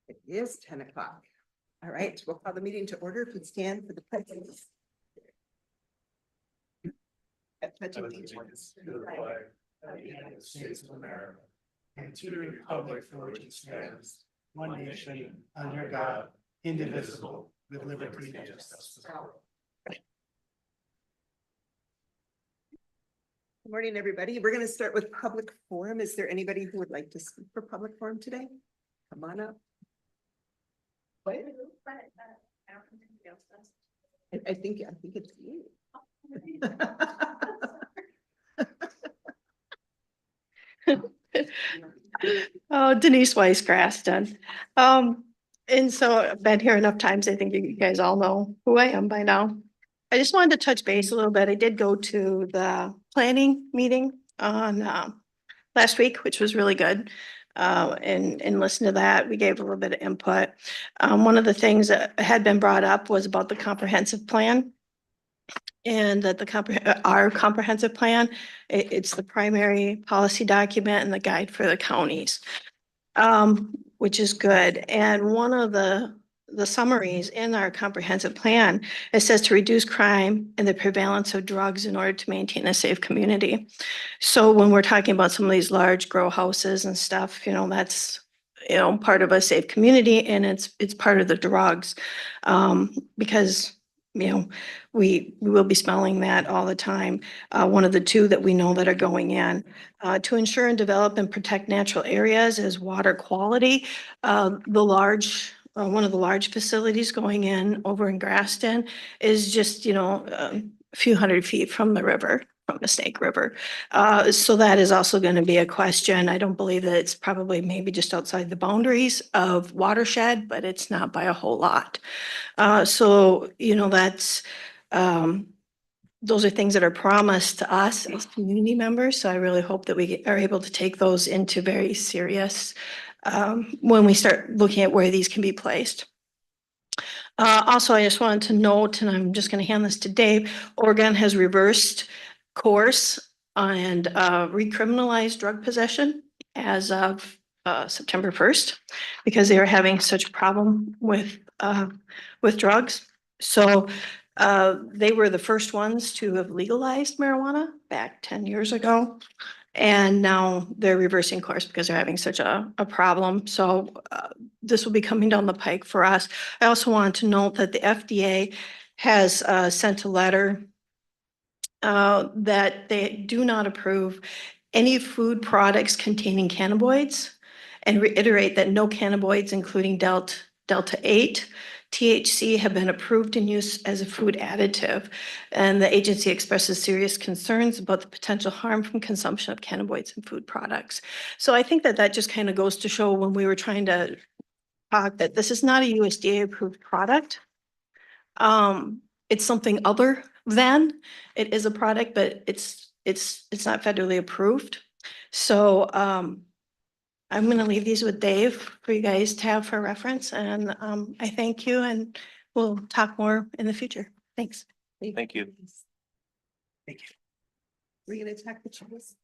It is 10 o'clock. All right, we'll call the meeting to order. If you'd stand for the pledge. At pledge of allegiance To the flag of the United States of America and to the republic for which it stands, one nation, under God, indivisible, with liberty and justice for all. Good morning, everybody. We're going to start with public forum. Is there anybody who would like to speak for public forum today? Come on up. What? I think it's you. Oh, Denise Weiss Graston. And so I've been here enough times. I think you guys all know who I am by now. I just wanted to touch base a little bit. I did go to the planning meeting on last week, which was really good. And listen to that. We gave a little bit of input. One of the things that had been brought up was about the comprehensive plan. And that our comprehensive plan, it's the primary policy document and the guide for the counties. Which is good. And one of the summaries in our comprehensive plan, it says to reduce crime and the prevalence of drugs in order to maintain a safe community. So when we're talking about some of these large grow houses and stuff, that's, part of a safe community, and it's part of the drugs. Because we will be smelling that all the time. One of the two that we know that are going in. To ensure and develop and protect natural areas is water quality. One of the large facilities going in over in Graston is just, a few hundred feet from the river, from the Snake River. So that is also going to be a question. I don't believe that it's probably maybe just outside the boundaries of watershed, but it's not by a whole lot. So, that's, those are things that are promised to us as community members. So I really hope that we are able to take those into very serious when we start looking at where these can be placed. Also, I just wanted to note, and I'm just going to hand this to Dave, Oregon has reversed course and recriminalized drug possession as of September 1st, because they were having such a problem with drugs. So they were the first ones to have legalized marijuana back 10 years ago. And now they're reversing course because they're having such a problem. So this will be coming down the pike for us. I also wanted to note that the FDA has sent a letter that they do not approve any food products containing cannabinoids, and reiterate that no cannabinoids, including Delta 8, THC, have been approved in use as a food additive. And the agency expresses serious concerns about the potential harm from consumption of cannabinoids in food products. So I think that just kind of goes to show, when we were trying to talk, that this is not a USDA approved product. It's something other than, it is a product, but it's not federally approved. So I'm going to leave these with Dave for you guys to have for reference, and I thank you, and we'll talk more in the future. Thanks. Thank you. Thank you. We're going to attack the chairs?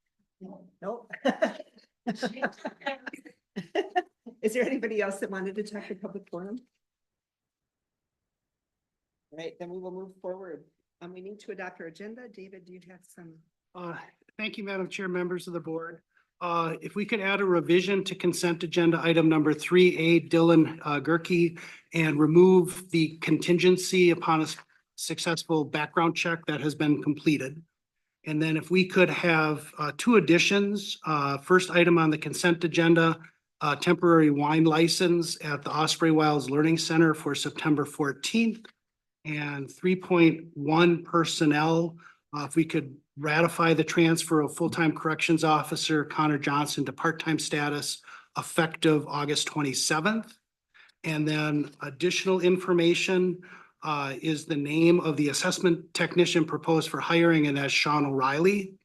Nope. Is there anybody else that wanted to talk to public forum? All right, then we will move forward. We need to adopt our agenda. David, do you have some? Thank you, Madam Chair, members of the board. If we could add a revision to consent agenda item number 3A, Dylan Gerke, and remove the contingency upon a successful background check that has been completed. And then if we could have two additions, first item on the consent agenda, temporary wine license at the Osprey Wilds Learning Center for September 14th. And 3.1 personnel, if we could ratify the transfer of full-time corrections officer Connor Johnson to part-time status effective August 27th. And then additional information is the name of the assessment technician proposed for hiring, and that's Sean O'Reilly.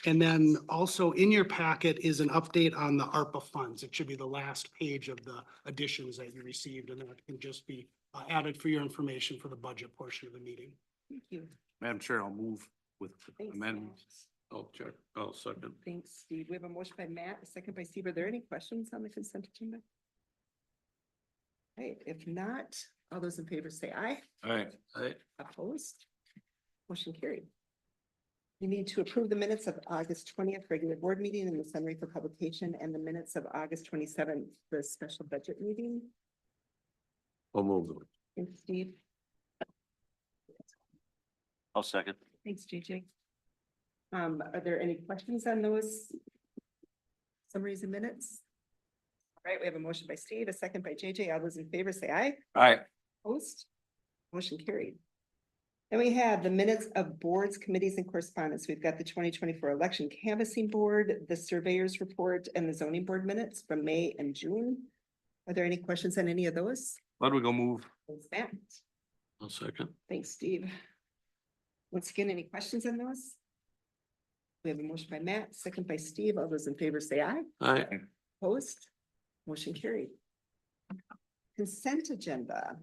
And then also in your packet is an update on the ARPA funds. It should be the last page of the additions that you received, and that can just be added for your information for the budget portion of the meeting. Thank you. Madam Chair, I'll move with Thanks, amendments. I'll check. I'll second. Thanks, Steve. We have a motion by Matt, a second by Steve. Are there any questions on the consent agenda? Right, if not, all those in favor say aye. Aye. Aye. Opposed? Motion carried. We need to approve the minutes of August 20th regular board meeting and the summary for publication and the minutes of August 27th, the special budget meeting. I'll move. Thanks, Steve. I'll second. Thanks, JJ. Are there any questions on those summaries and minutes? All right, we have a motion by Steve, a second by JJ. All those in favor say aye. Aye. Opposed? Motion carried. Then we have the minutes of boards, committees, and correspondence. We've got the 2024 election canvassing board, the surveyor's report, and the zoning board minutes from May and June. Are there any questions on any of those? Why don't we go move? Thanks, Matt. I'll second. Thanks, Steve. Once again, any questions on those? We have a motion by Matt, second by Steve. All those in favor say aye. Aye. Opposed? Motion carried. Consent agenda.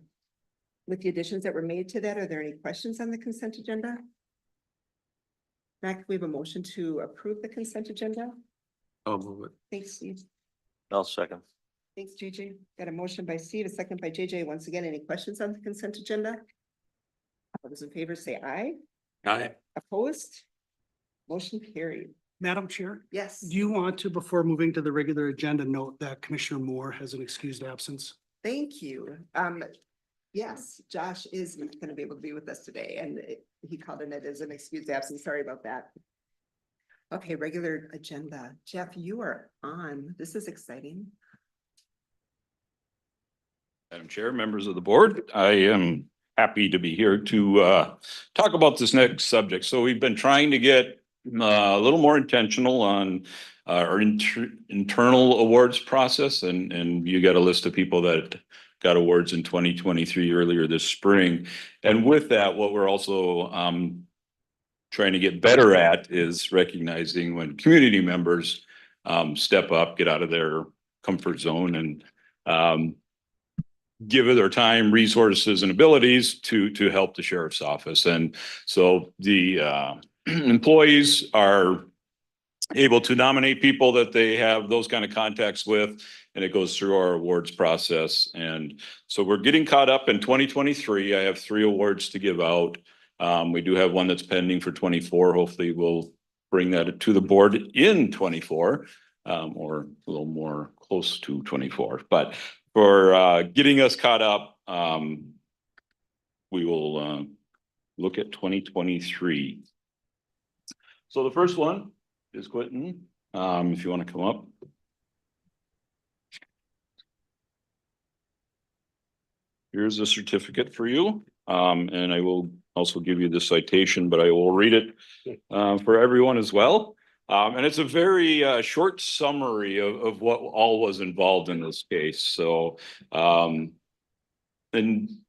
With the additions that were made to that, are there any questions on the consent agenda? Mac, we have a motion to approve the consent agenda. I'll move it. Thanks, Steve. I'll second. Thanks, JJ. Got a motion by Steve, a second by JJ. Once again, any questions on the consent agenda? All those in favor say aye. Aye. Opposed? Motion carried. Madam Chair, Yes. do you want to, before moving to the regular agenda, note that Commissioner Moore has an excused absence? Thank you. Yes, Josh is not gonna be able to be with us today and he called in it as an excused absence. Sorry about that. Okay, regular agenda. Jeff, you are on. This is exciting. Madam Chair, members of the board, I am happy to be here to talk about this next subject. So we've been trying to get a little more intentional on our internal awards process, and you got a list of people that got awards in 2023 earlier this spring. And with that, what we're also trying to get better at is recognizing when community members step up, get out of their comfort zone, and give it their time, resources, and abilities to help the sheriff's office. And so the employees are able to nominate people that they have those kind of contacts with, and it goes through our awards process. And so we're getting caught up in 2023. I have 3 awards to give out. We do have one that's pending for 24. Hopefully we'll bring that to the board in 24, or a little more close to 24. But for getting us caught up, we will look at 2023. So the first one is Quentin, if you want to come up. Here's a certificate for you, and I will also give you the citation, but I will read it for everyone as well. And it's a very short summary of what all was involved in this case. So in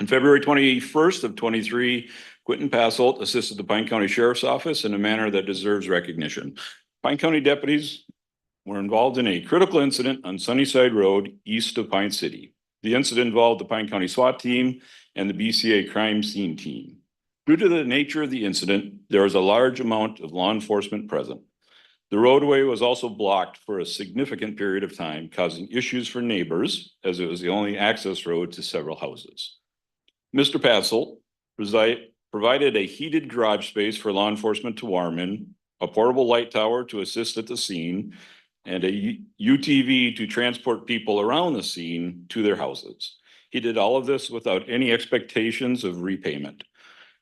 February 21st of 23, Quentin Passolt assisted the Pine County Sheriff's Office in a manner that deserves recognition. Pine County deputies were involved in a critical incident on Sunnyside Road east of Pine City. The incident involved the Pine County SWAT team and the BCA crime scene team. Due to the nature of the incident, there was a large amount of law enforcement present. The roadway was also blocked for a significant period of time, causing issues for neighbors as it was the only access road to several houses. Mr. Passolt provided a heated garage space for law enforcement to warm in, a portable light tower to assist at the scene, and a UTV to transport people around the scene to their houses. He did all of this without any expectations of repayment.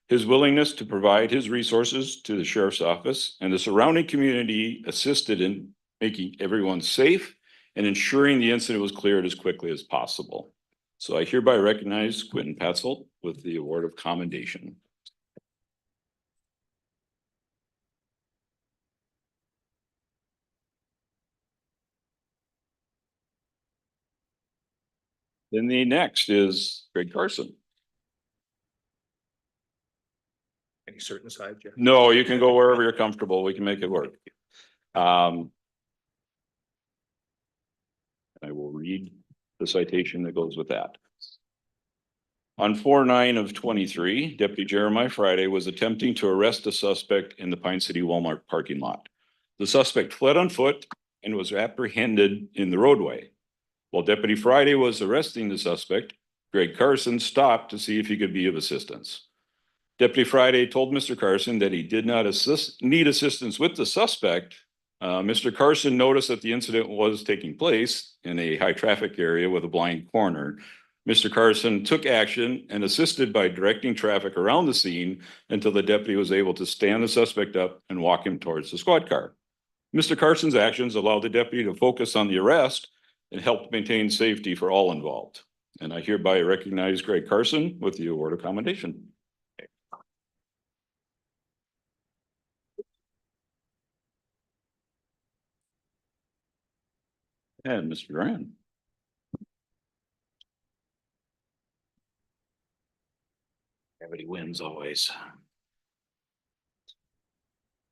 His willingness to provide his resources to the sheriff's office and the surrounding community assisted in making everyone safe and ensuring the incident was cleared as quickly as possible. So I hereby recognize Quentin Passolt with the award of commendation. Then the next is Greg Carson. Any certain side, Jeff? No, you can go wherever you're comfortable. We can make it work. I will read the citation that goes with that. On 4/9 of 23, Deputy Jeremiah Friday was attempting to arrest a suspect in the Pine City Walmart parking lot. The suspect fled on foot and was apprehended in the roadway. While Deputy Friday was arresting the suspect, Greg Carson stopped to see if he could be of assistance. Deputy Friday told Mr. Carson that he did not need assistance with the suspect. Mr. Carson noticed that the incident was taking place in a high traffic area with a blind corner. Mr. Carson took action and assisted by directing traffic around the scene until the deputy was able to stand the suspect up and walk him towards the squad car. Mr. Carson's actions allowed the deputy to focus on the arrest and helped maintain safety for all involved. And I hereby recognize Greg Carson with the award of commendation. And Mr. Duran. Everybody wins always.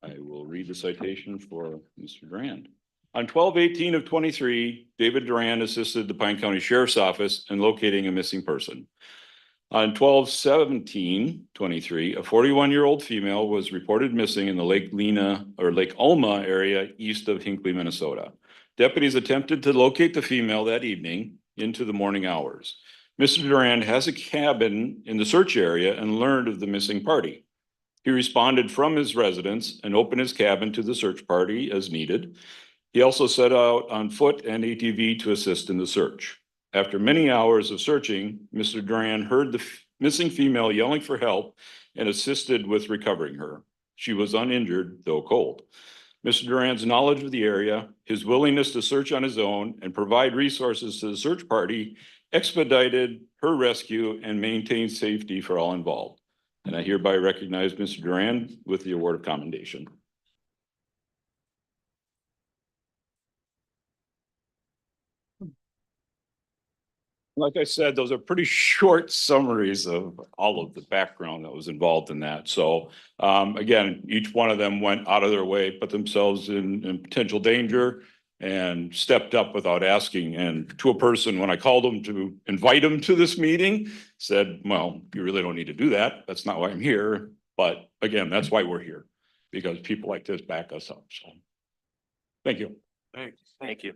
I will read the citation for Mr. Durand. On 12/18 of 23, David Durand assisted the Pine County Sheriff's Office in locating a missing person. On 12/17/23, a 41-year-old female was reported missing in the Lake Alma area east of Hinckley, Minnesota. Deputies attempted to locate the female that evening into the morning hours. Mr. Durand has a cabin in the search area and learned of the missing party. He responded from his residence and opened his cabin to the search party as needed. He also set out on foot and ATV to assist in the search. After many hours of searching, Mr. Durand heard the missing female yelling for help and assisted with recovering her. She was uninjured, though cold. Mr. Durand's knowledge of the area, his willingness to search on his own and provide resources to the search party expedited her rescue and maintained safety for all involved. And I hereby recognize Mr. Durand with the award of commendation. Like I said, those are pretty short summaries of all of the background that was involved in that. So again, each one of them went out of their way, put themselves in potential danger and stepped up without asking. And to a person, when I called them to invite them to this meeting, said, well, you really don't need to do that. That's not why I'm here. But again, that's why we're here, because people like this back us up. So thank you. Thanks. Thank you.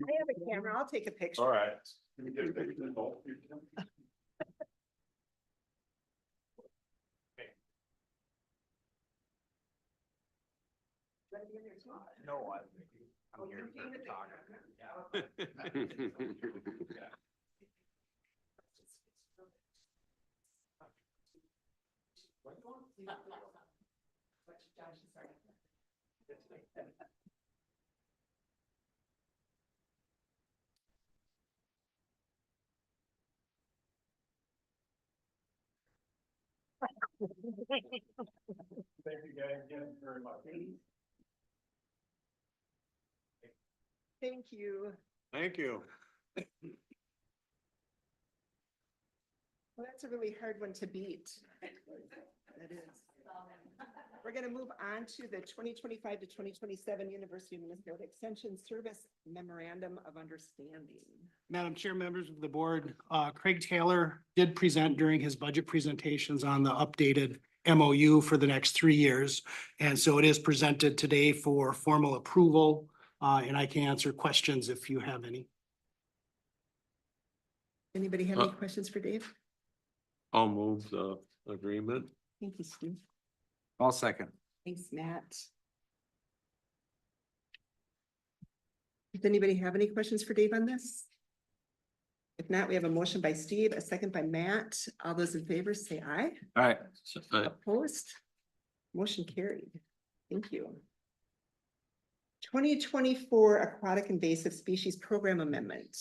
I have a camera. I'll take a picture. All right. No, I'm here to talk. Thank you guys again very much. Thank you. Thank you. Well, that's a really hard one to beat. That is. We're going to move on to the 2025 to 2027 University of Minnesota Extension Service Memorandum of Understanding. Madam Chair, members of the board, Craig Taylor did present during his budget presentations on the updated MOU for the next 3 years. And so it is presented today for formal approval, and I can answer questions if you have any. Anybody have any questions for Dave? I'll move the agreement. Thank you, Steve. I'll second. Thanks, Matt. Does anybody have any questions for Dave on this? If not, we have a motion by Steve, a second by Matt. All those in favor say aye. All right. Opposed? Motion carried. Thank you. 2024 Aquatic Invasive Species Program Amendment.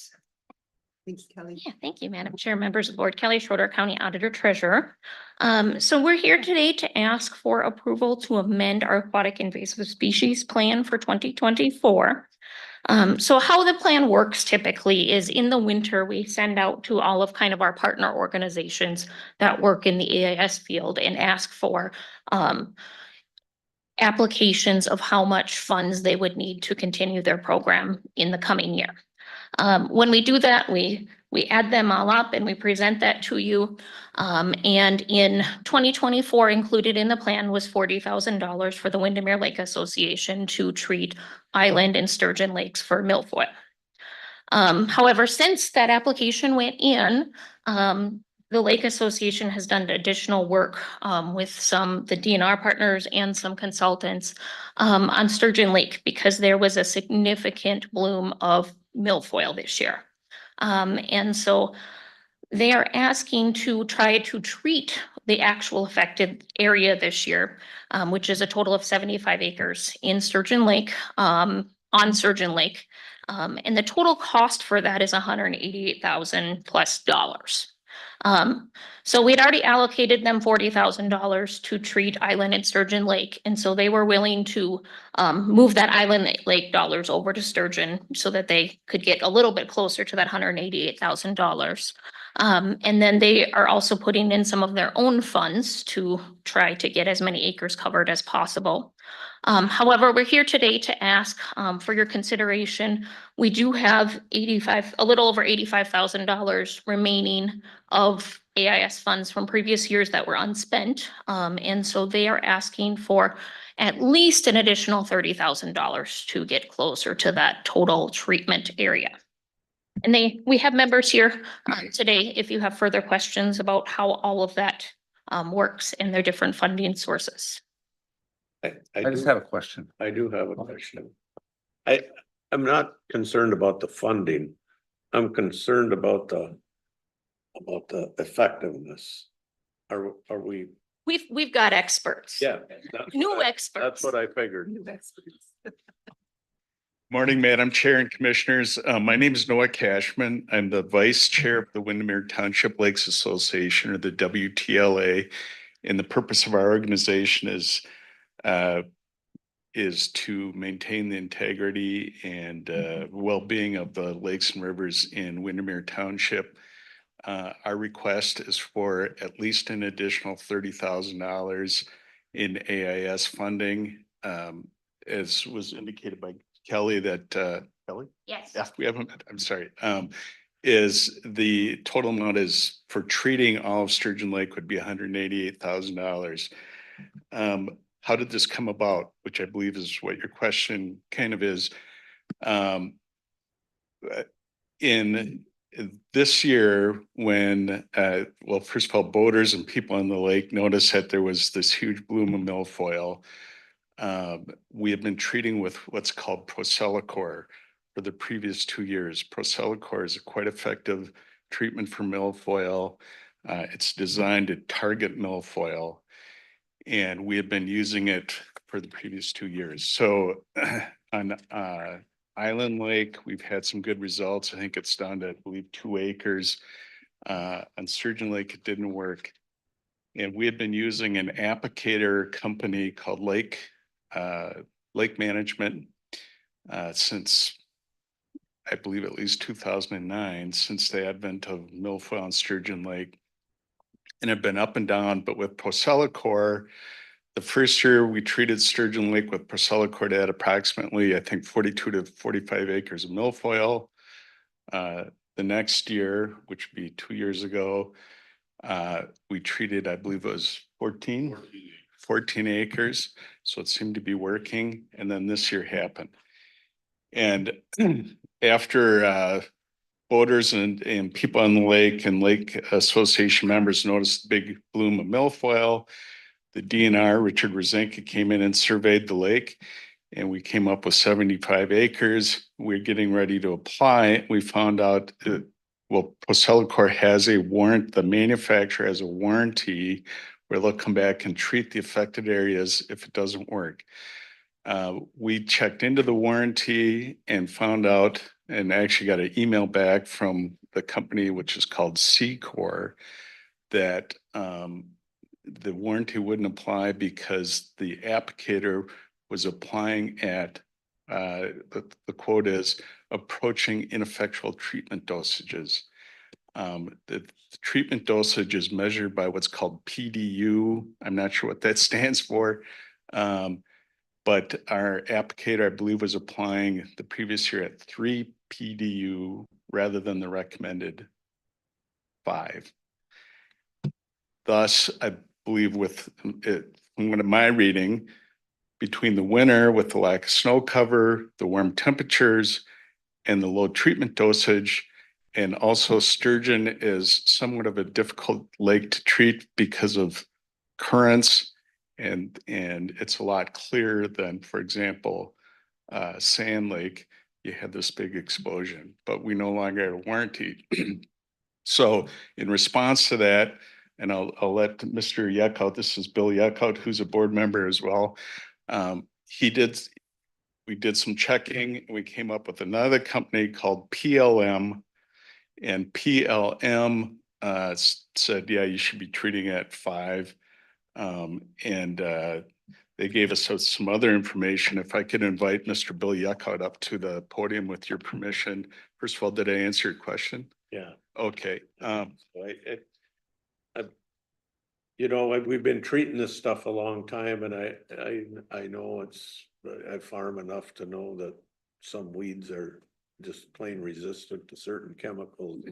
Thanks, Kelly. Yeah, thank you, Madam Chair, members of the board, Kelly Schroeder, County Auditor Treasurer. So we're here today to ask for approval to amend our aquatic invasive species plan for 2024. So how the plan works typically is in the winter, we send out to all of kind of our partner organizations that work in the AIS field and ask for applications of how much funds they would need to continue their program in the coming year. When we do that, we we add them all up and we present that to you. And in 2024, included in the plan was $40,000 for the Windermere Lake Association to treat Island and Sturgeon Lakes for milfoil. However, since that application went in, the Lake Association has done additional work with the DNR partners and some consultants on Sturgeon Lake because there was a significant bloom of milfoil this year. And so they are asking to try to treat the actual affected area this year, which is a total of 75 acres in Sturgeon Lake, on Sturgeon Lake. And the total cost for that is $188,000 plus. So we'd already allocated them $40,000 to treat Island and Sturgeon Lake. And so they were willing to move that Island Lake dollars over to Sturgeon so that they could get a little bit closer to that $188,000. And then they are also putting in some of their own funds to try to get as many acres covered as possible. However, we're here today to ask for your consideration. We do have a little over $85,000 remaining of AIS funds from previous years that were unspent. And so they are asking for at least an additional $30,000 to get closer to that total treatment area. And we have members here today if you have further questions about how all of that works and their different funding sources. I just have a question. I do have a question. I'm not concerned about the funding. I'm concerned about the effectiveness. Are we? We've got experts. Yeah. New experts. That's what I figured. New experts. Morning, Madam Chair and Commissioners. My name is Noah Cashman. I'm the Vice Chair of the Windermere Township Lakes Association, or the WTLA. And the purpose of our organization is to maintain the integrity and well-being of the lakes and rivers in Windermere Township. Our request is for at least an additional $30,000 in AIS funding, as was indicated by Kelly Kelly? Yes. Yeah, we haven't, I'm sorry. Is the total amount is for treating all of Sturgeon Lake would be $188,000. How did this come about? Which I believe is what your question kind of is. In this year, when, well, first of all, boaters and people on the lake noticed that there was this huge bloom of milfoil. We have been treating with what's called Procelicor for the previous 2 years. Procelicor is a quite effective treatment for milfoil. It's designed to target milfoil, and we have been using it for the previous 2 years. So on Island Lake, we've had some good results. I think it's down to, I believe, 2 acres. On Sturgeon Lake, it didn't work. And we had been using an applicator company called Lake Management since, I believe, at least 2009, since the advent of milfoil on Sturgeon Lake, and have been up and down. But with Procelicor, the first year we treated Sturgeon Lake with Procelicor at approximately, I think, 42 to 45 acres of milfoil. The next year, which would be 2 years ago, we treated, I believe it was 14 acres. So it seemed to be working. And then this year happened. And after boaters and people on the lake and Lake Association members noticed the big bloom of milfoil, the DNR, Richard Rosenka, came in and surveyed the lake, and we came up with 75 acres. We're getting ready to apply. We found out that, well, Procelicor has a warrant, the manufacturer has a warranty where they'll come back and treat the affected areas if it doesn't work. We checked into the warranty and found out, and actually got an email back from the company, which is called Secor, that the warranty wouldn't apply because the applicator was applying at, the quote is, approaching ineffectual treatment dosages. The treatment dosage is measured by what's called PDU. I'm not sure what that stands for. But our applicator, I believe, was applying the previous year at 3 PDU rather than the recommended 5. Thus, I believe with it, from what my reading, between the winter with the lack of snow cover, the warm temperatures, and the low treatment dosage, and also sturgeon is somewhat of a difficult lake to treat because of currents, and it's a lot clearer than, for example, Sand Lake. You had this big explosion, but we no longer have a warranty. So in response to that, and I'll let Mr. Yuckout, this is Bill Yuckout, who's a board member as well. We did some checking, and we came up with another company called PLM. And PLM said, yeah, you should be treating at 5. They gave us some other information. If I could invite Mr. Bill Yuckout up to the podium with your permission. First of all, did I answer your question? Yeah. Okay. You know, we've been treating this stuff a long time, and I know I farm enough to know that some weeds are just plain resistant to certain chemicals.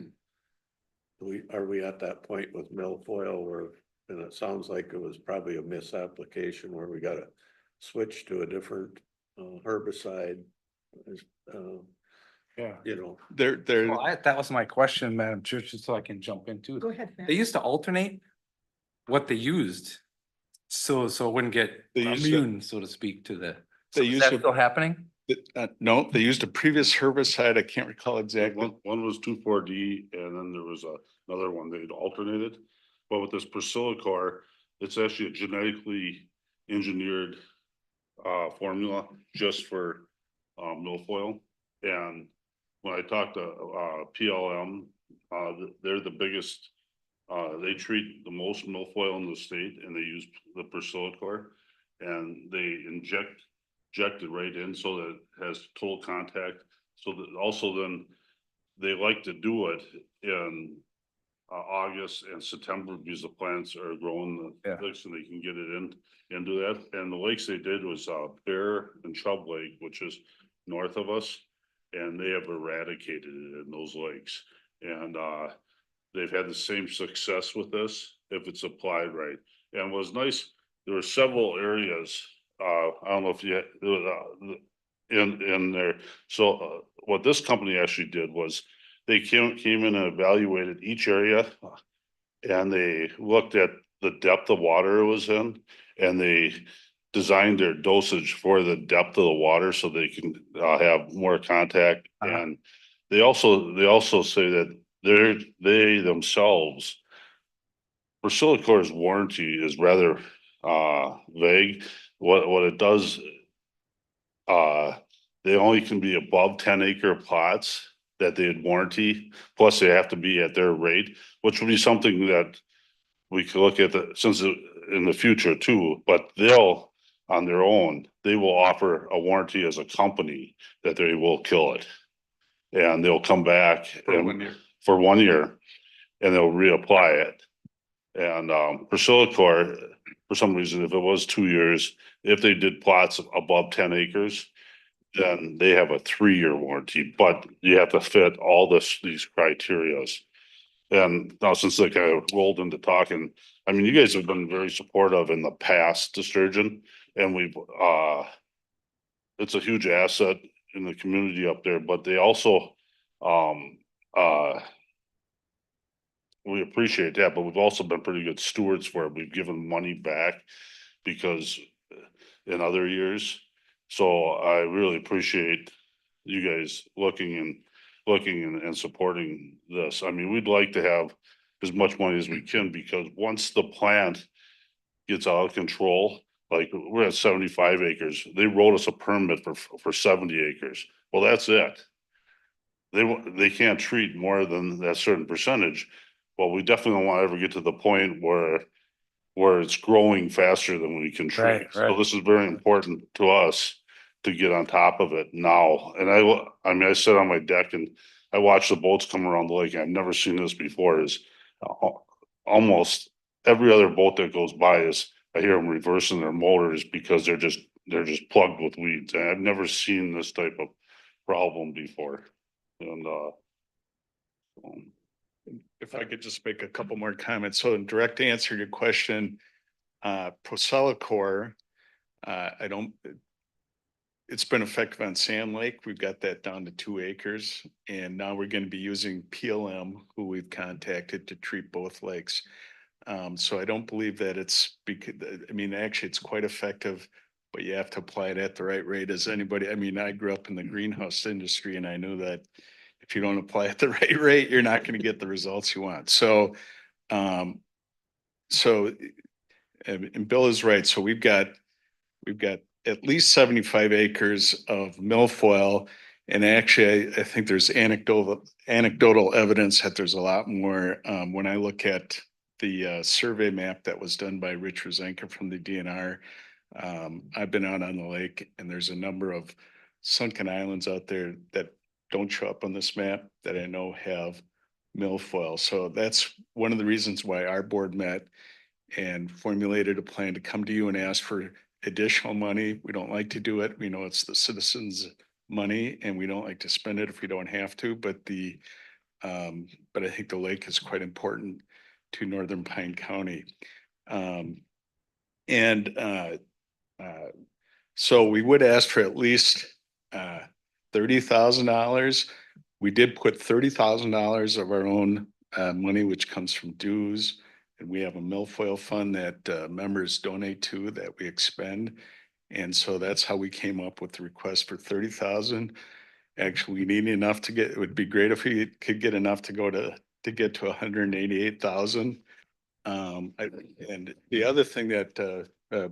Are we at that point with milfoil where, and it sounds like it was probably a misapplication where we gotta switch to a different herbicide. Yeah. You know, That was my question, Madam Chair, just so I can jump into Go it. ahead, Matt. They used to alternate what they used. So it wouldn't get They used to- immune, so to speak, to the. They So is used that to- still happening? No, they used a previous herbicide. I can't recall exactly. One was 2,4-D, and then there was another one they'd alternated. But with this Priscillacor, it's actually a genetically engineered formula just for milfoil. And when I talked to PLM, they're the biggest. They treat the most milfoil in the state, and they use the Priscillacor, and they inject it right in so that it has total contact. So that also then they like to do it in August and September because the plants are growing the Yeah. licks and they can get it into that. And the lakes they did was Bear and Chubb Lake, which is north of us, and they have eradicated it in those lakes. And they've had the same success with this if it's applied right. And it was nice, there were several areas, I don't know if you, in there. So what this company actually did was they came in and evaluated each area. And they looked at the depth of water it was in, and they designed their dosage for the depth of the water so they can have more contact. And they also say that they themselves, Priscillacor's warranty is rather vague. What it does, they only can be above 10-acre plots that they'd warranty, plus they have to be at their rate, which would be something that we could look at in the future too, but they'll, on their own, they will offer a warranty as a company that they will kill it. And they'll come back For 1 year. for 1 year, and they'll reapply it. And Priscillacor, for some reason, if it was 2 years, if they did plots above 10 acres, then they have a 3-year warranty, but you have to fit all these criterias. And now since they kind of rolled into talking, I mean, you guys have been very supportive in the past to sturgeon, and it's a huge asset in the community up there, but they also, we appreciate that, but we've also been pretty good stewards for it. We've given money back because in other years. So I really appreciate you guys looking and supporting this. I mean, we'd like to have as much money as we can, because once the plant gets out of control, like we're at 75 acres, they wrote us a permit for 70 acres. Well, that's it. They can't treat more than that certain percentage. Well, we definitely don't want to ever get to the point where it's growing faster than we can treat. Right. So this is very important to us to get on top of it now. And I mean, I sit on my deck and I watch the boats come around the lake. I've never seen this before. Is almost every other boat that goes by I hear them reversing their motors because they're just plugged with weeds. And I've never seen this type of problem before. And If I could just make a couple more comments. So in direct answer to your question, Procellacor, I don't, it's been effective on Sand Lake. We've got that down to 2 acres. And now we're going to be using PLM, who we've contacted to treat both lakes. So I don't believe that it's because, I mean, actually it's quite effective, but you have to apply it at the right rate as anybody. I mean, I grew up in the greenhouse industry and I knew that if you don't apply at the right rate, you're not going to get the results you want. So, and Bill is right. So we've got at least 75 acres of milfoil. And actually, I think there's anecdotal evidence that there's a lot more. When I look at the survey map that was done by Rich Rosenka from the DNR, I've been out on the lake and there's a number of sunken islands out there that don't show up on this map that I know have milfoil. So that's one of the reasons why our board met and formulated a plan to come to you and ask for additional money. We don't like to do it. We know it's the citizens' money and we don't like to spend it if we don't have to, but but I think the lake is quite important to Northern Pine County. So we would ask for at least $30,000. We did put $30,000 of our own money, which comes from dues. And we have a milfoil fund that members donate to that we expend. And so that's how we came up with the request for 30,000. Actually, we need enough to get, it would be great if we could get enough to get to 188,000. And the other thing that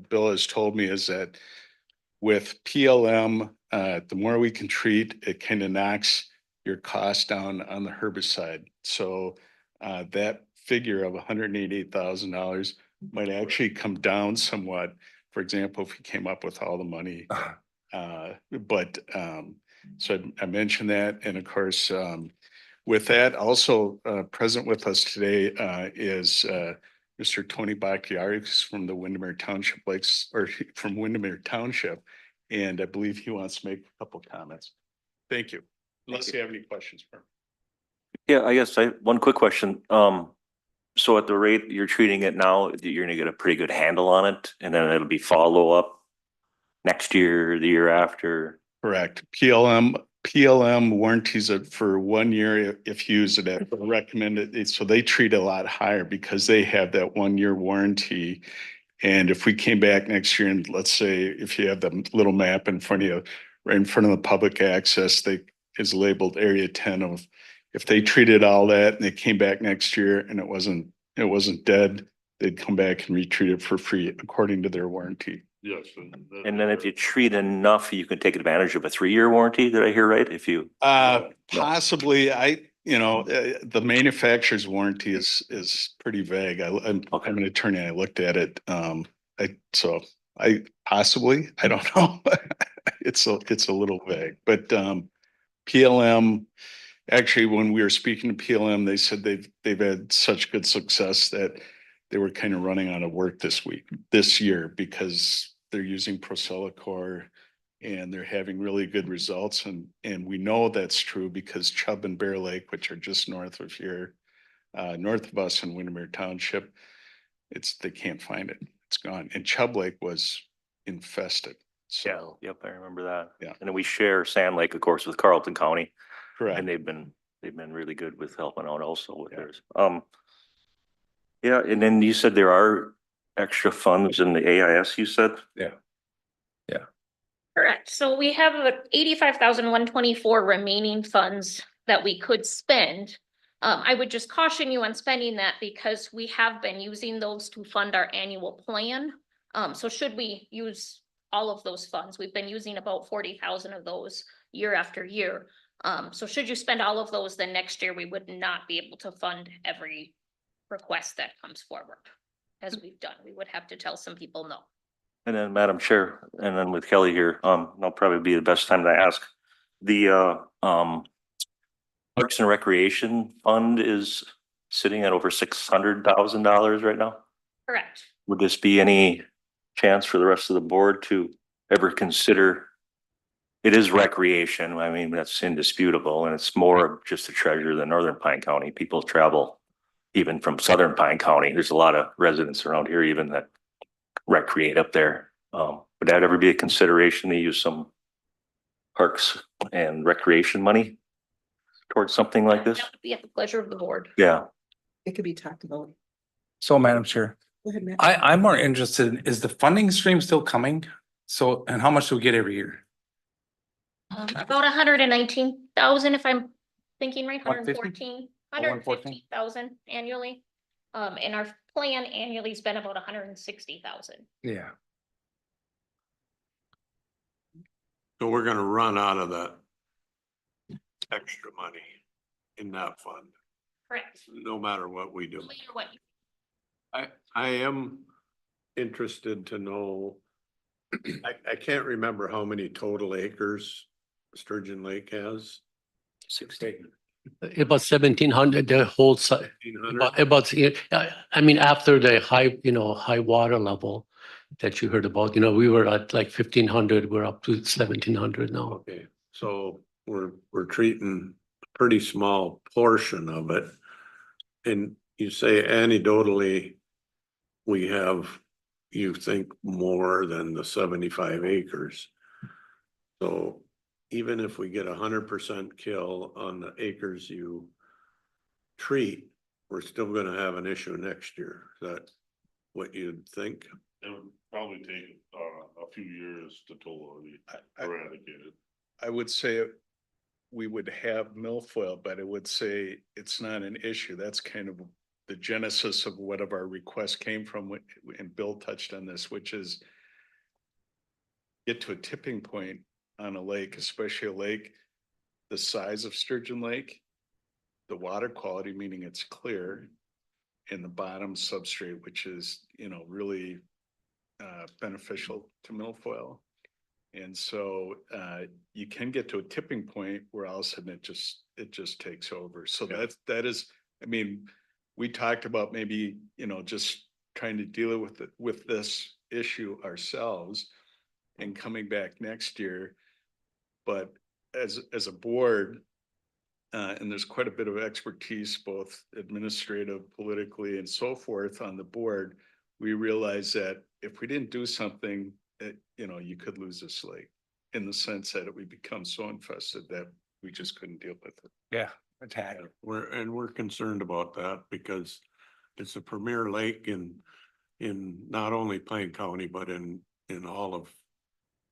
Bill has told me is that with PLM, the more we can treat, it kind of knocks your cost down on the herbicide. So that figure of $188,000 might actually come down somewhat. For example, if we came up with all the money. So I mentioned that. And of course, with that, also present with us today is Mr. Tony Bacchiaris from the Windermere Township Lakes, or from Windermere Township. And I believe he wants to make a couple comments. Thank you. Unless you have any questions for him. Yeah, I guess one quick question. So at the rate you're treating it now, you're gonna get a pretty good handle on it and then it'll be follow up next year, the year after. Correct. PLM warranties it for 1 year if you use it at recommended. So they treat a lot higher because they have that 1 year warranty. And if we came back next year and let's say if you have the little map in front of you, right in front of the public access, they is labeled area 10 of, if they treated all that and they came back next year and it wasn't dead, they'd come back and retreat it for free according to their warranty. Yes. And then if you treat enough, you can take advantage of a 3-year warranty. Did I hear right? If you. Possibly, the manufacturer's warranty is pretty vague. I'm an attorney. I looked at it. I possibly, I don't know. It's a little vague, but PLM, actually, when we were speaking to PLM, they said they've had such good success that they were kind of running out of work this year, because they're using Procellacor and they're having really good results. And we know that's true because Chubb and Bear Lake, which are just north of here, north of us in Windermere Township, they can't find it. It's gone. And Chubb Lake was infested. So, Yep, I remember that. Yeah. And then we share Sand Lake, of course, with Carleton County. correct. And they've been really good with helping out also with Yeah. theirs. Yeah, and then you said there are extra funds in the AIS, you said? Correct. So we have about 85,124 remaining funds that we could spend. I would just caution you on spending that because we have been using those to fund our annual plan. So should we use all of those funds, we've been using about 40,000 of those year after year. So should you spend all of those, then next year we would not be able to fund every request that comes forward. As we've done, we would have to tell some people no. And then Madam Chair, and then with Kelly here, that'll probably be the best time to ask. The Parks and Recreation Fund is sitting at over $600,000 right now. Correct. Would this be any chance for the rest of the board to ever consider it is recreation. I mean, that's indisputable, and it's more of just a treasure than Northern Pine County. People travel even from Southern Pine County. There's a lot of residents around here even that recreate up there. Would that ever be a consideration to use some parks and recreation money towards something like this? That would be at the pleasure of the board. Yeah. It could be talked about. So Madam Chair, Go ahead, Matt. I'm more interested in, is the funding stream still coming? So, and how much do we get every year? About 119,000, if I'm thinking right, 150? 114,000 annually. And our plan annually has been about 160,000. Yeah. So we're gonna run out of that extra money in that fund, Correct. no matter what we do. No matter what. I am interested to know, I can't remember how many total acres Sturgeon Lake has. 16. About 1,700, the whole site, 1,500? I mean, after the high, high water level that you heard about, we were at like 1,500, we're up to 1,700 now. Okay, so we're treating a pretty small portion of it. And you say anecdotally, we have, you think, more than the 75 acres. So even if we get 100% kill on the acres you treat, we're still gonna have an issue next year. Is that what you'd think? It would probably take a few years to totally eradicate it. I would say we would have milfoil, but I would say it's not an issue. That's kind of the genesis of what of our request came from, and Bill touched on this, which is get to a tipping point on a lake, especially a lake the size of Sturgeon Lake, the water quality, meaning it's clear, and the bottom substrate, which is, really beneficial to milfoil. And so you can get to a tipping point where all of a sudden it just takes over. So that is, I mean, we talked about maybe, just trying to deal with this issue ourselves and coming back next year. But as a board, and there's quite a bit of expertise, both administrative, politically, and so forth on the board, we realize that if we didn't do something, you could lose this lake in the sense that it would become so infested that we just couldn't deal with it. Yeah. Attack. We're concerned about that because it's a premier lake in not only Pine County, but in all of.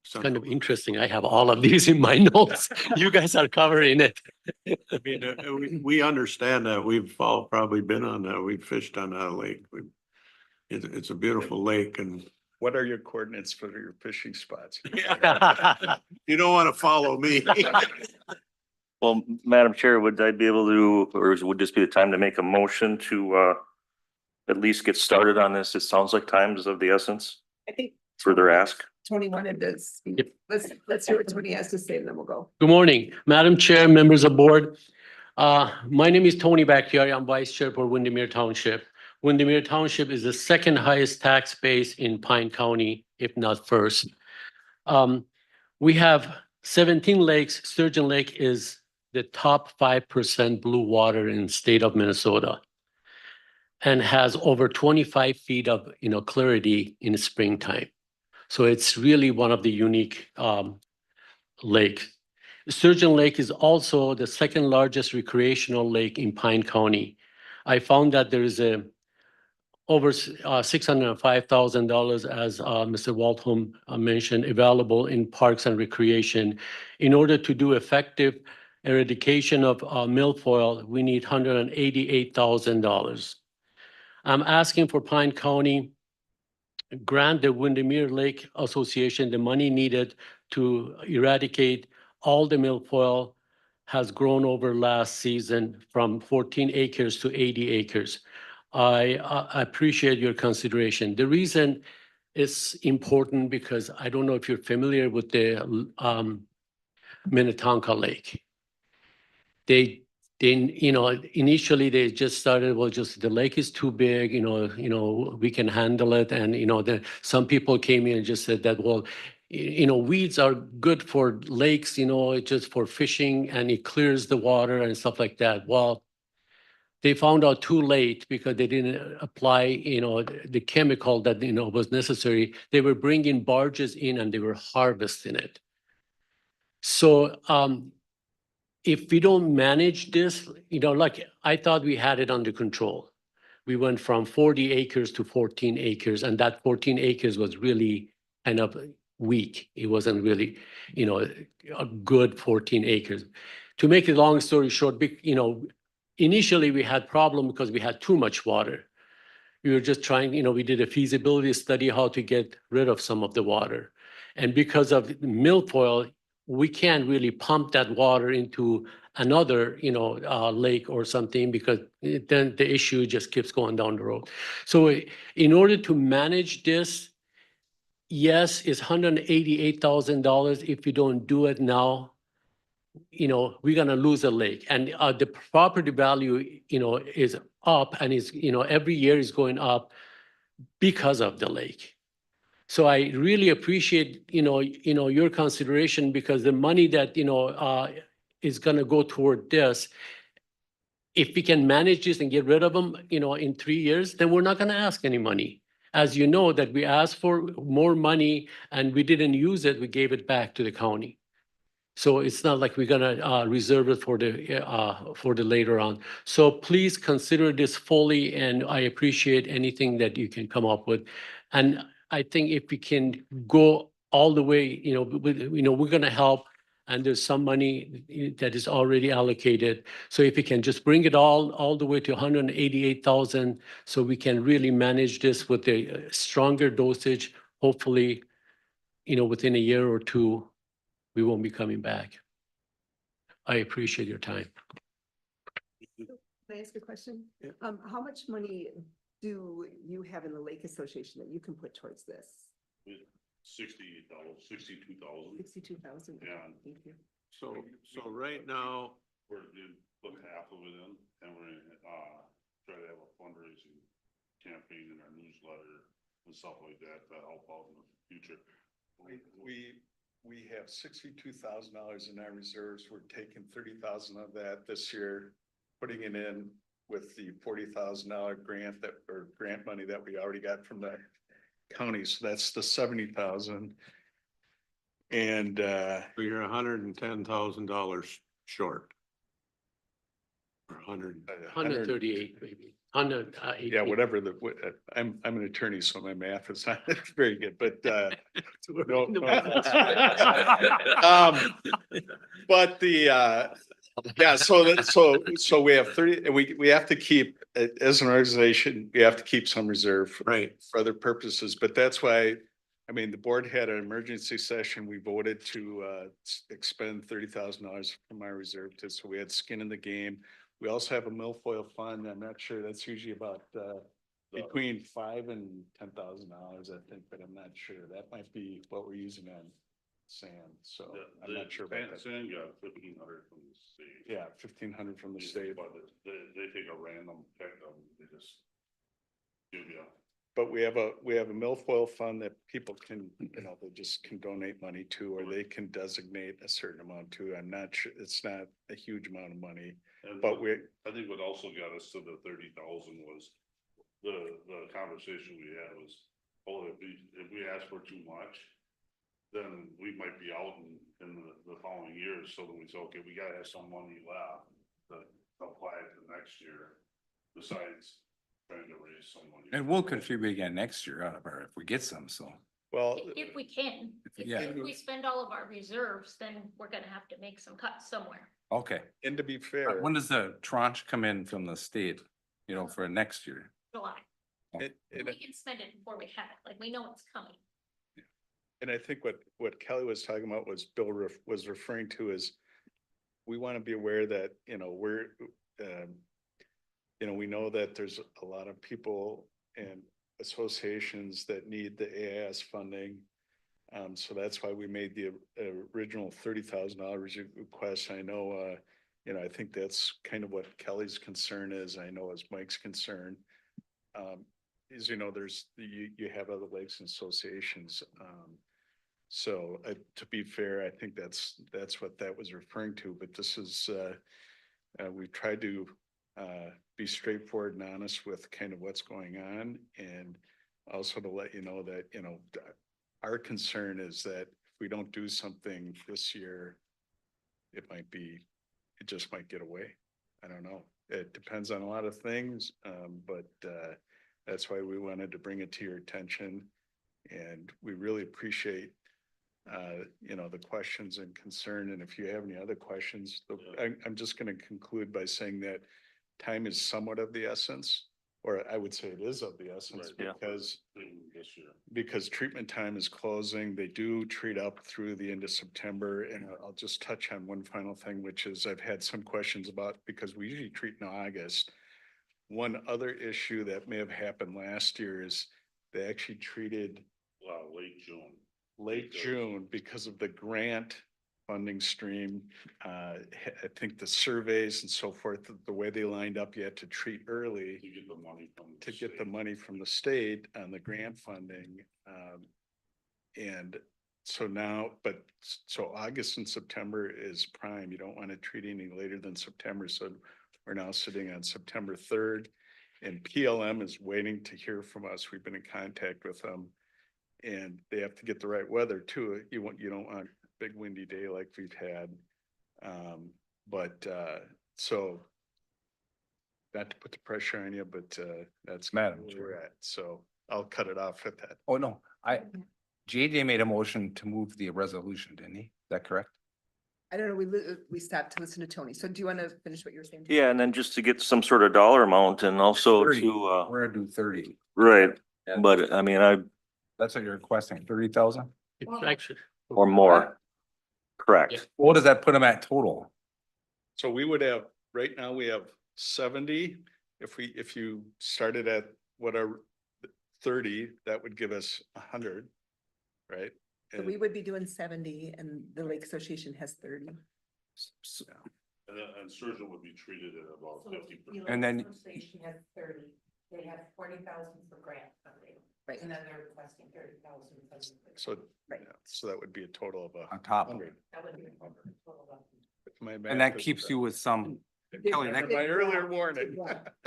It's kind of interesting. I have all of these in my notes. You guys are covering it. I mean, we understand that. We've all probably been on that. We've fished on that lake. It's a beautiful lake and. What are your coordinates for your fishing spots? You don't want to follow me. Well, Madam Chair, would I be able to, or would this be the time to make a motion to at least get started on this? It sounds like time is of the essence. I think Further ask. Tony wanted to speak. Let's hear what Tony has to say and then we'll go. Good morning, Madam Chair, members of board. My name is Tony Bacchiari. I'm Vice Chair for Windermere Township. Windermere Township is the second highest tax base in Pine County, if not first. We have 17 lakes. Sturgeon Lake is the top 5% blue water in the state of Minnesota and has over 25 feet of clarity in the springtime. So it's really one of the unique lakes. Sturgeon Lake is also the second largest recreational lake in Pine County. I found that there is over $605,000, as Mr. Waldholm mentioned, available in parks and recreation. In order to do effective eradication of milfoil, we need $188,000. I'm asking for Pine County grant the Windermere Lake Association the money needed to eradicate all the milfoil has grown over last season from 14 acres to 80 acres. I appreciate your consideration. The reason it's important because I don't know if you're familiar with the Minnetonka Lake. They initially they just started, well, just the lake is too big, we can handle it. And, some people came in and just said that, well, weeds are good for lakes, it's just for fishing and it clears the water and stuff like that. Well, they found out too late because they didn't apply, the chemical that, was necessary. They were bringing barges in and they were harvesting it. So, if we don't manage this, like I thought we had it under control. We went from 40 acres to 14 acres, and that 14 acres was really kind of weak. It wasn't really, a good 14 acres. To make a long story short, initially we had problem because we had too much water. We were just trying, we did a feasibility study how to get rid of some of the water. And because of milfoil, we can't really pump that water into another, lake or something because then the issue just keeps going down the road. So in order to manage this, yes, it's $188,000. If you don't do it now, we're gonna lose a lake. And the property value, is up and is, every year is going up because of the lake. So I really appreciate, your consideration because the money that, is gonna go toward this, if we can manage this and get rid of them, in 3 years, then we're not gonna ask any money. As you know, that we asked for more money and we didn't use it, we gave it back to the county. So it's not like we're gonna reserve it for the later on. So please consider this fully, and I appreciate anything that you can come up with. And I think if we can go all the way, we're gonna help, and there's some money that is already allocated. So if we can just bring it all the way to 188,000, so we can really manage this with a stronger dosage, hopefully, within a year or two, we won't be coming back. I appreciate your time. Can I ask a question? How much money do you have in the Lake Association that you can put towards this? $62,000. 62,000. Yeah. Thank you. So right now, We're gonna put half of it in, and we're gonna, try to have a fundraising campaign in our newsletter and stuff like that to help out in the future. We have $62,000 in our reserves. We're taking 30,000 of that this year, putting it in with the $40,000 grant grant money that we already got from the county. So that's the 70,000. And so you're $110,000 short. Or 100. 138, maybe, yeah, whatever I'm an attorney, so my math is not very good, but no, but yeah, so we have 30, and we have to keep, as an organization, we have to keep some reserve Right. for other purposes, but that's why, the board had an emergency session. We voted to expend $30,000 from our reserve so we had skin in the game. We also have a milfoil fund. I'm not sure, that's usually about between $5,000 and $10,000, I think, but I'm not sure. That might be what we're using on sand, so I'm not sure about that. Sand got 1,500 from the state. Yeah, 1,500 from the state. But they take a random pick of them, they just give you. But we have a milfoil fund that people can, they just can donate money to, or they can designate a certain amount to. I'm not sure, it's not a huge amount of money, but I think what also got us to the 30,000 was the conversation we had was, if we ask for too much, then we might be out in the following years. So then we said, okay, we gotta have some money left to apply it to next year, besides trying to raise some money. And we'll contribute again next year out of our, if we get some, so. well, If we can, Yeah. if we spend all of our reserves, then we're gonna have to make some cuts somewhere. Okay. and to be fair, When does the tranche come in from the state, for next year? July. it- it- We can spend it before we have it, like we know it's coming. and I think what Kelly was talking about was Bill was referring to is we want to be aware that, we know that there's a lot of people and associations that need the AIS funding. So that's why we made the original $30,000 request. I know, I think that's kind of what Kelly's concern is. I know as Mike's concern. Is, there's, you have other lakes and associations. So to be fair, I think that's what that was referring to, but this is, we've tried to be straightforward and honest with kind of what's going on, and also to let you know that, you know, our concern is that if we don't do something this year, it just might get away. I don't know. It depends on a lot of things, but that's why we wanted to bring it to your attention. And we really appreciate, you know, the questions and concern. And if you have any other questions, I'm just going to conclude by saying that time is somewhat of the essence, or I would say it is of the essence, Right, yeah. This year. because treatment time is closing. They do treat up through the end of September. And I'll just touch on one final thing, which is I've had some questions about, because we usually treat in August. One other issue that may have happened last year is they actually treated late June because of the grant funding stream. I think the surveys and so forth, the way they lined up, you had to treat early To get the money from. to get the money from the state on the grant funding. And so now, so August and September is prime. You don't want to treat any later than September. So we're now sitting on September 3rd. And PLM is waiting to hear from us. We've been in contact with them. And they have to get the right weather too. You don't want a big windy day like we've had. So not to put the pressure on you, but that's Madam where Chair. we're at. So I'll cut it off at that. Oh, no, JJ made a motion to move the resolution, didn't he? Is that correct? I don't know, we stopped to listen to Tony. So do you want to finish what you were saying? Yeah, and then just to get some sort of dollar amount and also 30. to, We're gonna do 30. right, Yeah. but I mean, That's what you're requesting, 30,000? It's actually. or more. Correct. What does that put them at total? So we would have, right now we have 70. If you started at whatever 30, that would give us 100, right? So we would be doing 70 and the Lake Association has 30. And Sturgeon would be treated at about 50%. And then- Association has 30, they have 40,000 for grant funding. Right. And then they're requesting 30,000. So, Right. yeah, so that would be a total of On top of 100. That would be a total of. If my math And that isn't keeps bad. you with some, Kelly, that- My earlier warning.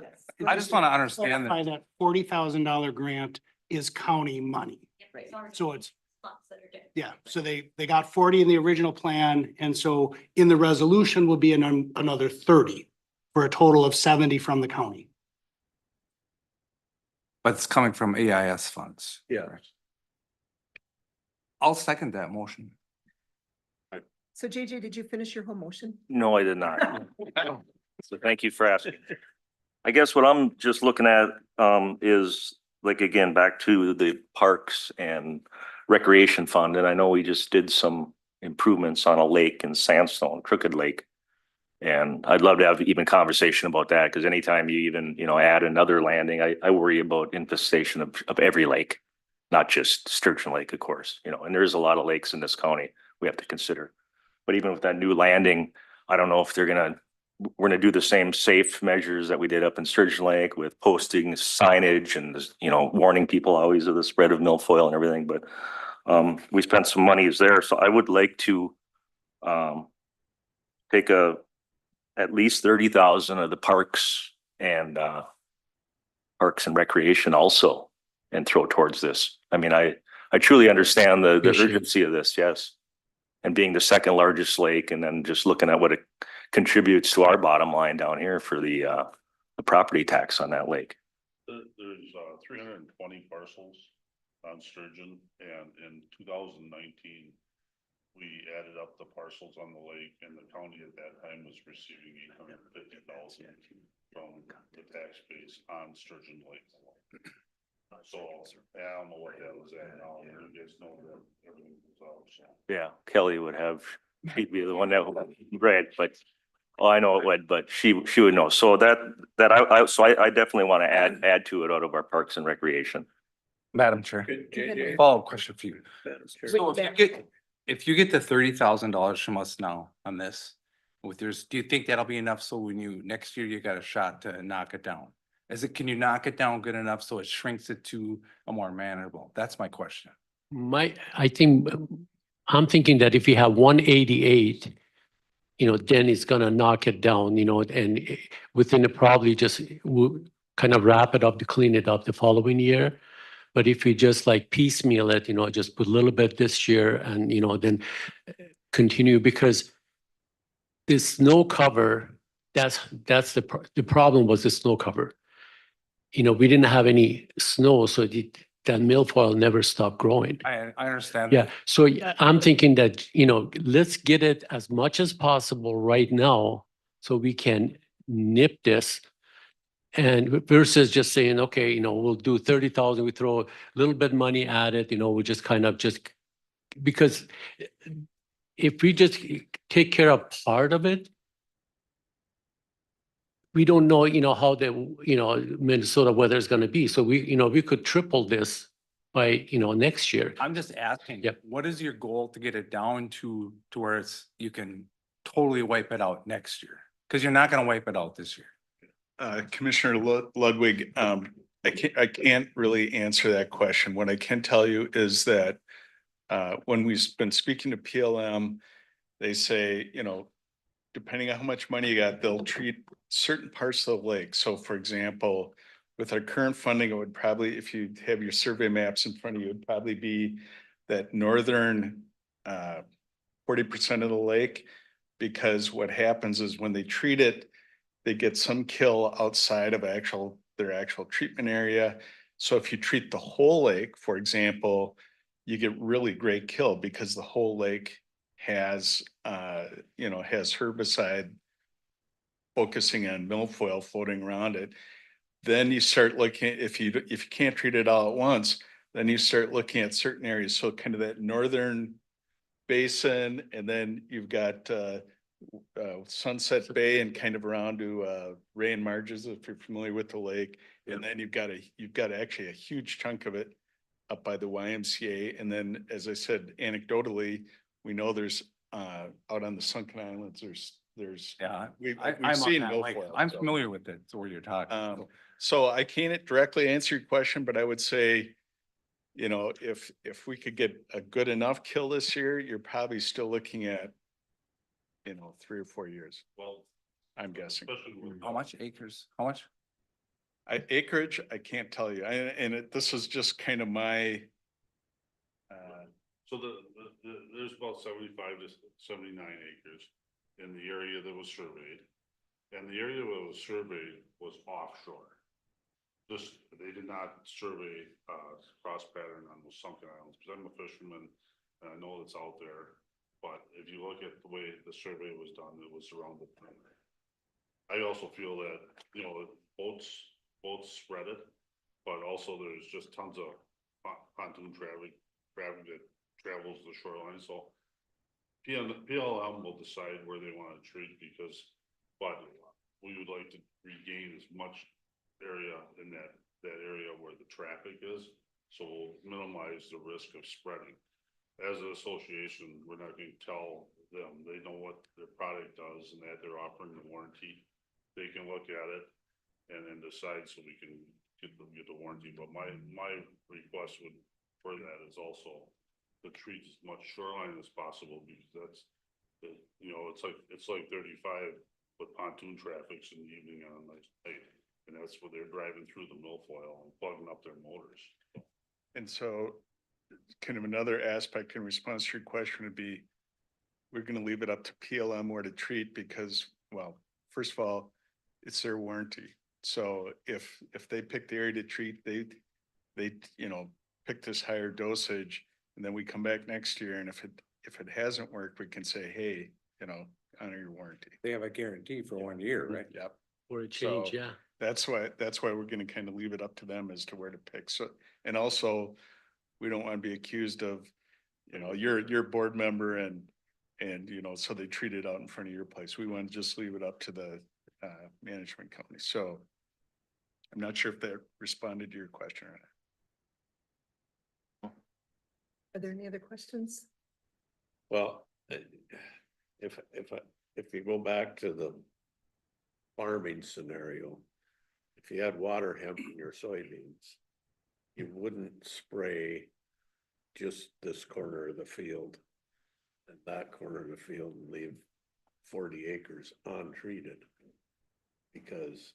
Yes. I just want to understand Clarify that. that $40,000 grant is county money. Right. So it's, Spots that are different. yeah, so they got 40 in the original plan. And so in the resolution will be another 30 for a total of 70 from the county. But it's coming from AIS funds. Yeah. I'll second that motion. So JJ, did you finish your whole motion? No, I did not. So thank you for asking. I guess what I'm just looking at is like, again, back to the parks and recreation fund. And I know we just did some improvements on a lake in Sandstone, Crooked Lake. And I'd love to have even conversation about that, because anytime you even, add another landing, I worry about infestation of every lake, not just Sturgeon Lake, of course, and there's a lot of lakes in this county we have to consider. But even with that new landing, I don't know if we're gonna do the same safe measures that we did up in Sturgeon Lake with posting signage and, warning people always of the spread of milfoil and everything, but we spent some monies there, so I would like to take at least 30,000 of the parks and recreation also and throw towards this. I mean, I truly understand the Appreciate it. urgency of this, yes. And being the second largest lake, and then just looking at what it contributes to our bottom line down here for the property tax on that lake. There's 320 parcels on Sturgeon, and in 2019, we added up the parcels on the lake, and the county at that time was receiving 850,000 from the tax base on Sturgeon Lake. So I don't know what that was at now. You guys know that everything was out, so. Yeah, Kelly would have, she'd be the one that would, right, but, oh, I know it would, but she would know. So I definitely want to add to it out of our parks and recreation. Madam Chair, JJ? follow-up question for you. So Wait, if you get the $30,000 from us now on this, do you think that'll be enough? So when next year you got a shot to knock it down? Can you knock it down good enough so it shrinks it to a more manageable? That's my question. I think I'm thinking that if you have 188, then it's gonna knock it down, and within it probably just kind of wrap it up to clean it up the following year. But if we just like piecemeal it, just put a little bit this year and, then continue, because this snow cover, that's the problem was the snow cover. We didn't have any snow, so that milfoil never stopped growing. I understand. Yeah, that. so yeah, I'm thinking that, let's get it as much as possible right now so we can nip this. And versus just saying, okay, we'll do 30,000, we throw a little bit money at it, we just kind of because if we just take care of part of it, we don't know, how the, Minnesota weather is going to be. So we could triple this by, next year. I'm just asking, Yep. what is your goal to get it down to where you can totally wipe it out next year? Because you're not gonna wipe it out this year. Commissioner Ludwig, I can't really answer that question. What I can tell you is that when we've been speaking to PLM, they say, depending on how much money you got, they'll treat certain parts of the lake. So for example, with our current funding, it would probably, if you have your survey maps in front of you, it would probably be that northern 40% of the lake. Because what happens is when they treat it, they get some kill outside of their actual treatment area. So if you treat the whole lake, for example, you get really great kill because the whole lake has herbicide focusing on milfoil floating around it. Then you start looking, if you can't treat it all at once, then you start looking at certain areas. So kind of that northern basin, and then you've got Sunset Bay and kind of around to Ray and Marges, if you're familiar with the lake. And then you've got actually a huge chunk of it up by the YMCA. And then, as I said, anecdotally, we know there's out on the Sunken Islands, there's Yeah. we've I'm seen on that lake. milfoil. I'm so. familiar with it, so where you're talking. So I can't directly answer your question, but I would say, if we could get a good enough kill this year, you're probably still looking at, 3 or 4 years. Well, I'm guessing. How much acres? How much? Acreage, I can't tell you. This is just kind of my, So there's about 75 to 79 acres in the area that was surveyed. And the area that was surveyed was offshore. They did not survey cross pattern on those Sunken Islands, because I'm a fisherman and I know it's out there. But if you look at the way the survey was done, it was around the perimeter. I also feel that, boats spread it, but also there's just tons of pontoon traffic that travels the shoreline. So PLM will decide where they want to treat, but we would like to regain as much area in that area where the traffic is. So we'll minimize the risk of spreading. As an association, we're not going to tell them. They know what their product does and that they're offering the warranty. They can look at it and then decide, so we can get the warranty. But my request for that is also to treat as much shoreline as possible, because it's like 35 with pontoon traffics in the evening on a nice night. And that's where they're driving through the milfoil and plugging up their motors. and so kind of another aspect in response to your question would be, we're going to leave it up to PLM where to treat, because, well, first of all, it's their warranty. So if they pick the area to treat, they pick this higher dosage, and then we come back next year, and if it hasn't worked, we can say, hey, honor your warranty. They have a guarantee for 1 year, right? Yep. Or a change, So- yeah. That's why we're gonna kind of leave it up to them as to where to pick. So, and also, we don't want to be accused of, you're a board member and so they treat it out in front of your place. We want to just leave it up to the management company. So I'm not sure if that responded to your question or not. Are there any other questions? Well, if you go back to the farming scenario, if you had water hemp in your soybeans, you wouldn't spray just this corner of the field. in that corner of the field and leave 40 acres untreated. Because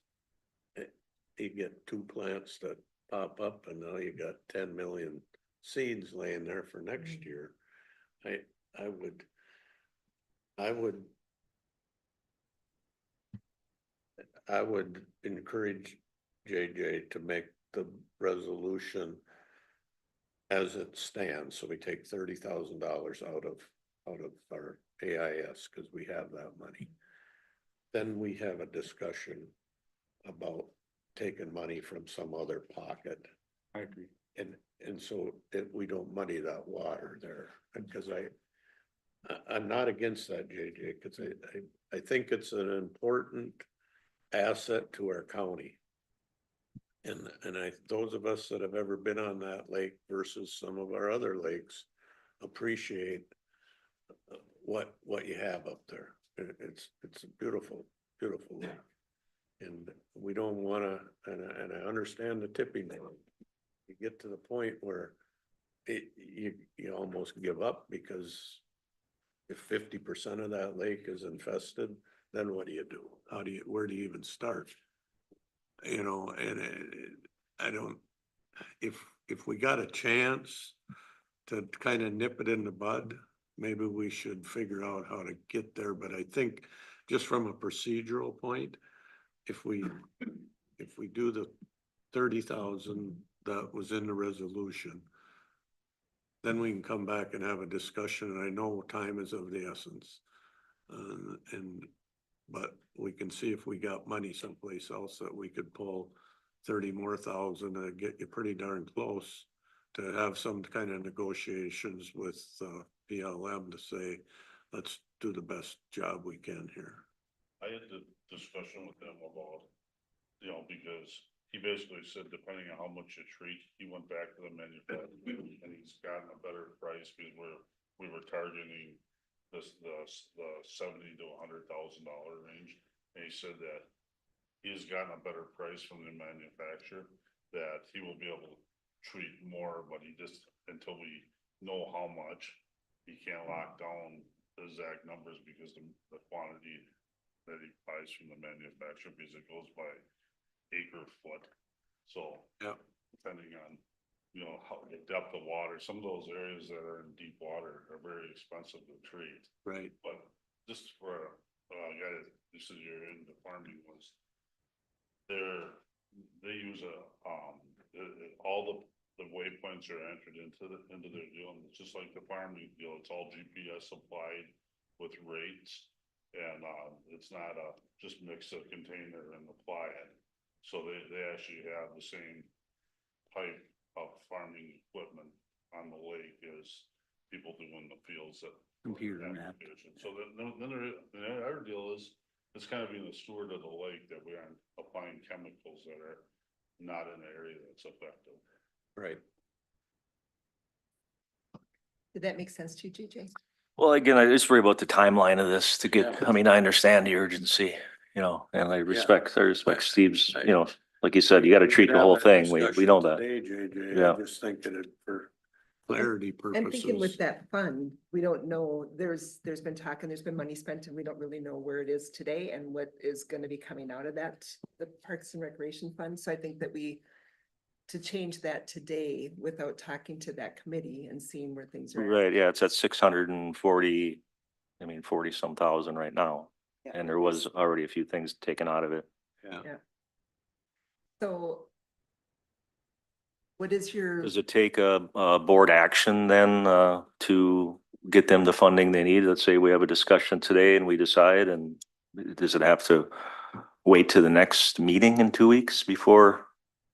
you get 2 plants that pop up and now you got 10 million seeds laying there for next year. I would encourage JJ to make the resolution as it stands, so we take $30,000 out of our AIS, because we have that money. Then we have a discussion about taking money from some other pocket. I agree. And so we don't muddy that water there, because I'm not against that, JJ, because I think it's an important asset to our county. And those of us that have ever been on that lake versus some of our other lakes appreciate what you have up there. It's a beautiful, beautiful lake. And we don't wanna, and I understand the tipping point. You get to the point where you almost give up, because if 50% of that lake is infested, then what do you do? Where do you even start? You know, and I don't, if we got a chance to kind of nip it in the bud, maybe we should figure out how to get there. But I think just from a procedural point, if we do the 30,000 that was in the resolution, then we can come back and have a discussion. And I know time is of the essence. But we can see if we got money someplace else that we could pull 30 more thousand and get you pretty darn close to have some kind of negotiations with BLM to say, let's do the best job we can here. I had the discussion with them about, because he basically said, depending on how much you treat, he went back to the manufacturer and he's gotten a better price, because we were targeting the $70,000 to $100,000 range. And he said that he has gotten a better price from the manufacturer, that he will be able to treat more, but he just, until we know how much, he can't lock down the exact numbers, because the quantity that he buys from the manufacturer, because it goes by acre foot. So yeah, depending on, how the depth of water, some of those areas that are in deep water are very expensive to treat. Right. But just for a guy that you said you're in the farming was, they use all the waypoints are entered into their deal. And it's just like the farming deal, it's all GPS applied with rates. And it's not just mix a container and apply it. So they actually have the same type of farming equipment on the lake as people do in the fields that. Computer map. So then our deal is, it's kind of being the steward of the lake, that we aren't applying chemicals that are not in the area that's effective. Right. Did that make sense to you, JJ? Well, again, I just worry about the timeline of this to get, I mean, I understand the urgency, and I respect Steve's, like you said, you gotta treat the whole thing. We know that. Today, JJ, Yeah. I'm just thinking it for clarity purposes. And thinking with that fund, we don't know, there's been talk and there's been money spent and we don't really know where it is today and what is gonna be coming out of that, the Parks and Recreation Fund. So I think that to change that today without talking to that committee and seeing where things are. at. Right, yeah, it's at 640, 40 some thousand right now. Yeah. And there was already a few things taken out of it. Yeah. So what is your, Does it take a board action then, to get them the funding they need? Let's say we have a discussion today and we decide, and does it have to wait to the next meeting in 2 weeks before?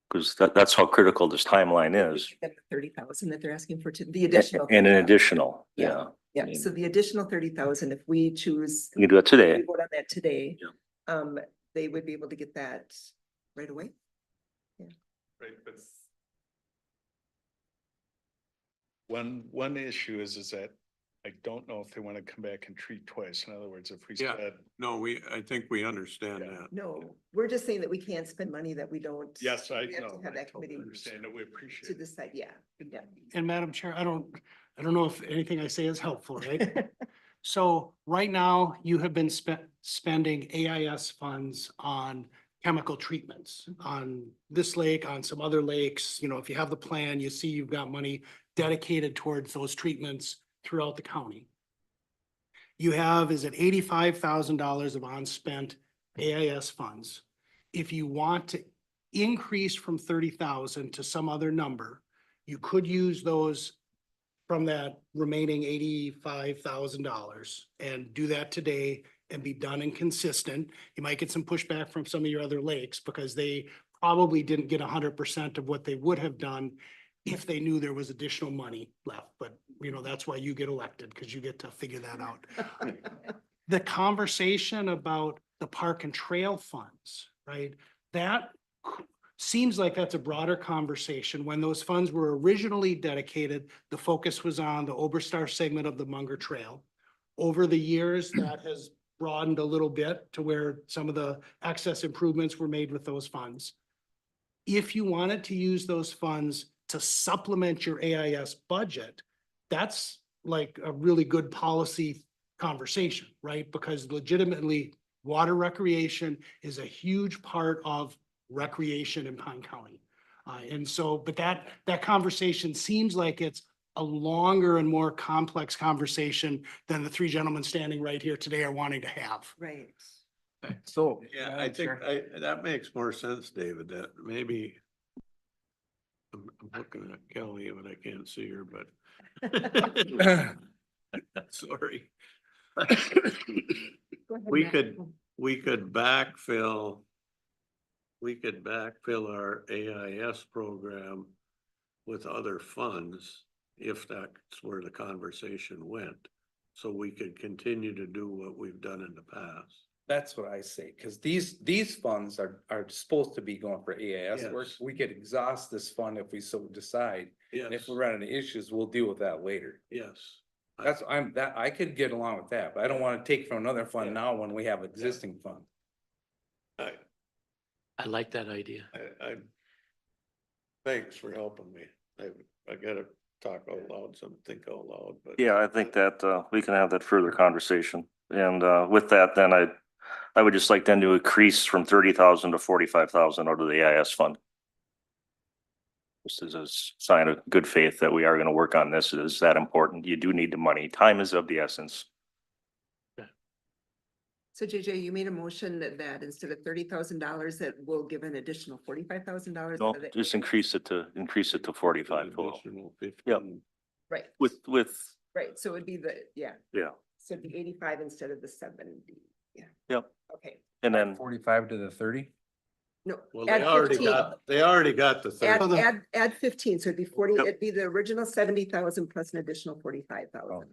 Because that's how critical this timeline is. 30,000 that they're asking for the additional? And an 30,000. additional, Yeah. yeah. Yeah, so the additional 30,000, if we choose. You can do that today. we vote on that today. They would be able to get that right away. Right, but one issue is that I don't know if they want to come back and treat twice. In other words, if we Yeah. said, No, I think we understand Yeah. that. No, we're just saying that we can't spend money that we don't. yes, I We have to know, have I that totally committee understand that. We To appreciate it. decide, yeah. And Madam Chair, I don't know if anything I say is helpful, right? So right now, you have been spending AIS funds on chemical treatments on this lake, on some other lakes. You know, if you have the plan, you see you've got money dedicated towards those treatments throughout the county. You have, is it $85,000 of unspent AIS funds? If you want to increase from 30,000 to some other number, you could use those from that remaining $85,000 and do that today and be done and consistent. You might get some pushback from some of your other lakes because they probably didn't get 100% of what they would have done if they knew there was additional money left. But, you know, that's why you get elected, because you get to figure that out. The conversation about the park and trail funds, right? That seems like that's a broader conversation. When those funds were originally dedicated, the focus was on the Oberstar segment of the Munger Trail. Over the years, that has broadened a little bit to where some of the access improvements were made with those funds. If you wanted to use those funds to supplement your AIS budget, that's like a really good policy conversation, right? Because legitimately, water recreation is a huge part of recreation in Pine County. And so, but that conversation seems like it's a longer and more complex conversation than the three gentlemen standing right here today are wanting to have. Right. So. Yeah, I Madam think Chair. that makes more sense, David, that maybe. I'm looking at Kelly, but I can't see her, but. Sorry. Go ahead, We Matt. could backfill. We could backfill our AIS program with other funds if that's where the conversation went. So we could continue to do what we've done in the past. That's what I say, because these funds are supposed to be going for AIS work. Yes. We could exhaust this fund if we so decide. And if Yes, we run into issues, we'll deal with that later. yes. I could get along with that, but I don't want to take from another Yeah. fund now when we have existing fund. I like that idea. Thanks for helping me. I gotta talk out loud, some think out loud, but. Yeah, I think that we can have that further conversation. And with that, then I would just like then to increase from 30,000 to 45,000 out of the AIS fund. This is a sign of good faith that we are gonna work on this. It is that important. You do need the money. Time is of the essence. So JJ, you made a motion that instead of $30,000, that we'll give an additional $45,000. No, just increase it to 45 total. Additional Yep. 15. Right, With, right. So it'd be yeah, so it'd be 85 instead of the 70. Yeah. yep. Okay, And then 45 to the 30? no. Well, add they already 15. got the Add, 30. add 15, so it'd be 40, Yep. it'd be the original 70,000 plus an additional 45,000. Oh.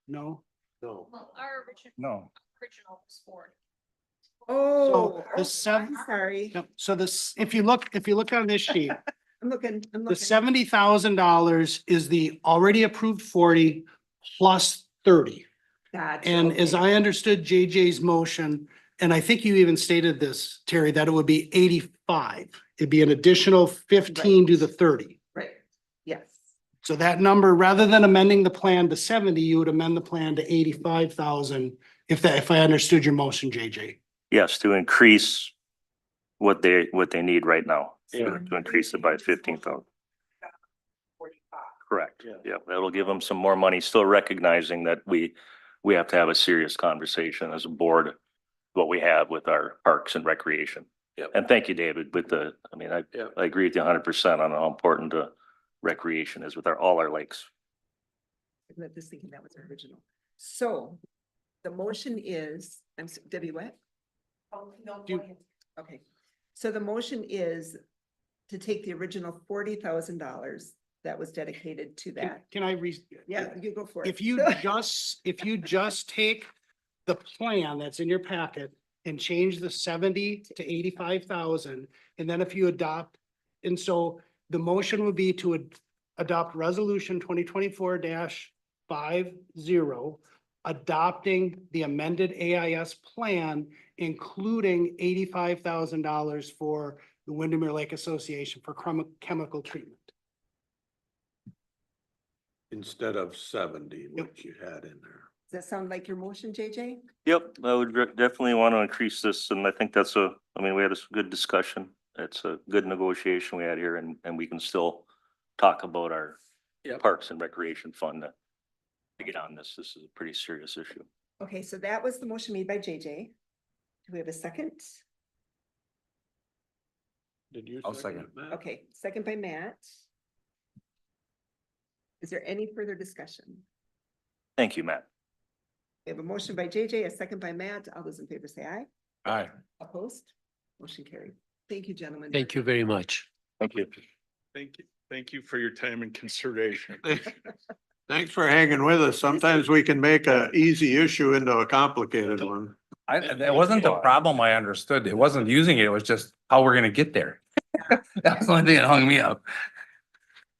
No? No, Well, our original No. was for. Oh, the oh, seven- I'm sorry. Yep. So this, if you look on this sheet, I'm looking. the looking. $70,000 is the already approved 40 plus 30. Gotcha, And as okay. I understood JJ's motion, and I think you even stated this, Terry, that it would be 85. It'd be an additional 15 to the 30. Right, yes. So that number, rather than amending the plan to 70, you would amend the plan to 85,000. If I understood your motion, JJ. yes, to increase what they need right now. Yeah. To increase it by 15,000. 45. Correct. Yeah. Yeah, that'll give them some more money, still recognizing that we have to have a serious conversation as a board, what we have with our parks and recreation. Yep. And thank you, David, I Yep. agree with you 100% on how important recreation is with all our lakes. I'm just thinking that was original. So the motion is, Debbie, what? Oh, no, Do- go ahead. Okay, so the motion is to take the original $40,000 that was dedicated to that. Can I Yeah, you go for it. If you just take the plan that's in your packet and change the 70 to 85,000, and then if you adopt, and so the motion would be to adopt resolution 2024-50, adopting the amended AIS plan, including $85,000 for the Windermere Lake Association for chemical treatment. instead of 70, Yep. which you had in there. Does that sound like your motion, JJ? Yep, I would definitely want to increase this, and I think that's I mean, we had a good discussion. It's a good negotiation we had here, and we can still talk about our Yep. Parks and Recreation Fund to get on this. This is a pretty serious issue. Okay, so that was the motion made by JJ. Do we have a second? Did you? I'll second. it, Matt? Okay, second by Matt. Is there any further discussion? Thank you, Matt. We have a motion by JJ, a second by Matt. All those in favor say aye. Aye. Opposed? Motion carried. Thank you, gentlemen. Thank you very much. Thank you. Thank you. Thank you for your time and consideration. Thanks for hanging with us. Sometimes we can make a easy issue into a complicated one. That wasn't the problem I understood. It wasn't using it. It was just how we're gonna get there. That's the only thing that hung me up.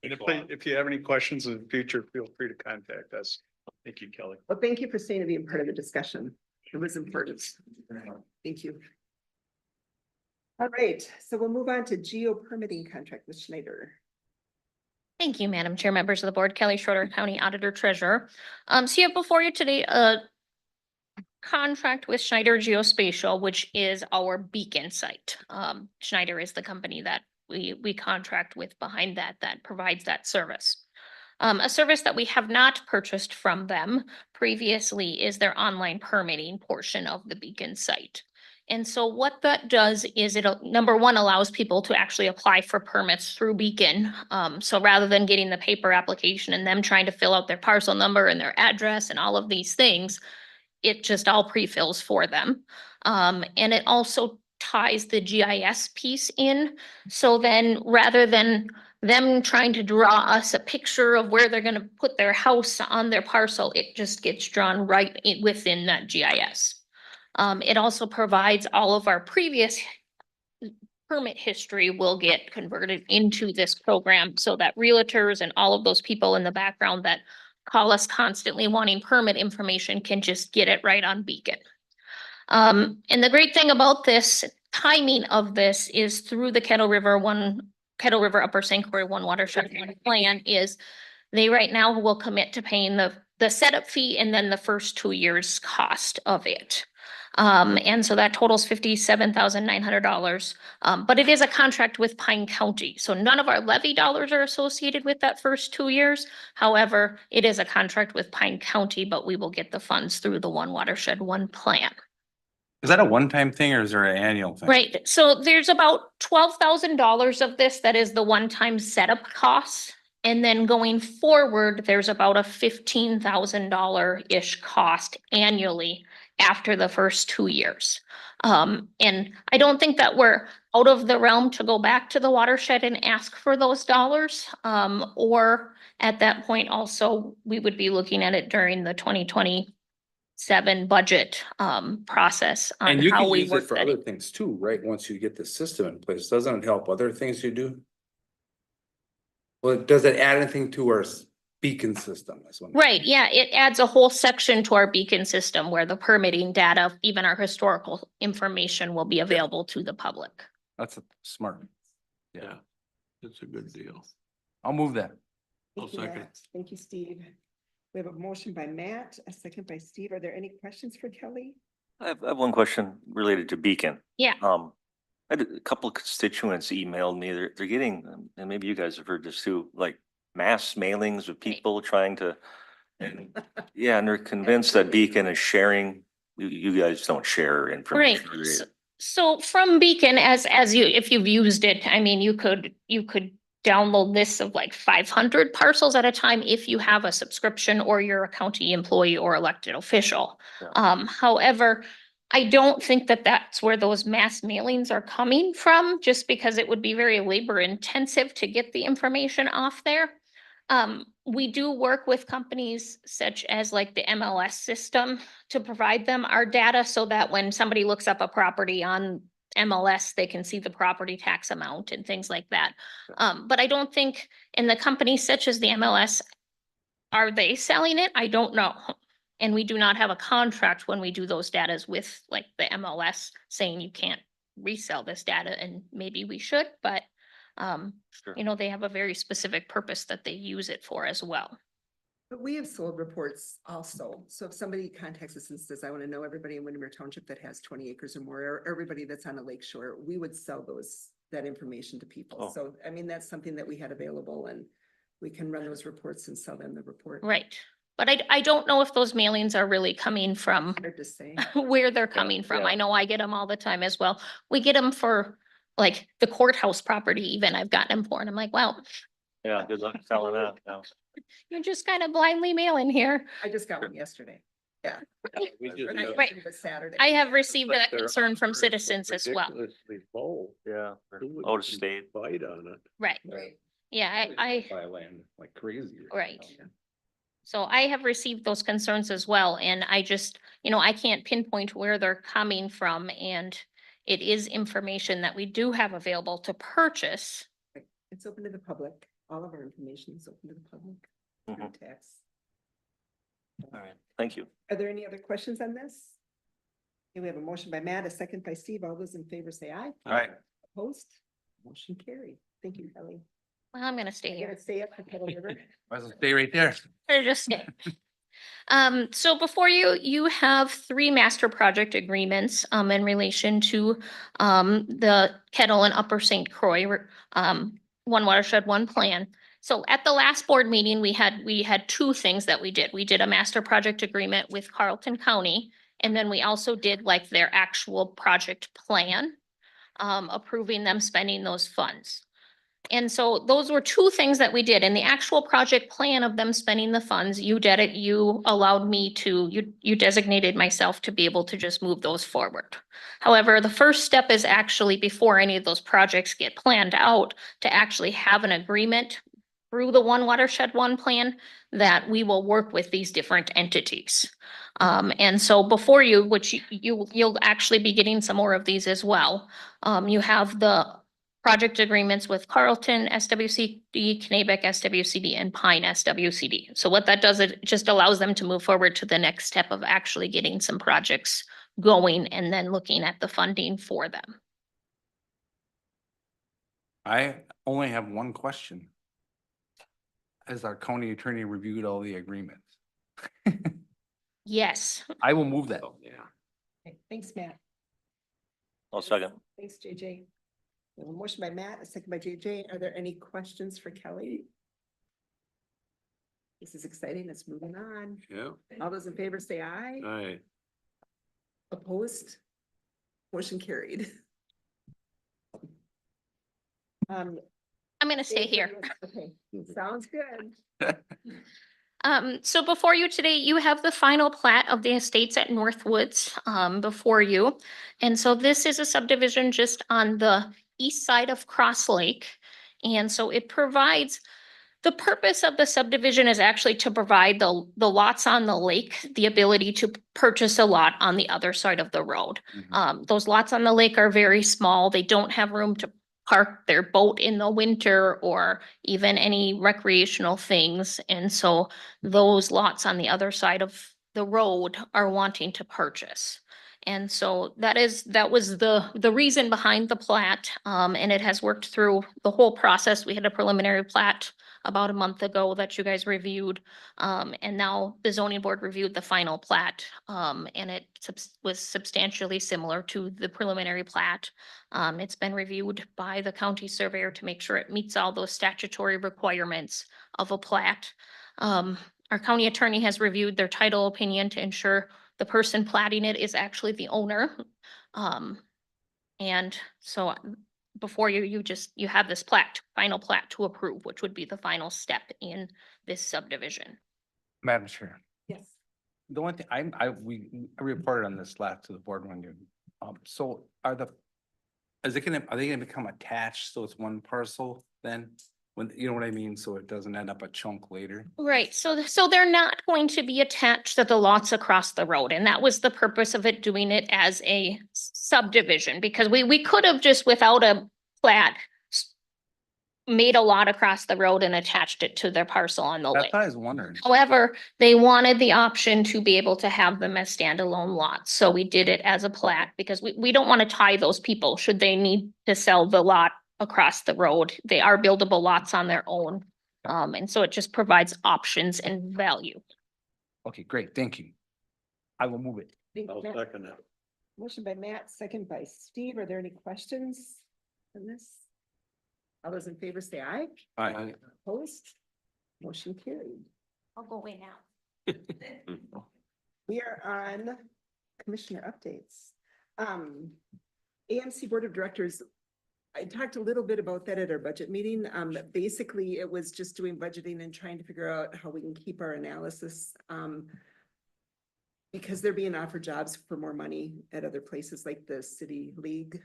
And if you have any questions in the future, feel free to contact us. Thank you, Kelly. Well, thank you for staying to be a part of the discussion. It was important. Thank you. All right, so we'll move on to geo permitting contract with Schneider. Thank you, Madam Chair, members of the board, Kelly Schroeder, County Auditor Treasurer. So you have before you today, a contract with Schneider Geospatial, which is our beacon site. Schneider is the company that we contract with behind that provides that service. A service that we have not purchased from them previously is their online permitting portion of the beacon site. And so what that does is number one, allows people to actually apply for permits through Beacon. So rather than getting the paper application and them trying to fill out their parcel number and their address and all of these things, it just all pre-fills for them. And it also ties the GIS piece in. So then rather than them trying to draw us a picture of where they're gonna put their house on their parcel, it just gets drawn right within that GIS. It also provides all of our previous permit history will get converted into this program so that realtors and all of those people in the background that call us constantly wanting permit information can just get it right on Beacon. And the great thing about this timing of this is through the Kettle River Upper St. Croix One Watershed One Plan is they right now will commit to paying the setup fee and then the first 2 years cost of it. And so that totals $57,900. But it is a contract with Pine County. So none of our levy dollars are associated with that first 2 years. However, it is a contract with Pine County, but we will get the funds through the One Watershed One Plan. Is that a one-time thing or is there an annual thing? Right. So there's about $12,000 of this that is the one-time setup costs. And then going forward, there's about a $15,000-ish cost annually after the first 2 years. And I don't think that we're out of the realm to go back to the watershed and ask for those dollars. Or at that point also, we would be looking at it during the 2027 budget process on And you how can we use it work for that other in. things too, right? Once you get the system in place, doesn't it help other things you do? Well, does it add anything to our beacon system? That's what. Right, yeah, it adds a whole section to our beacon system where the permitting data, even our historical information will be available to the public. That's smart. Yeah, it's a good deal. I'll move that. Thank you, second. Matt. Thank you, Steve. We have a motion by Matt, a second by Steve. Are there any questions for Kelly? I have one question related to Beacon. Yeah. I had a couple of constituents emailed me. They're getting, and maybe you guys have heard this too, like mass mailings of people trying to. And yeah, and they're convinced that Beacon is sharing. You guys don't share Right, information. so from Beacon, as you, if you've used it, I mean, you could download lists of like 500 parcels at a time if you have a subscription or you're a county employee or elected official. Yeah. However, I don't think that that's where those mass mailings are coming from, just because it would be very labor intensive to get the information off there. We do work with companies such as like the MLS system to provide them our data so that when somebody looks up a property on MLS, they can see the property tax amount and things like that. But I don't think in the companies such as the MLS, are they selling it? I don't know. And we do not have a contract when we do those datas with like the MLS saying you can't resell this data, and maybe we should, but Sure. you know, they have a very specific purpose that they use it for as well. But we have sold reports also. So if somebody contacts us and says, I want to know everybody in Windermere Township that has 20 acres or more, or everybody that's on a lake shore, we would sell that information to people. Oh. So, I mean, that's something that we had available and we can run those reports and sell them the report. Right. But I don't know if those mailings are really coming from Hard to say. where they're coming from. yeah. I know I get them all the time as well. We get them for like the courthouse property even I've gotten them for, and I'm like, well, Yeah, good luck selling that. Yeah. you're just kind of blindly mailing here. I just got one yesterday. Yeah. We just Or not got- Right. yesterday, but Saturday. I have received But that they're- concern from they're citizens as well. ridiculously low. Yeah. Who would Out of even state. Bite on it. Right. Right. Yeah, I, Buy land like crazy. right. So I have received those concerns as well, and I just, I can't pinpoint where they're coming from, and it is information that we do have available to purchase. It's open to the public. All of our information is open to the public. through Mhm. text. All right, thank you. Are there any other questions on this? Okay, we have a motion by Matt, a second by Steve. All those in favor say aye. All right. Opposed? Motion carried. Thank you, Kelly. Well, I'm gonna stay You here. gotta stay up for Kettle River. Might as well stay right there. Or just stay. So before you, you have 3 master project agreements, in relation to, the Kettle and Upper St. Croix, one watershed, one plan. So at the last board meeting, we had 2 things that we did. We did a master project agreement with Carlton County, and then we also did like their actual project plan, approving them spending those funds. And so those were 2 things that we did. In the actual project plan of them spending the funds, you allowed me to, you designated myself to be able to just move those forward. However, the first step is actually before any of those projects get planned out, to actually have an agreement through the One Watershed One plan that we will work with these different entities. And so before you, which you'll actually be getting some more of these as well. You have the project agreements with Carlton, SWCD, Knabec, SWCD, and Pine, SWCD. So what that does, it just allows them to move forward to the next step of actually getting some projects going and then looking at the funding for them. I only have one question. Has our county attorney reviewed all the agreements? Yes, I will move that. Yeah. Okay, thanks, Matt. I'll second. Thanks, JJ. We have a motion by Matt, a second by JJ. Are there any questions for Kelly? This is exciting. Let's move on. Yeah, All those in favor say aye. all right. Opposed? Motion carried. I'm gonna stay here. Okay, sounds good. So before you today, you have the final plat of the estates at Northwoods, before you. And so this is a subdivision just on the east side of Cross Lake. And so it provides, the purpose of the subdivision is actually to provide the lots on the lake, the ability to purchase a lot on the other side of the road. Those lots on the lake are very small. They don't have room to park their boat in the winter or even any recreational things. And so those lots on the other side of the road are wanting to purchase. And so that was the reason behind the plat. And it has worked through the whole process. We had a preliminary plat about a month ago that you guys reviewed. And now the zoning board reviewed the final plat. And it was substantially similar to the preliminary plat. It's been reviewed by the county surveyor to make sure it meets all those statutory requirements of a plat. Our county attorney has reviewed their title opinion to ensure the person platting it is actually the owner. And so before you have this final plat to approve, which would be the final step in this subdivision. Madam Chair, Yes. the one thing I reported on this last to the board when you, so are they gonna become attached? So it's one parcel then? When, you know what I mean? So it doesn't end up a chunk later? Right, so they're not going to be attached to the lots across the road, and that was the purpose of it, doing it as a subdivision, because we could have just without a plat made a lot across the road and attached it to their parcel on the That's lake. what I was wondering. However, they wanted the option to be able to have them as standalone lots, so we did it as a plat, because we don't want to tie those people should they need to sell the lot across the road. They are buildable lots on their own. And so it just provides options and value. Okay, great, thank you. I will move it. I'll Matt- second it. Motion by Matt, second by Steve. Are there any questions on this? All those in favor say aye. Aye. Opposed? Motion carried. I'll go away now. We are on commissioner updates. AMC Board of Directors, I talked a little bit about that at our budget meeting. Basically, it was just doing budgeting and trying to figure out how we can keep our analysis. Because they're being offered jobs for more money at other places like the City League.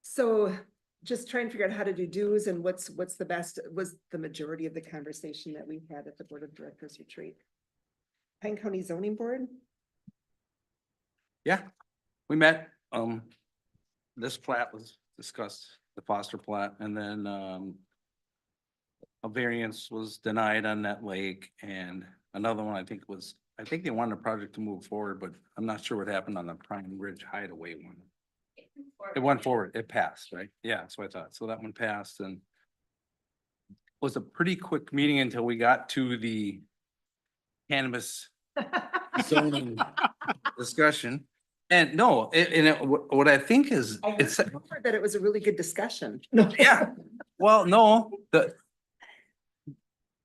So just trying to figure out how to do dues and what's the best, was the majority of the conversation that we had at the Board of Directors retreat. Pine County Zoning Board? Yeah, we met, this plat was discussed, the Foster plat, and then, a variance was denied on that lake, and another one, I think they wanted a project to move forward, but I'm not sure what happened on the Prime Ridge Hideaway one. It went forward, it passed, right? Yeah, that's what I thought. So that one passed and was a pretty quick meeting until we got to the cannabis zoning discussion. And no, what I think is, I it's, heard that it was a really good discussion. No. yeah, well, no,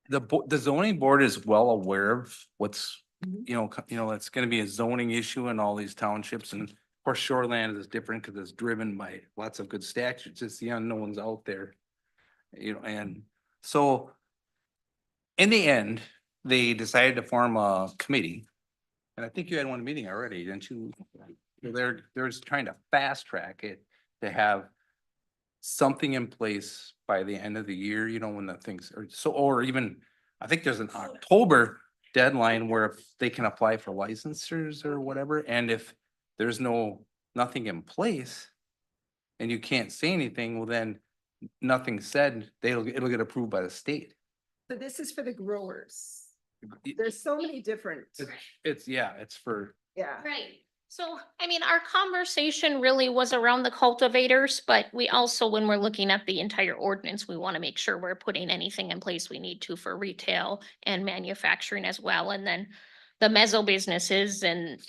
the zoning board is well aware of what's, Mhm. you know, it's gonna be a zoning issue in all these townships, and of course, shoreland is different because it's driven by lots of good statutes. It's the unknowns out there. You know, and so in the end, they decided to form a committee. And I think you had one meeting already, didn't you? They're just trying to fast track it to have something in place by the end of the year, you know, when the things are so, or even, I think there's an October deadline where if they can apply for licensures or whatever, and if there's nothing in place and you can't say anything, well then nothing said, it'll get approved by the state. So this is for the growers. There's so many different, It's for, yeah. Right. So, I mean, our conversation really was around the cultivators, but we also, when we're looking at the entire ordinance, we want to make sure we're putting anything in place we need to for retail and manufacturing as well. And then the mezzo businesses and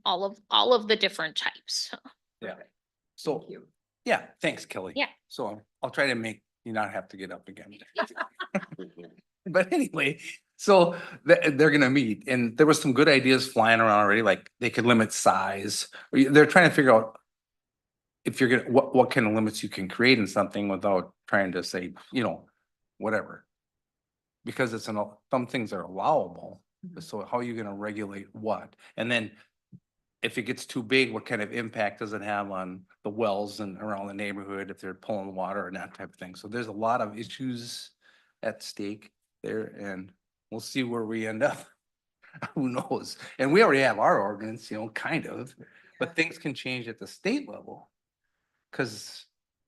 all of the different types. yeah. So, Thank you. yeah, thanks, Kelly. Yeah. So I'll try to make you not have to get up again. But anyway, so they're gonna meet, and there was some good ideas flying around already, like they could limit size. They're trying to figure out if you're gonna, what kind of limits you can create in something without trying to say, you know, whatever. Because some things are allowable, so how are you gonna regulate what? And then if it gets too big, what kind of impact does it have on the wells and around the neighborhood if they're pulling water and that type of thing? So there's a lot of issues at stake there, and we'll see where we end up. Who knows? And we already have our ordinance, you know, kind of, but things can change at the state level. Cause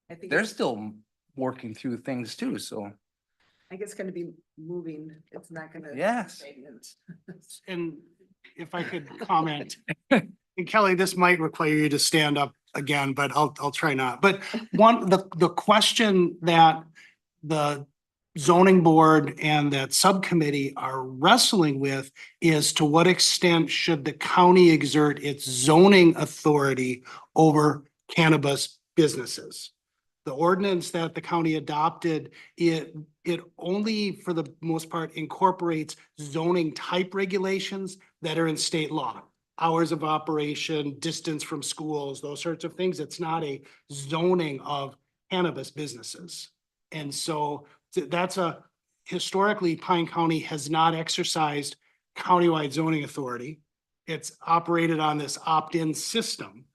I think they're it's, still working through things too, so. I think it's gonna be moving. It's not gonna. Yes. stagnant. And if I could comment, and Kelly, this might require you to stand up again, but I'll try not. But the question that the zoning board and that subcommittee are wrestling with is to what extent should the county exert its zoning authority over cannabis businesses? The ordinance that the county adopted, it only for the most part incorporates zoning type regulations that are in state law. Hours of operation, distance from schools, those sorts of things. It's not a zoning of cannabis businesses. And so that's historically, Pine County has not exercised countywide zoning authority. It's operated on this opt-in system.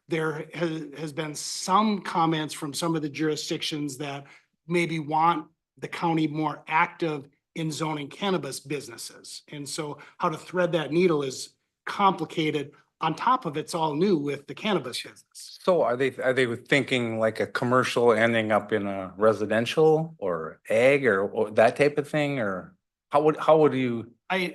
There has been some comments from some of the jurisdictions that maybe want the county more active in zoning cannabis businesses. And so how to thread that needle is complicated. On top of it's all new with the cannabis business. So are they thinking like a commercial ending up in a residential or ag or that type of thing, or how would you? I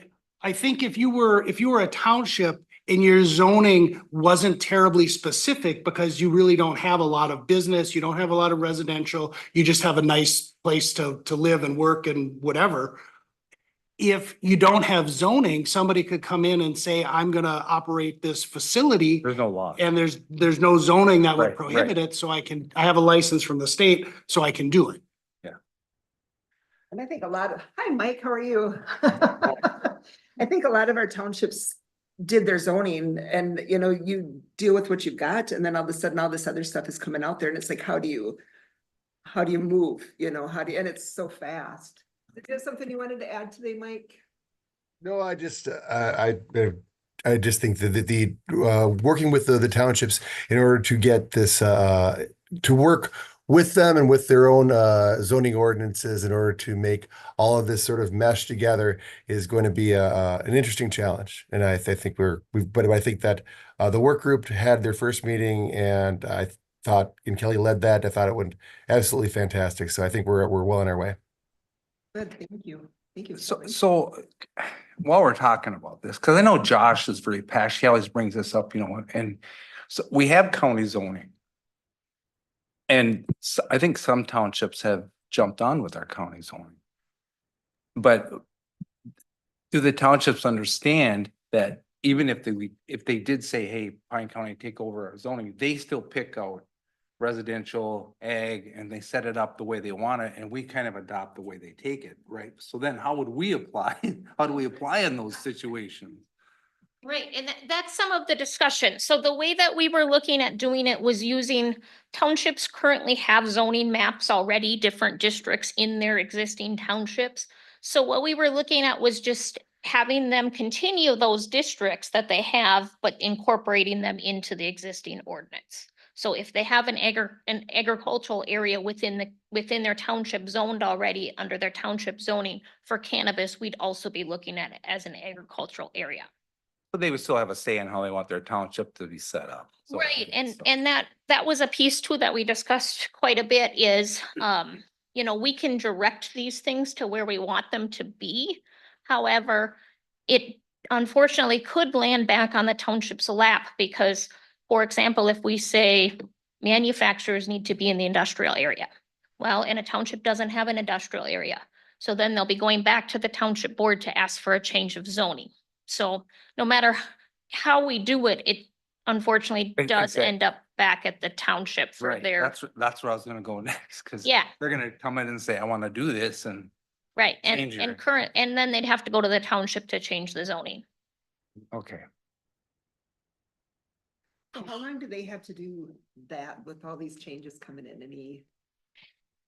think if you were a township and your zoning wasn't terribly specific because you really don't have a lot of business, you don't have a lot of residential, you just have a nice place to live and work and whatever. If you don't have zoning, somebody could come in and say, I'm gonna operate this facility. There's no law. And there's no zoning that would Right, prohibit it, so I have a license from the state, so I can do it. And I think hi, Mike, how are you? I think a lot of our townships did their zoning and, you deal with what you've got and then all of a sudden all this other stuff is coming out there and it's like, how do you move, and it's so fast. Did you have something you wanted to add today, Mike? No, I just, I just think that the working with the townships in order to get this, to work with them and with their own zoning ordinances in order to make all of this sort of mesh together is going to be an interesting challenge. And I think but I think that the work group had their first meeting and I thought, and Kelly led that, I thought it went absolutely fantastic. So I think we're well on our way. Good, thank you. Thank you. So while we're talking about this, because I know Josh is very passionate, he always brings this up, and so we have county zoning. And I think some townships have jumped on with our county zoning. But do the townships understand that even if they did say, hey, Pine County, take over our zoning, they still pick out residential, ag, and they set it up the way they want it, and we kind of adopt the way they take it, right? So then how would we apply? How do we apply in those situations? Right, and that's some of the discussion. So the way that we were looking at doing it was using townships currently have zoning maps already, different districts in their existing townships. So what we were looking at was just having them continue those districts that they have, but incorporating them into the existing ordinance. So if they have an agricultural area within their township zoned already under their township zoning for cannabis, we'd also be looking at it as an agricultural area. But they would still have a say in how they want their township to be set up. So- Right, and that was a piece too that we discussed quite a bit is, we can direct these things to where we want them to be. However, it unfortunately could land back on the township's lap because, for example, if we say manufacturers need to be in the industrial area, well, and a township doesn't have an industrial area. So then they'll be going back to the township board to ask for a change of zoning. So no matter how we do it, it unfortunately does end up back at the township for Right, their, that's where I was gonna go next, because yeah, they're gonna come in and say, I want to do this, and right. And, change your- and then they'd have to go to the township to change the zoning. okay. So how long do they have to do that with all these changes coming in?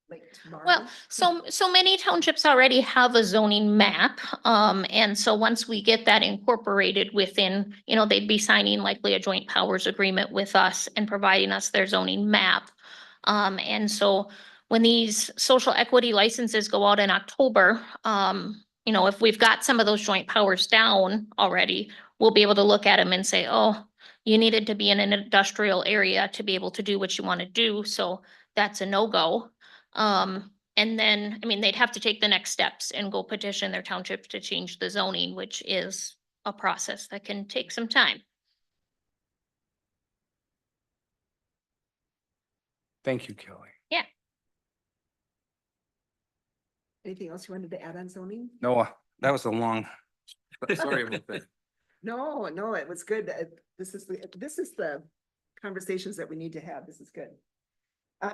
Like tomorrow? Well, so many townships already have a zoning map. And so once we get that incorporated within, they'd be signing likely a joint powers agreement with us and providing us their zoning map. And so when these social equity licenses go out in October, if we've got some of those joint powers down already, we'll be able to look at them and say, oh, you needed to be in an industrial area to be able to do what you want to do. So that's a no-go. And then, they'd have to take the next steps and go petition their township to change the zoning, which is a process that can take some time. Thank you, Kelly. Yeah. Anything else you wanted to add on zoning? No, that was a long, sorry about that. No, it was good. This is the conversations that we need to have. This is good.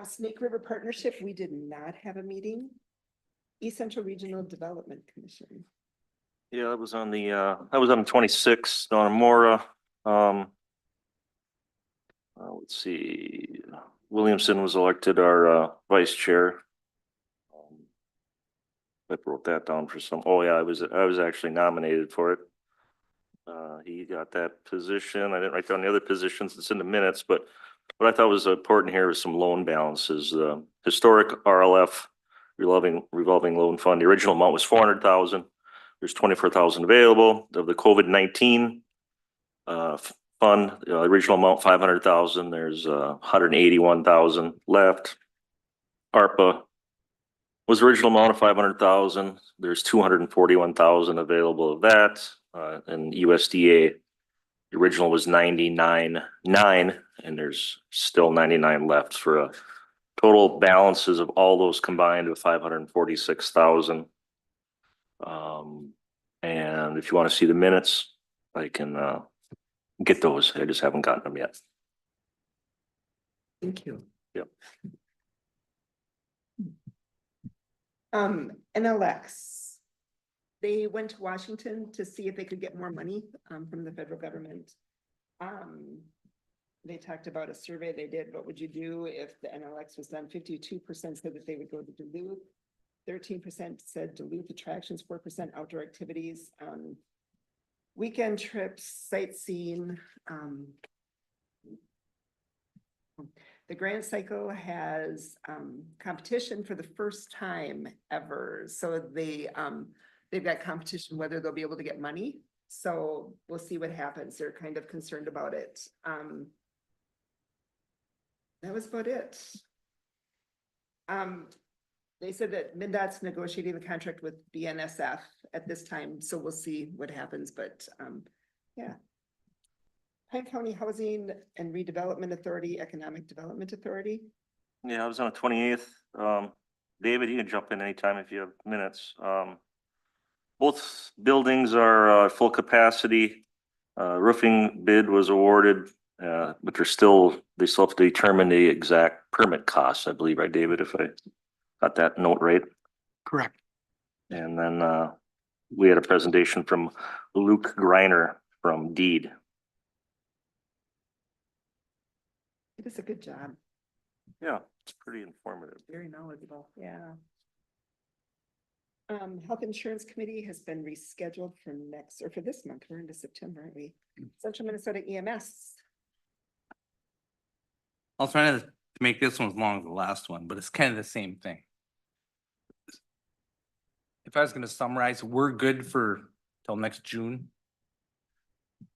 Snake River Partnership, we did not have a meeting. East Central Regional Development Commission. Yeah, that was on the 26th, Donna Mora. Let's see, Williamson was elected our vice chair. I wrote that down for oh yeah, I was actually nominated for it. He got that position. I didn't write down the other positions. It's in the minutes, but what I thought was important here was some loan balances. Historic RLF revolving loan fund. The original amount was 400,000. There's 24,000 available. Of the COVID-19 fund, the original amount 500,000. There's 181,000 left. ARPA was the original amount of 500,000. There's 241,000 available of that. And USDA, The original was 99,900 and there's still 99 left for a total balances of all those combined of 546,000. And if you want to see the minutes, I can get those. I just haven't gotten them yet. Thank you. Yep. NLX. They went to Washington to see if they could get more money from the federal government. They talked about a survey they did. What would you do if the NLX was done? 52% said that they would go to Duluth. 13% said Duluth attractions, 4% outdoor activities, weekend trips, sightseeing. The grant cycle has competition for the first time ever. So they've got competition whether they'll be able to get money. So we'll see what happens. They're kind of concerned about it. That was about it. They said that MnDOT's negotiating the contract with BNSF at this time, so we'll see what happens, but yeah. Pine County Housing and Redevelopment Authority, Economic Development Authority. Yeah, I was on the 28th. David, you can jump in anytime if you have minutes. Both buildings are full capacity. Roofing bid was awarded, but they still have to determine the exact permit costs, I believe, right, David, if I got that note right. Correct. And then we had a presentation from Luke Greiner from Deed. He does a good job, Yeah, it's pretty informative. very knowledgeable, yeah. Health Insurance Committee has been rescheduled for this month. We're into September, aren't we? Central Minnesota EMS. I was trying to make this one as long as the last one, but it's kind of the same thing. If I was gonna summarize, we're good for till next June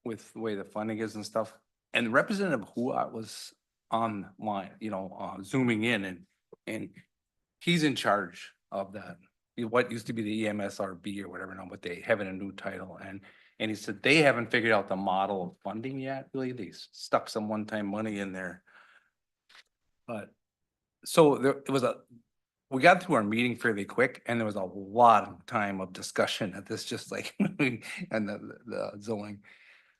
with the way the funding is and stuff. And Representative Huat was online, zooming in and he's in charge of that. What used to be the EMSRB or whatever now, but they have a new title. And he said they haven't figured out the model of funding yet, really. They stuck some one-time money in there. But so we got through our meeting fairly quick and there was a lot of time of discussion at this, just like, and the zoning.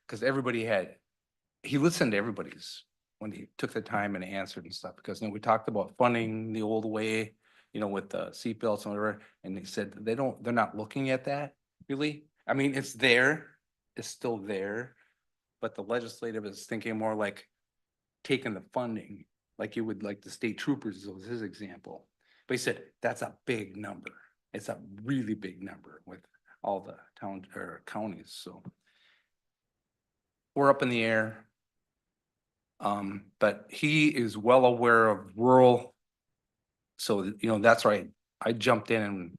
Cause he listened to everybody's when he took the time and answered and stuff, because we talked about funding the old way, with the seatbelts and whatever, and they said they're not looking at that really. I mean, it's still there, but the legislative is thinking more like taking the funding, like you would like the state troopers was his example. But he said, that's a big number. It's a really big number with all the towns or counties, so. We're up in the air. But he is well aware of rural. So, that's right. I jumped in and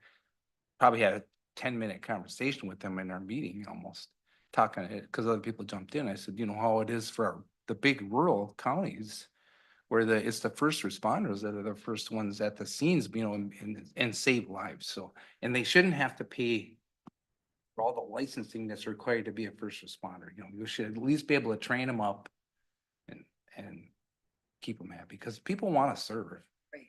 probably had a 10-minute conversation with him in our meeting, almost talking it because other people jumped in. I said, how it is for the big rural counties where it's the first responders that are the first ones at the scenes, and save lives. So, and they shouldn't have to pay for all the licensing that's required to be a first responder. You should at least be able to train them up and keep them happy because people want to serve. Right.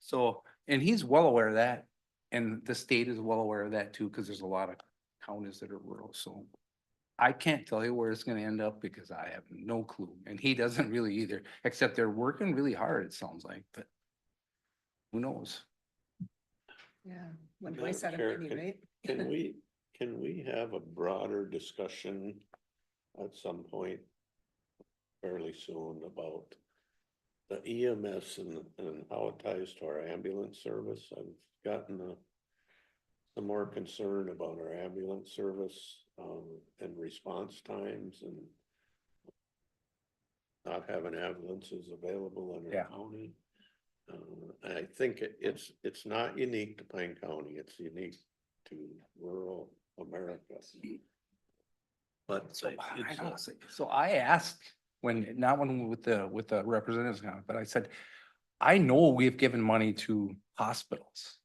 So, and he's well aware of that. And the state is well aware of that too, because there's a lot of counties that are rural. So I can't tell you where it's going to end up because I have no clue. And he doesn't really either, except they're working really hard, it sounds like, but who knows? Yeah, one Madam voice out of Chair, many, right? Can we have a broader discussion at some point fairly soon about the EMS and how it ties to our ambulance service? I've gotten some more concern about our ambulance service and response times and not having ambulances available in our county. I think it's not unique to Pine County. It's unique to rural America. But So I asked not when with the representatives, but I said, I know we've given money to hospitals,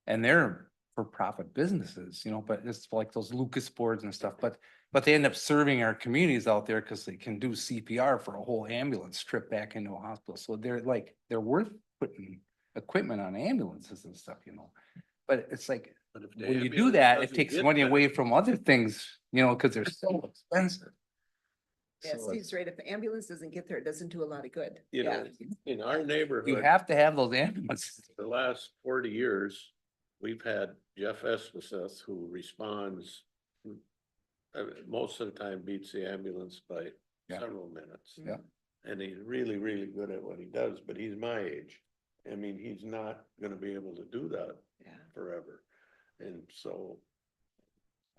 and they're for-profit businesses, you know, but it's like those Lucas boards and stuff, but they end up serving our communities out there because they can do CPR for a whole ambulance trip back into a hospital. So they're worth putting equipment on ambulances and stuff, you know. But it's like, But if the when you do ambulance that, it doesn't takes get money there- away from other things, you know, because they're so expensive. Yeah, So Steve's right. If the ambulance doesn't get there, it doesn't do a lot of good. You Yeah. know, in our You neighborhood, have to have those ambulances. the last 40 years, we've had Jeff Esposeth who responds. Most of the time beats the ambulance by Yeah. several minutes. Yeah. And he's really, really good at what he does, but he's my age. I mean, he's not gonna be able to do that Yeah. forever. And so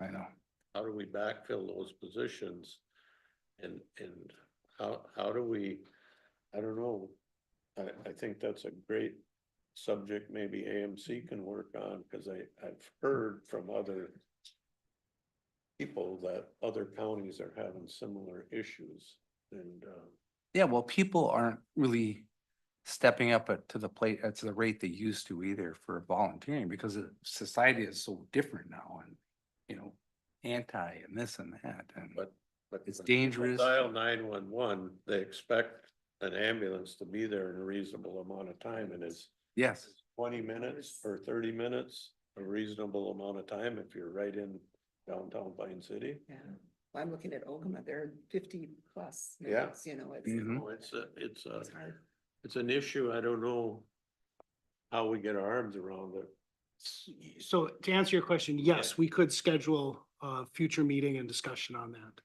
I know. how do we backfill those positions? And how do we, I don't know. I think that's a great subject maybe AMC can work on, because I've heard from other people that other counties are having similar issues and, Yeah, well, people aren't really stepping up to the plate at the rate they used to either for volunteering because society is so different now and, you know, anti and this and that and. but It's when people dangerous. Dial 911, they expect an ambulance to be there in a reasonable amount of time, and it's Yes, 20 minutes or 30 minutes, a reasonable amount of time if you're right in downtown Pine City. Yeah. Well, I'm looking at Ogama, they're 50 plus. Yeah. minutes, You know, it's, Mhm. No, it's it's hard. it's an issue. I don't know how we get our arms around it. So to answer your question, yes, we could schedule a future meeting and discussion on that.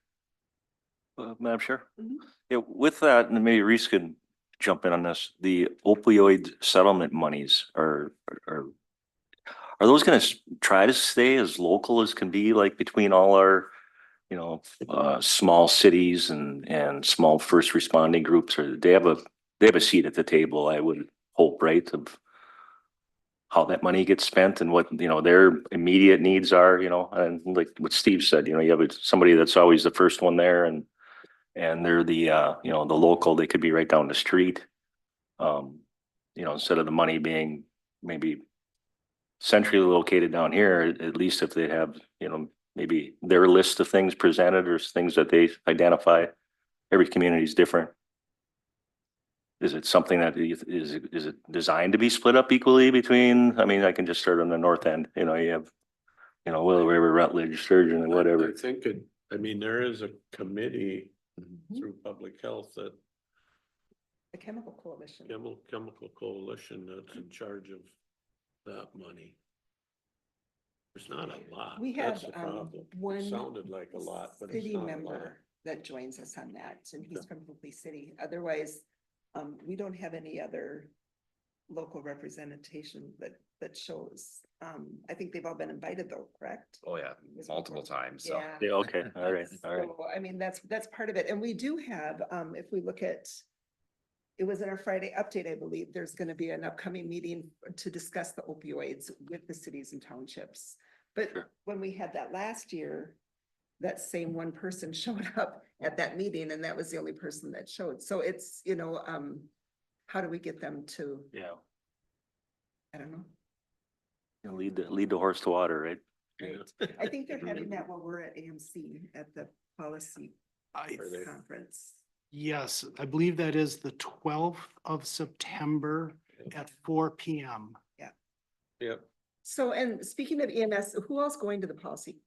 Madam Chair? Mhm. Yeah, with that, and maybe Reese could jump in on this, the opioid settlement monies are those gonna try to stay as local as can be, like between all our, you know, small cities and small first responding groups, or they have a seat at the table, I would hope, right, of how that money gets spent and what, you know, their immediate needs are, you know, and like what Steve said, you know, you have somebody that's always the first one there and they're the, you know, the local, they could be right down the street. You know, instead of the money being maybe centrally located down here, at least if they have, you know, maybe their list of things presented or things that they identify. Every community is different. Is it something that is it designed to be split up equally between, I mean, I can just start on the north end, you know, you have, you know, Willow River, Rutledge, Sturgeon, and whatever. I think I mean, there is a committee through public health that The Chemical Coalition. chemical coalition that's in charge of that money. There's not a lot. We That's have the problem. one It sounded like a lot, but it's city not a lot. member that joins us on that, and he's from Hooply City. Otherwise, we don't have any other local representation that shows. I think they've all been invited though, correct? Oh, yeah, multiple times, so. Yeah. Yeah, okay, all right, all right. So, I mean, that's part of it. And we do have, if we look at, it was in our Friday update, I believe, there's gonna be an upcoming meeting to discuss the opioids with the cities and townships. But Sure. when we had that last year, that same one person showed up at that meeting and that was the only person that showed. So it's, you know, how do we get them to, Yeah, I don't know. you know, lead the horse to water, right? Right. I think they're having that while we're at AMC at the policy I, Are they- conference. yes, I believe that is the 12th of September at 4 PM. Yep. So, and speaking of EMS, who else going to the policy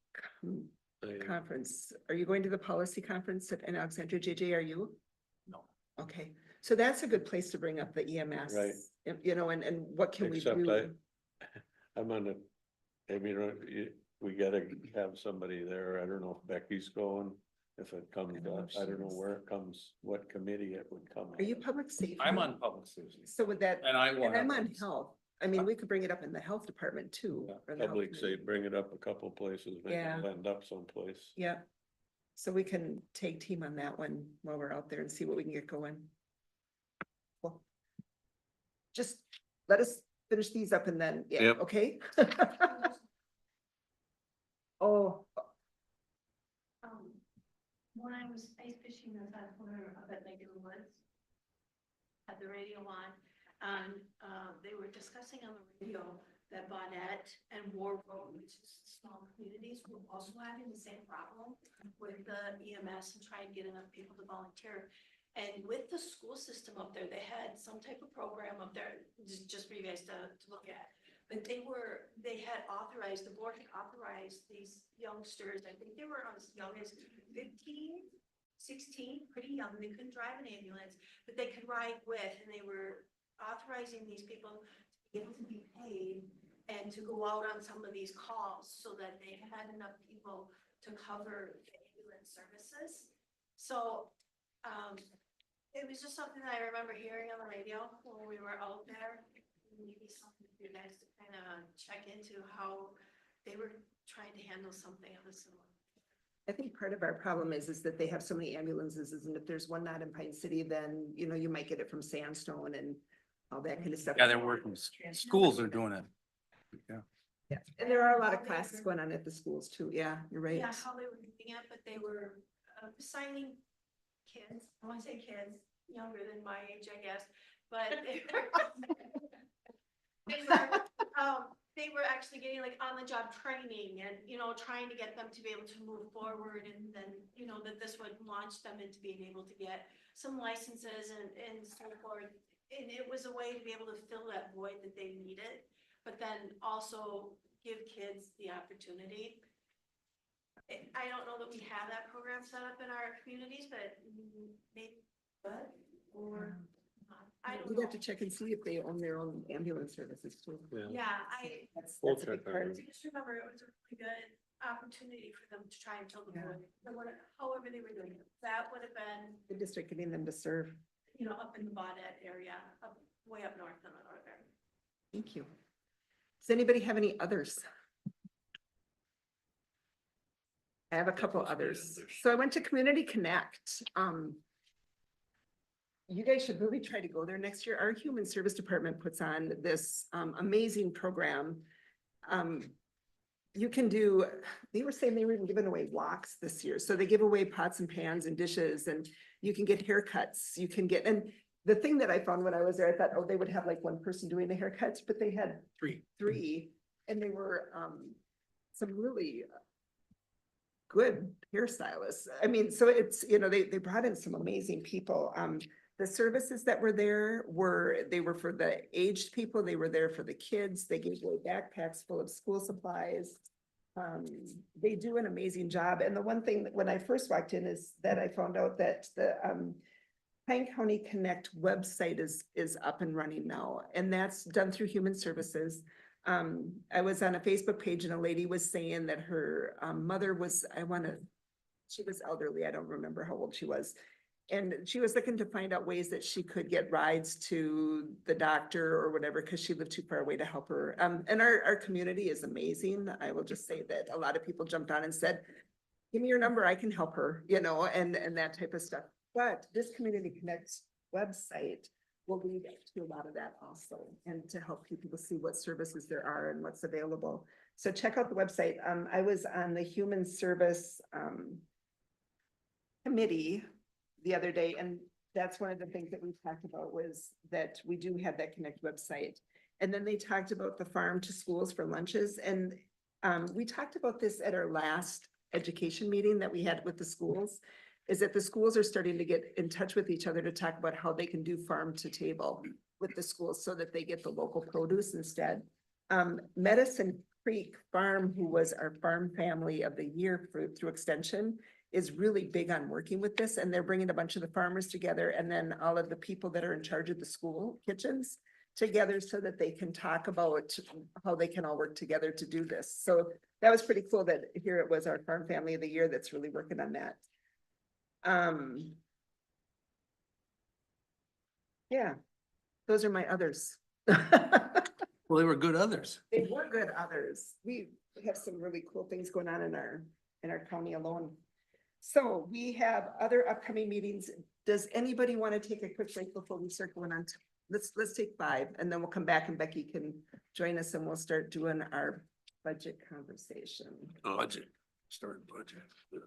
I- conference? Are you going to the policy conference in Alexandria? JJ, are you? No. Okay, so that's a good place to bring up the EMS. Right. You know, and what can we Except do? I'm on the, I mean, we gotta have somebody there. I don't know if Becky's going, if it comes I don't know up. if I don't know she's- where it comes, what committee it would come. Are you on. public safety? I'm on public safety. So would that, And I will. and I'm have on those. health. I mean, we could bring it up in the health department too. Yeah, or the health Public say, committee. bring it up a couple places, maybe Yeah. it'll end up someplace. Yeah. So we can take team on that one while we're out there and see what we can get going. Well, just let us finish these up and then, yeah, Yep. okay? Oh, When I was ice fishing this last winter up at Lake of the Woods, had the radio on, and they were discussing on the radio that Bonnet and War Road, which is small communities, were also having the same problem with the EMS and trying to get enough people to volunteer. And with the school system up there, they had some type of program up there, just for you guys to look at. But they had authorized, the board had authorized these youngsters, I think they were as young as 15, 16, pretty young, they couldn't drive an ambulance, but they could ride with, and they were authorizing these people to be able to be paid and to go out on some of these calls so that they had enough people to cover the ambulance services. So, it was just something that I remember hearing on the radio when we were out there. Maybe something for you guys to kind of check into how they were trying to handle something of the similar. I think part of our problem is that they have so many ambulances, and if there's one not in Pine City, then, you know, you might get it from Sandstone and all that kind of stuff. Yeah, they're working, schools are doing it. Yeah. Yeah, and there are a lot of classes going on at the schools too. Yeah, you're right. Yeah, how they were doing it, but they were assigning kids, I want to say kids, younger than my age, I guess, but they were actually getting like on the job training and, you know, trying to get them to be able to move forward, and then, you know, that this would launch them into being able to get some licenses and so forth. And it was a way to be able to fill that void that they needed, but then also give kids the opportunity. I don't know that we have that program set up in our communities, but maybe, or not. I don't We'd know. have to check and see if they own their own ambulance services too. Yeah, That's We'll a big check on part. it. I just remember it was a really good opportunity for them to try and fill the void, however they were doing it. That would have been, The district getting them to serve. you know, up in the Baudette area, way up north in the north area. Thank you. Does anybody have any others? I have a couple others. So I went to Community Connect. You guys should really try to go there next year. Our Human Service Department puts on this amazing program. You can do, they were saying they were even giving away blocks this year. So they give away pots and pans and dishes, and you can get haircuts. You can get, and the thing that I found when I was there, I thought, oh, they would have like one person doing the haircuts, but they had three, and they were some really good hairstylists. I mean, so it's, you know, they brought in some amazing people. The services that were there they were for the aged people, they were there for the kids, they gave away backpacks full of school supplies. They do an amazing job. And the one thing that when I first walked in is that I found out that the Pine County Connect website is up and running now, and that's done through Human Services. I was on a Facebook page and a lady was saying that her mother was, she was elderly, I don't remember how old she was. And she was looking to find out ways that she could get rides to the doctor or whatever, because she lived too far away to help her. And our community is amazing. I will just say that a lot of people jumped on and said, give me your number, I can help her, you know, and that type of stuff. But this Community Connect website will lead to a lot of that also, and to help people see what services there are and what's available. So check out the website. I was on the Human Service Committee the other day, and that's one of the things that we talked about, was that we do have that Connect website. And then they talked about the farm to schools for lunches, and we talked about this at our last education meeting that we had with the schools, is that the schools are starting to get in touch with each other to talk about how they can do farm to table with the schools so that they get the local produce instead. Medicine Creek Farm, who was our farm family of the year through Extension, is really big on working with this, and they're bringing a bunch of the farmers together, and then all of the people that are in charge of the school kitchens together, so that they can talk about how they can all work together to do this. So that was pretty cool that here it was our farm family of the year that's really working on that. Yeah, those are my others. Well, they were good others. They were good others. We have some really cool things going on in our county alone. So we have other upcoming meetings. Does anybody want to take a quick break before we start going on? Let's take 5, and then we'll come back and Becky can join us, and we'll start doing our budget conversation. Budget, start budget. Yeah.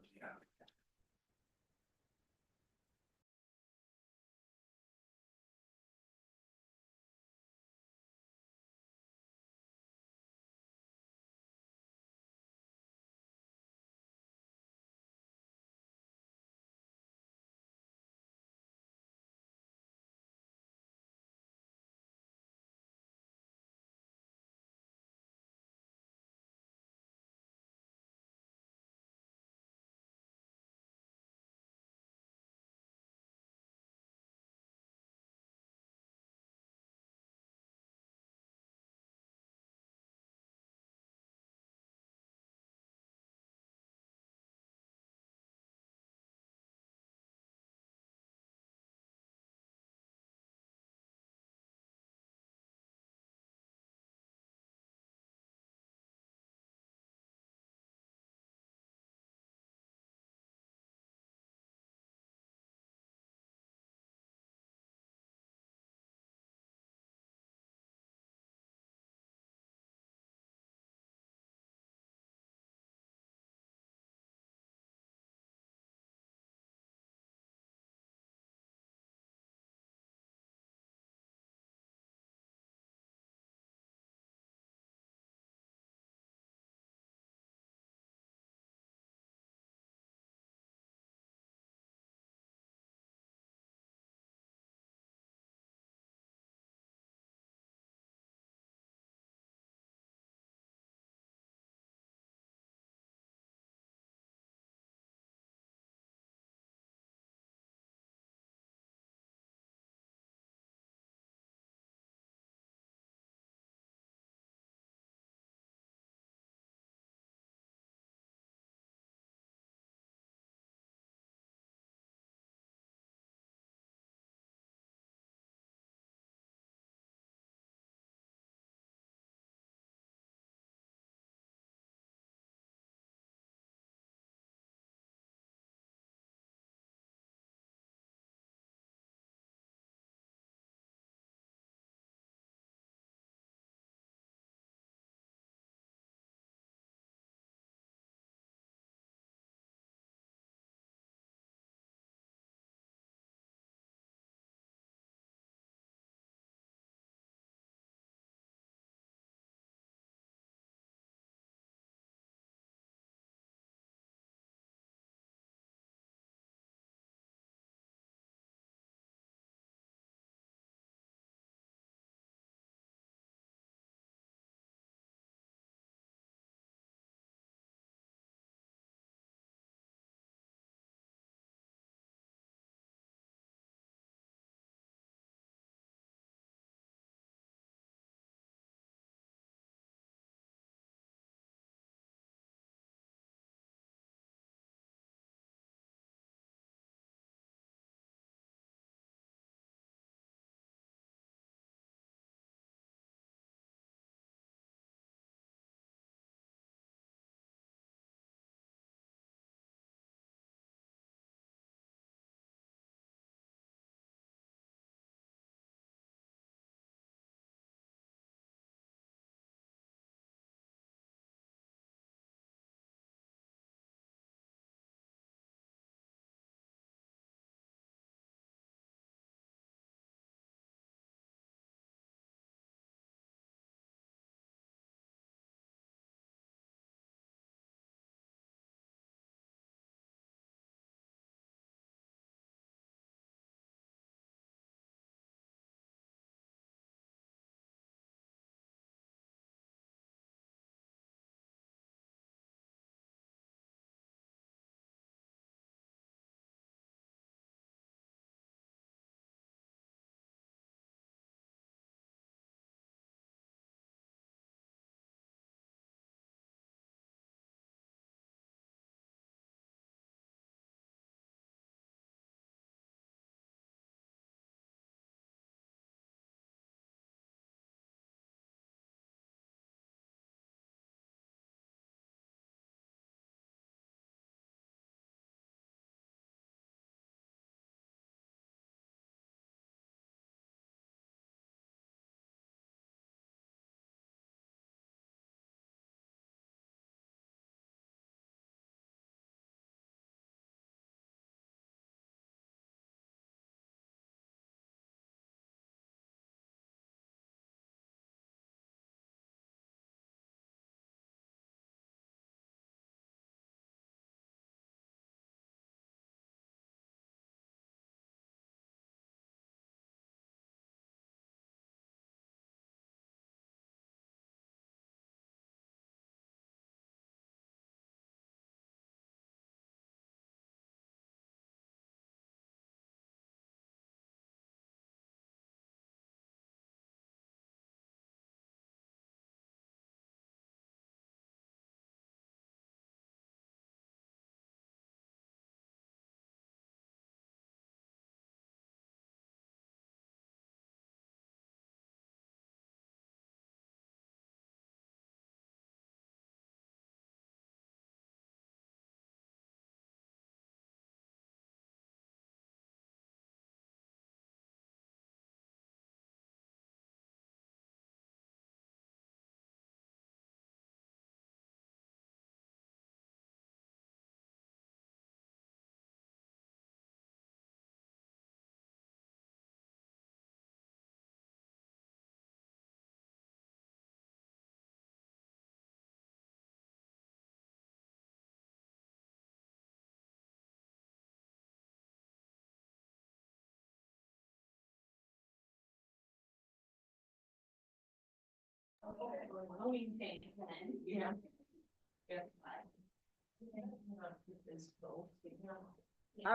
All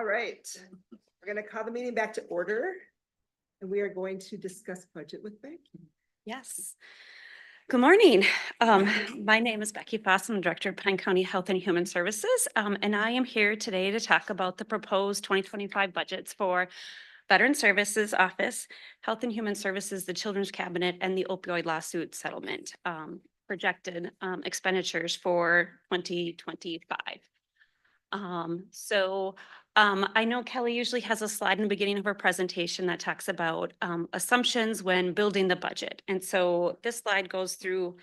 right, we're gonna call the meeting back to order. And we are going to discuss budget with Becky. Yes. Good morning. My name is Becky Foss. I'm the Director of Pine County Health and Human Services. And I am here today to talk about the proposed 2025 budgets for Veteran Services Office, Health and Human Services, the Children's Cabinet, and the opioid lawsuit settlement, projected expenditures for 2025. I know Kelly usually has a slide in the beginning of her presentation that talks about assumptions when building the budget. And so this slide goes through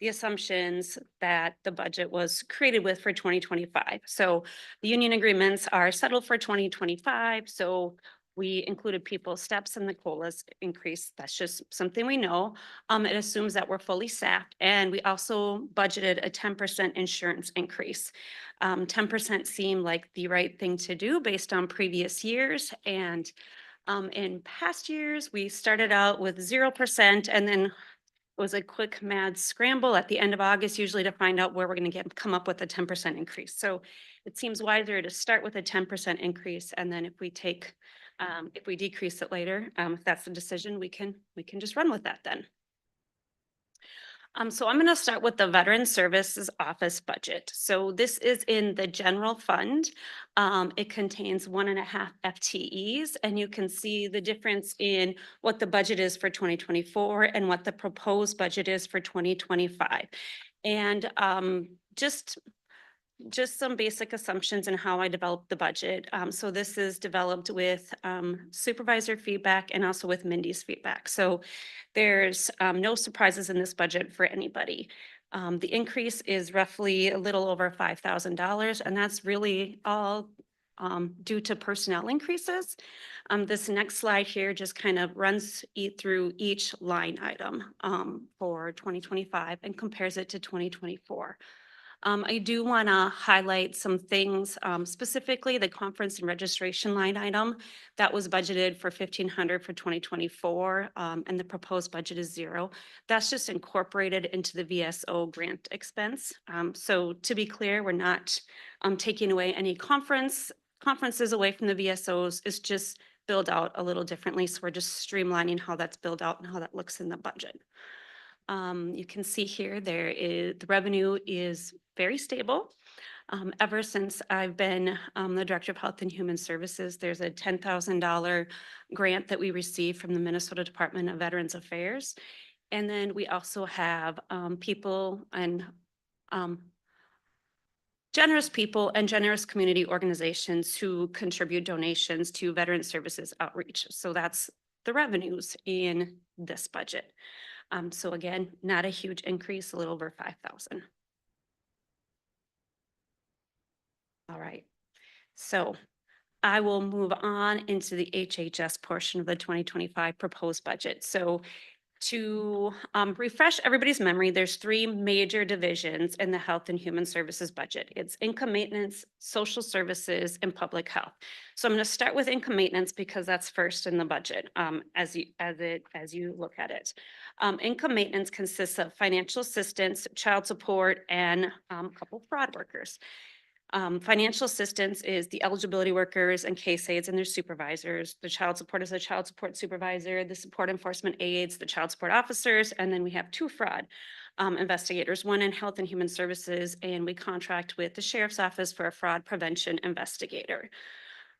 the assumptions that the budget was created with for 2025. So the union agreements are settled for 2025. So we included people's steps and the COLAs increase. That's just something we know. It assumes that we're fully staffed, and we also budgeted a 10% insurance increase. 10% seemed like the right thing to do based on previous years. And in past years, we started out with 0%, and then it was a quick mad scramble at the end of August, usually to find out where we're going to come up with a 10% increase. So it seems wiser to start with a 10% increase, and then if we decrease it later, if that's the decision, we can just run with that then. So I'm going to start with the Veteran Services Office budget. So this is in the general fund. It contains 1.5 FTEs, and you can see the difference in what the budget is for 2024 and what the proposed budget is for 2025. And just some basic assumptions in how I developed the budget. So this is developed with supervisor feedback and also with Mindy's feedback. So there's no surprises in this budget for anybody. The increase is roughly a little over $5,000, and that's really all due to personnel increases. This next slide here just kind of runs through each line item for 2025 and compares it to 2024. I do want to highlight some things, specifically the conference and registration line item that was budgeted for $1,500 for 2024, and the proposed budget is $0. That's just incorporated into the VSO grant expense. So to be clear, we're not taking away any conferences away from the VSOs. It's just billed out a little differently. So we're just streamlining how that's billed out and how that looks in the budget. You can see here the revenue is very stable. Ever since I've been the Director of Health and Human Services, there's a $10,000 grant that we received from the Minnesota Department of Veterans Affairs. And then we also have people and generous people and generous community organizations who contribute donations to Veteran Services Outreach. So that's the revenues in this budget. So again, not a huge increase, a little over 5,000. All right, so I will move on into the HHS portion of the 2025 proposed budget. So to refresh everybody's memory, there's 3 major divisions in the Health and Human Services budget. It's income maintenance, social services, and public health. So I'm going to start with income maintenance because that's first in the budget as you look at it. Income maintenance consists of financial assistance, child support, and a couple fraud workers. Financial assistance is the eligibility workers and case aides and their supervisors. The child support is a child support supervisor, the support enforcement aides, the child support officers, and then we have 2 fraud investigators, one in Health and Human Services, and we contract with the Sheriff's Office for a fraud prevention investigator.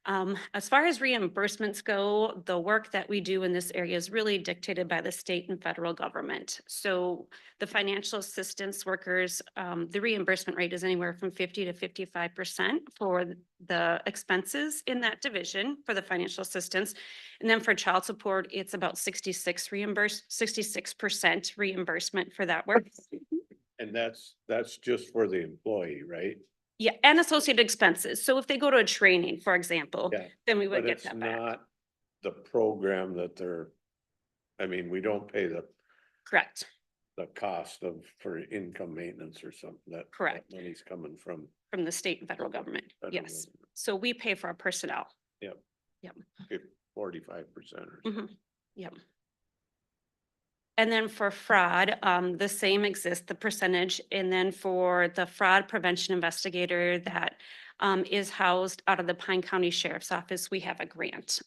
As far as reimbursements go, the work that we do in this area is really dictated by the state and federal government. So the financial assistance workers, the reimbursement rate is anywhere from 50 to 55% for the expenses in that division for the financial assistance. And then for child support, it's about 66% reimbursement for that work. And that's just for the employee, right? Yeah, and associated expenses. So if they go to a training, for example, Yeah, then we would but get it's that back. not the program that we don't pay Correct. the cost for income maintenance or something that. Correct. That money's coming from. From the state and federal government. Federal Yes. government. So we pay for our personnel. 45% or Mhm. Yep. And then for fraud, the same exists, the percentage. And then for the fraud prevention investigator that is housed out of the Pine County Sheriff's Office, we have a grant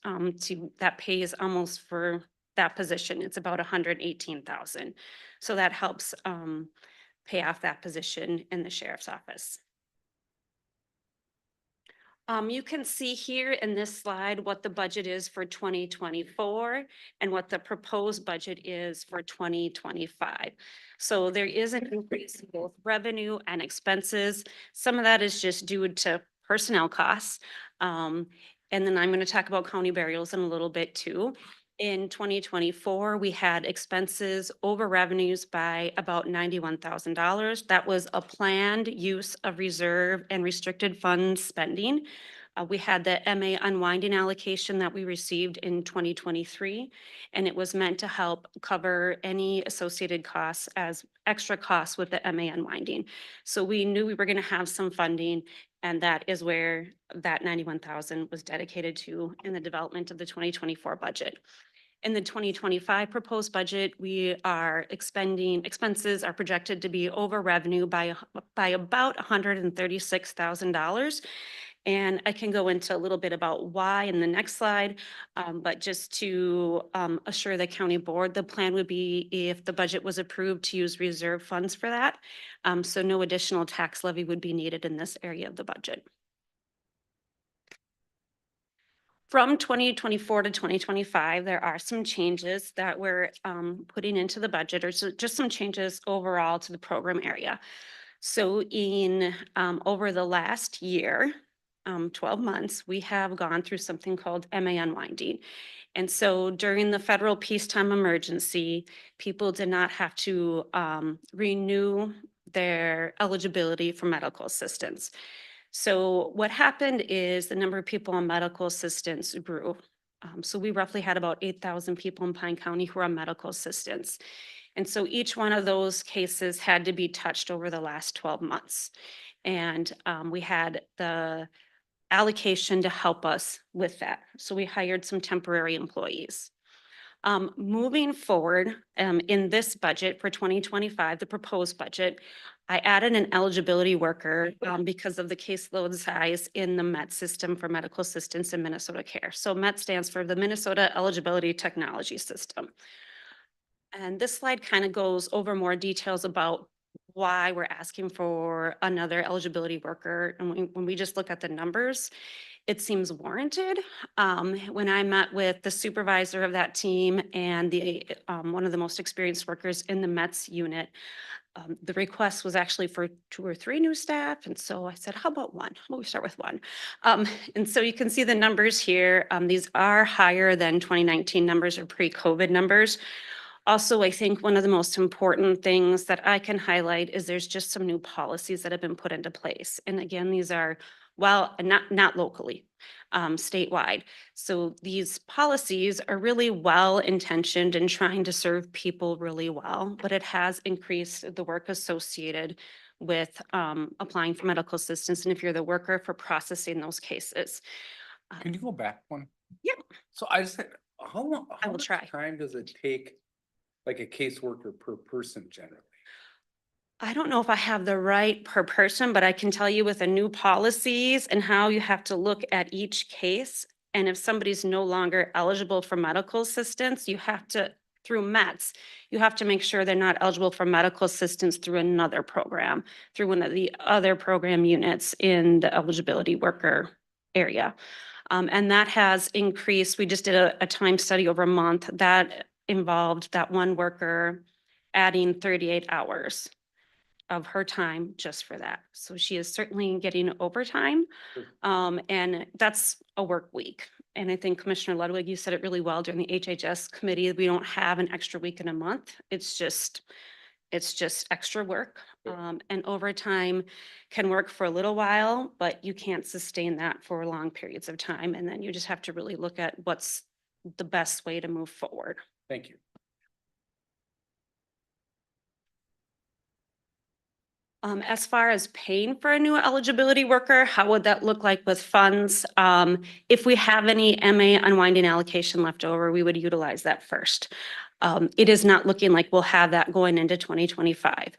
that pays almost for that position. It's about 118,000. So that helps pay off that position in the sheriff's office. You can see here in this slide what the budget is for 2024 and what the proposed budget is for 2025. So there is an increase in both revenue and expenses. Some of that is just due to personnel costs. And then I'm going to talk about county burials in a little bit too. In 2024, we had expenses over revenues by about $91,000. That was a planned use of reserve and restricted funds spending. We had the MA unwinding allocation that we received in 2023, and it was meant to help cover any associated costs as extra costs with the MA unwinding. So we knew we were going to have some funding, and that is where that 91,000 was dedicated to in the development of the 2024 budget. In the 2025 proposed budget, we are expenses are projected to be over revenue by about $136,000. And I can go into a little bit about why in the next slide, but just to assure the county board, the plan would be if the budget was approved to use reserve funds for that. So no additional tax levy would be needed in this area of the budget. From 2024 to 2025, there are some changes that we're putting into the budget, or just some changes overall to the program area. So in over the last year, 12 months, we have gone through something called MA unwinding. And so during the federal peacetime emergency, people did not have to renew their eligibility for medical assistance. So what happened is the number of people on medical assistance grew. So we roughly had about 8,000 people in Pine County who are on medical assistance. And so each one of those cases had to be touched over the last 12 months. And we had the allocation to help us with that. So we hired some temporary employees. Moving forward in this budget for 2025, the proposed budget, I added an eligibility worker because of the caseload size in the MET system for medical assistance in Minnesota Care. So MET stands for the Minnesota Eligibility Technology System. And this slide kind of goes over more details about why we're asking for another eligibility worker. And when we just look at the numbers, it seems warranted. When I met with the supervisor of that team and the one of the most experienced workers in the METS unit, the request was actually for 2 or 3 new staff. And so I said, how about one? How about we start with one? And so you can see the numbers here. These are higher than 2019 numbers or pre-COVID numbers. Also, I think one of the most important things that I can highlight is there's just some new policies that have been put into place. And again, these are, well, not locally, statewide. So these policies are really well-intentioned and trying to serve people really well, but it has increased the work associated with applying for medical assistance. And if you're the worker for processing those cases. Can you go back one? Yep. So I just, how long, I how will much try. time does it take, like a caseworker per person generally? I don't know if I have the right per person, but I can tell you with the new policies and how you have to look at each case. And if somebody's no longer eligible for medical assistance, you have to, through METS, you have to make sure they're not eligible for medical assistance through another program, through one of the other program units in the eligibility worker area. And that has increased. We just did a time study over a month that involved that one worker adding 38 hours of her time just for that. So she is certainly getting overtime. And that's a work week. And I think Commissioner Ludwig, you said it really well during the HHS committee. We don't have an extra week in a month. It's just extra work. And overtime can work for a little while, but you can't sustain that for long periods of time. And then you just have to really look at what's the best way to move forward. Thank you. As far as paying for a new eligibility worker, how would that look like with funds? If we have any MA unwinding allocation left over, we would utilize that first. It is not looking like we'll have that going into 2025.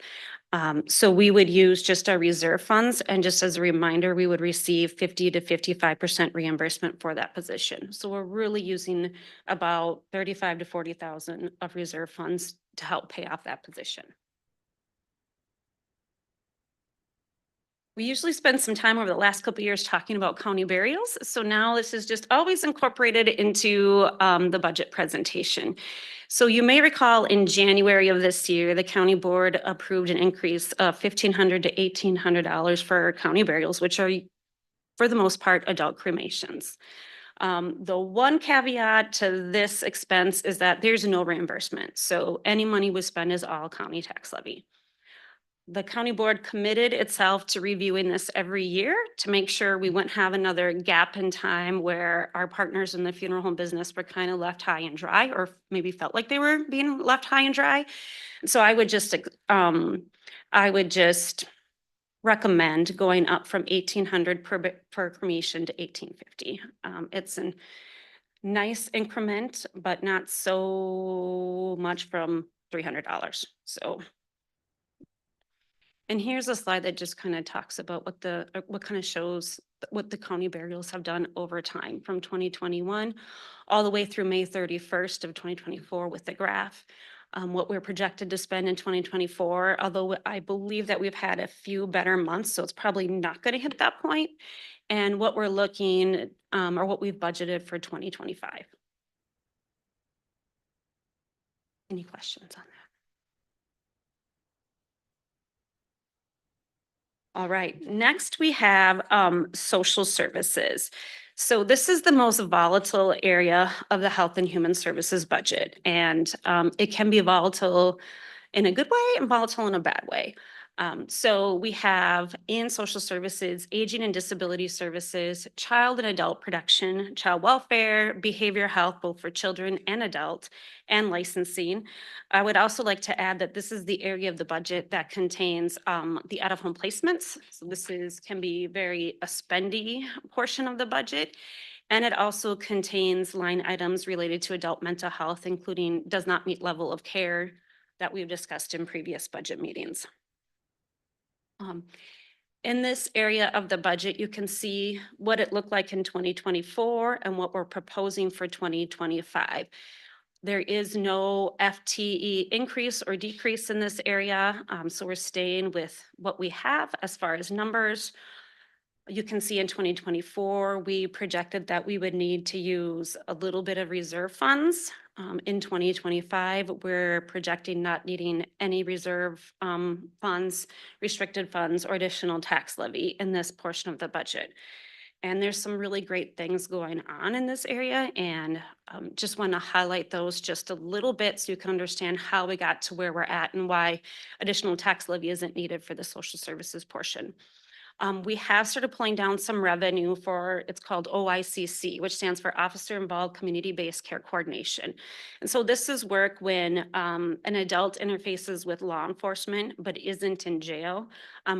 So we would use just our reserve funds, and just as a reminder, we would receive 50 to 55% reimbursement for that position. So we're really using about 35 to 40,000 of reserve funds to help pay off that position. We usually spend some time over the last couple of years talking about county burials. So now this is just always incorporated into the budget presentation. So you may recall in January of this year, the county board approved an increase of $1,500 to $1,800 for county burials, which are for the most part adult cremations. The one caveat to this expense is that there's no reimbursement. So any money we spend is all county tax levy. The county board committed itself to reviewing this every year to make sure we wouldn't have another gap in time where our partners in the funeral home business were kind of left high and dry, or maybe felt like they were being left high and dry. So I would just recommend going up from $1,800 per cremation to $1,850. It's a nice increment, but not so much from $300. So. And here's a slide that just kind of talks about what kind of shows what the county burials have done over time from 2021 all the way through May 31st of 2024 with the graph. What we're projected to spend in 2024, although I believe that we've had a few better months, so it's probably not going to hit that point. And what we're looking or what we've budgeted for 2025. Any questions on that? All right, next we have social services. So this is the most volatile area of the Health and Human Services budget, and it can be volatile in a good way and volatile in a bad way. So we have in social services, aging and disability services, child and adult protection, child welfare, behavioral health, both for children and adult, and licensing. I would also like to add that this is the area of the budget that contains the out-of-home placements. So this can be a spendy portion of the budget. And it also contains line items related to adult mental health, including does not meet level of care that we've discussed in previous budget meetings. In this area of the budget, you can see what it looked like in 2024 and what we're proposing for 2025. There is no FTE increase or decrease in this area, so we're staying with what we have as far as numbers. You can see in 2024, we projected that we would need to use a little bit of reserve funds. In 2025, we're projecting not needing any reserve funds, restricted funds, or additional tax levy in this portion of the budget. And there's some really great things going on in this area, and just want to highlight those just a little bit so you can understand how we got to where we're at and why additional tax levy isn't needed for the social services portion. We have started pulling down some revenue for, it's called OICC, which stands for Officer Involved Community-Based Care Coordination. And so this is work when an adult interfaces with law enforcement but isn't in jail.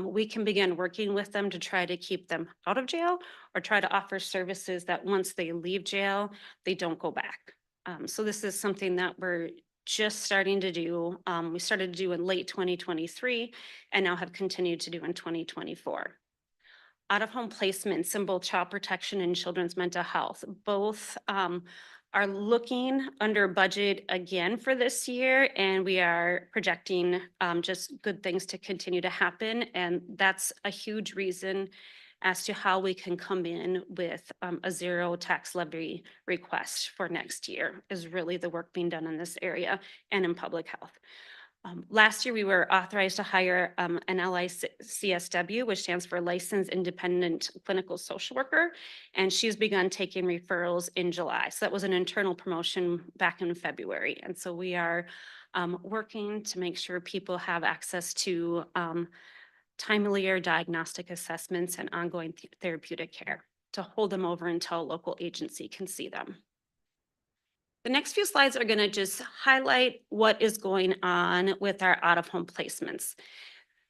We can begin working with them to try to keep them out of jail or try to offer services that once they leave jail, they don't go back. So this is something that we're just starting to do. We started to do in late 2023 and now have continued to do in 2024. Out-of-home placements in both child protection and children's mental health, both are looking under budget again for this year, and we are projecting just good things to continue to happen. And that's a huge reason as to how we can come in with a zero tax levy request for next year is really the work being done in this area and in public health. Last year, we were authorized to hire an LICSW, which stands for Licensed Independent Clinical Social Worker, and she's begun taking referrals in July. So that was an internal promotion back in February. And so we are working to make sure people have access to timelier diagnostic assessments and ongoing therapeutic care to hold them over until a local agency can see them. The next few slides are going to just highlight what is going on with our out-of-home placements.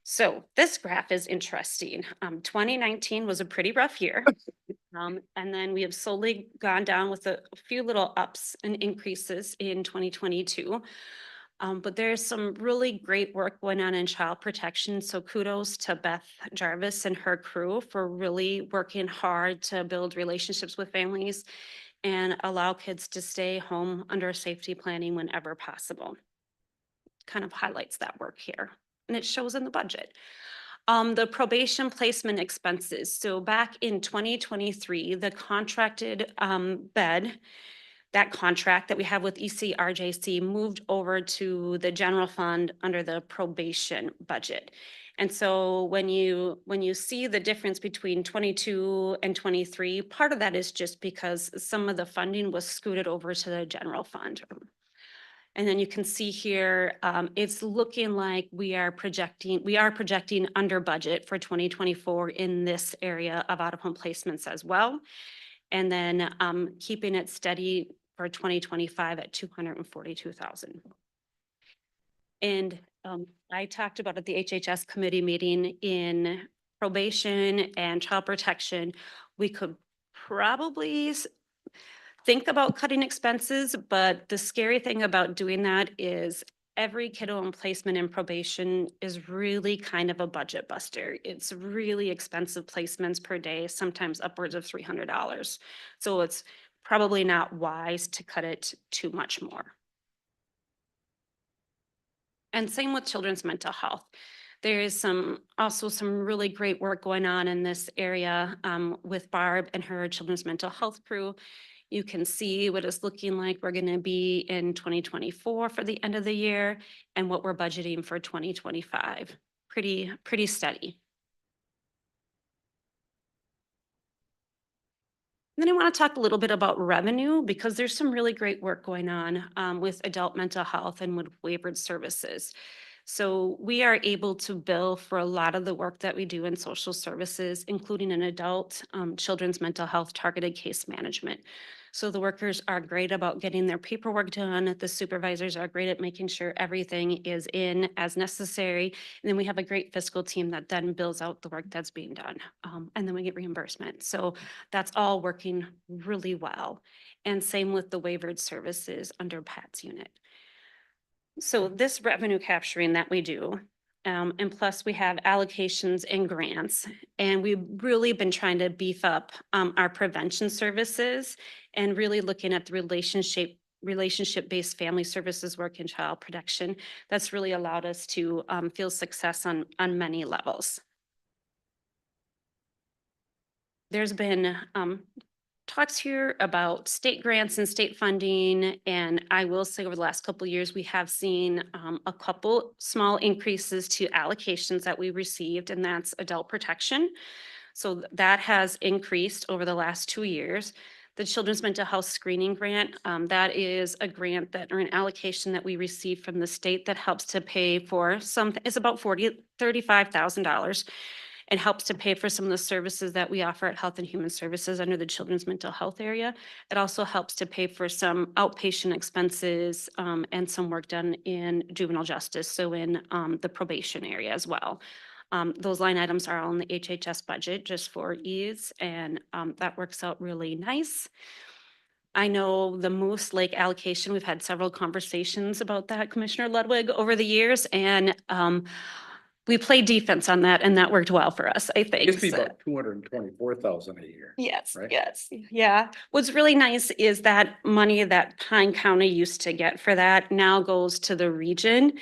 So this graph is interesting. 2019 was a pretty rough year. And then we have slowly gone down with a few little ups and increases in 2022. But there's some really great work going on in child protection. So kudos to Beth Jarvis and her crew for really working hard to build relationships with families and allow kids to stay home under safety planning whenever possible. Kind of highlights that work here, and it shows in the budget. The probation placement expenses. So back in 2023, the contracted bed, that contract that we have with ECRJC moved over to the general fund under the probation budget. And so when you see the difference between 22 and 23, part of that is just because some of the funding was scooted over to the general fund. And then you can see here, it's looking like we are projecting under budget for 2024 in this area of out-of-home placements as well. And then keeping it steady for 2025 at 242,000. And I talked about at the HHS committee meeting in probation and child protection, we could probably think about cutting expenses, but the scary thing about doing that is every kiddo in placement in probation is really kind of a budget buster. It's really expensive placements per day, sometimes upwards of $300. So it's probably not wise to cut it too much more. And same with children's mental health. There is also some really great work going on in this area with Barb and her children's mental health crew. You can see what it's looking like we're going to be in 2024 for the end of the year and what we're budgeting for 2025. Pretty steady. And then I want to talk a little bit about revenue because there's some really great work going on with adult mental health and with waivered services. So we are able to bill for a lot of the work that we do in social services, including an adult children's mental health targeted case management. So the workers are great about getting their paperwork done. The supervisors are great at making sure everything is in as necessary. And then we have a great fiscal team that then bills out the work that's being done. And then we get reimbursement. So that's all working really well. And same with the waivered services under Pat's unit. So this revenue capturing that we do, and plus we have allocations and grants, and we've really been trying to beef up our prevention services and really looking at the relationship-based family services work in child protection. That's really allowed us to feel success on many levels. There's been talks here about state grants and state funding. And I will say over the last couple of years, we have seen a couple small increases to allocations that we received, and that's adult protection. So that has increased over the last 2 years. The Children's Mental Health Screening Grant, that is a grant that or an allocation that we receive from the state that helps to pay for it's about $35,000. It helps to pay for some of the services that we offer at Health and Human Services under the children's mental health area. It also helps to pay for some outpatient expenses and some work done in juvenile justice, so in the probation area as well. Those line items are all in the HHS budget just for ease, and that works out really nice. I know the Moose Lake allocation, we've had several conversations about that, Commissioner Ludwig, over the years, and we played defense on that, and that worked well for us, I think. It's be about 224,000 a year. Yes, right? yes, yeah. What's really nice is that money that Pine County used to get for that now goes to the region,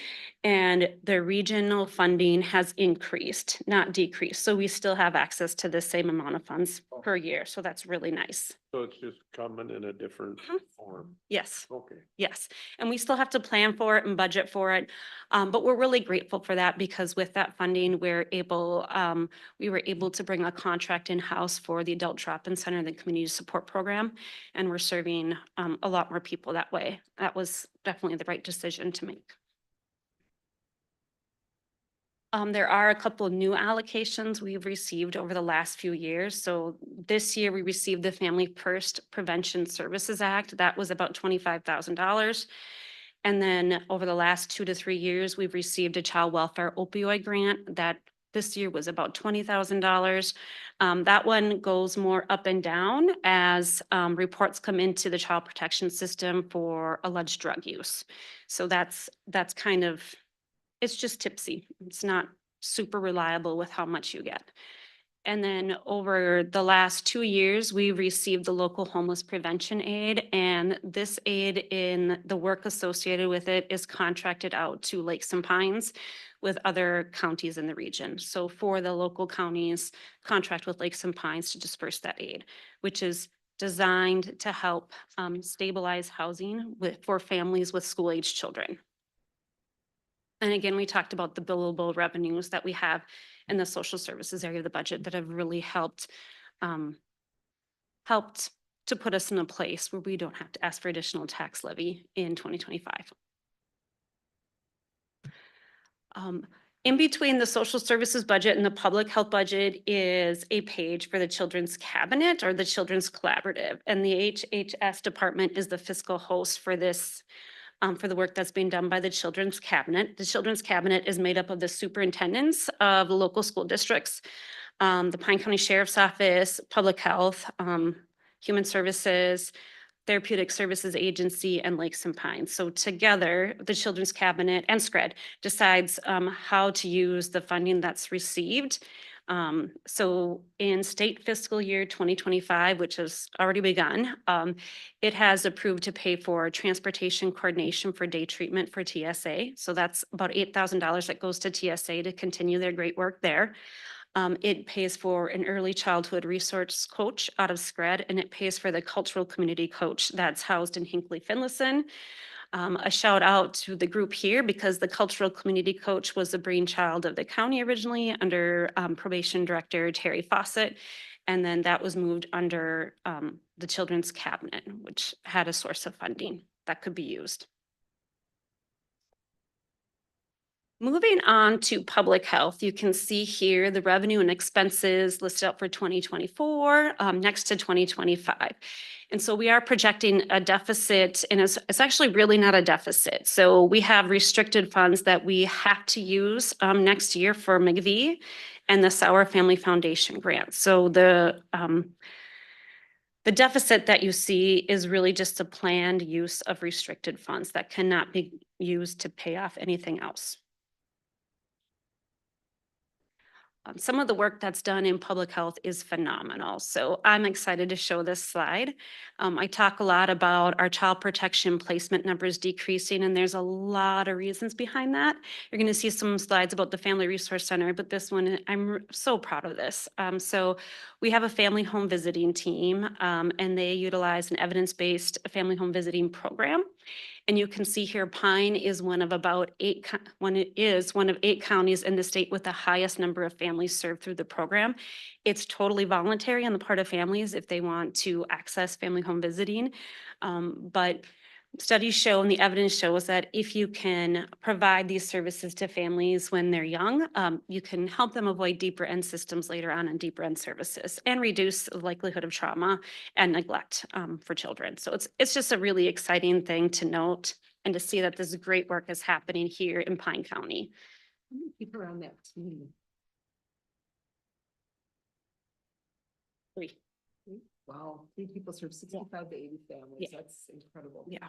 and the regional funding has increased, not decreased. So we still have access to the same amount of funds per year. So that's really nice. So it's just coming in a different form. Yes. Okay. Yes, and we still have to plan for it and budget for it. But we're really grateful for that because with that funding, we were able to bring a contract in-house for the Adult Drop-In Center and the Community Support Program. And we're serving a lot more people that way. That was definitely the right decision to make. There are a couple of new allocations we've received over the last few years. So this year we received the Family First Prevention Services Act. That was about $25,000. And then over the last 2 to 3 years, we've received a child welfare opioid grant that this year was about $20,000. That one goes more up and down as reports come into the child protection system for alleged drug use. So that's kind of, it's just tipsy. It's not super reliable with how much you get. And then over the last 2 years, we received the local homeless prevention aid, and this aid in the work associated with it is contracted out to Lakes and Pines with other counties in the region. So for the local counties, contract with Lakes and Pines to disperse that aid, which is designed to help stabilize housing for families with school-age children. And again, we talked about the billable revenues that we have in the social services area of the budget that have really helped to put us in a place where we don't have to ask for additional tax levy in 2025. In between the social services budget and the public health budget is a page for the Children's Cabinet or the Children's Collaborative. And the HHS department is the fiscal host for this, for the work that's being done by the Children's Cabinet. The Children's Cabinet is made up of the superintendents of the local school districts, the Pine County Sheriff's Office, Public Health, Human Services, Therapeutic Services Agency, and Lakes and Pines. So together, the Children's Cabinet and SCRED decides how to use the funding that's received. So in state fiscal year 2025, which has already begun, it has approved to pay for transportation coordination for day treatment for TSA. So that's about $8,000 that goes to TSA to continue their great work there. It pays for an early childhood resource coach out of SCRED, and it pays for the cultural community coach that's housed in Hinckley Finlayson. A shout out to the group here because the cultural community coach was the brainchild of the county originally under probation director Terry Fawcett. And then that was moved under the Children's Cabinet, which had a source of funding that could be used. Moving on to public health, you can see here the revenue and expenses listed out for 2024 next to 2025. And so we are projecting a deficit, and it's actually really not a deficit. So we have restricted funds that we have to use next year for McVie and the Sauer Family Foundation grant. So the deficit that you see is really just a planned use of restricted funds that cannot be used to pay off anything else. Some of the work that's done in public health is phenomenal. So I'm excited to show this slide. I talk a lot about our child protection placement numbers decreasing, and there's a lot of reasons behind that. You're going to see some slides about the Family Resource Center, but this one, I'm so proud of this. So we have a family home visiting team, and they utilize an evidence-based family home visiting program. And you can see here, Pine is one of about 8 counties in the state with the highest number of families served through the program. It's totally voluntary on the part of families if they want to access family home visiting. But studies show and the evidence shows that if you can provide these services to families when they're young, you can help them avoid deeper end systems later on and deeper end services and reduce the likelihood of trauma and neglect for children. So it's just a really exciting thing to note and to see that this great work is happening here in Pine County. How many people are on that team? 3. Wow, 3 people serve 65 to 80 families. Yeah. That's incredible. Yeah.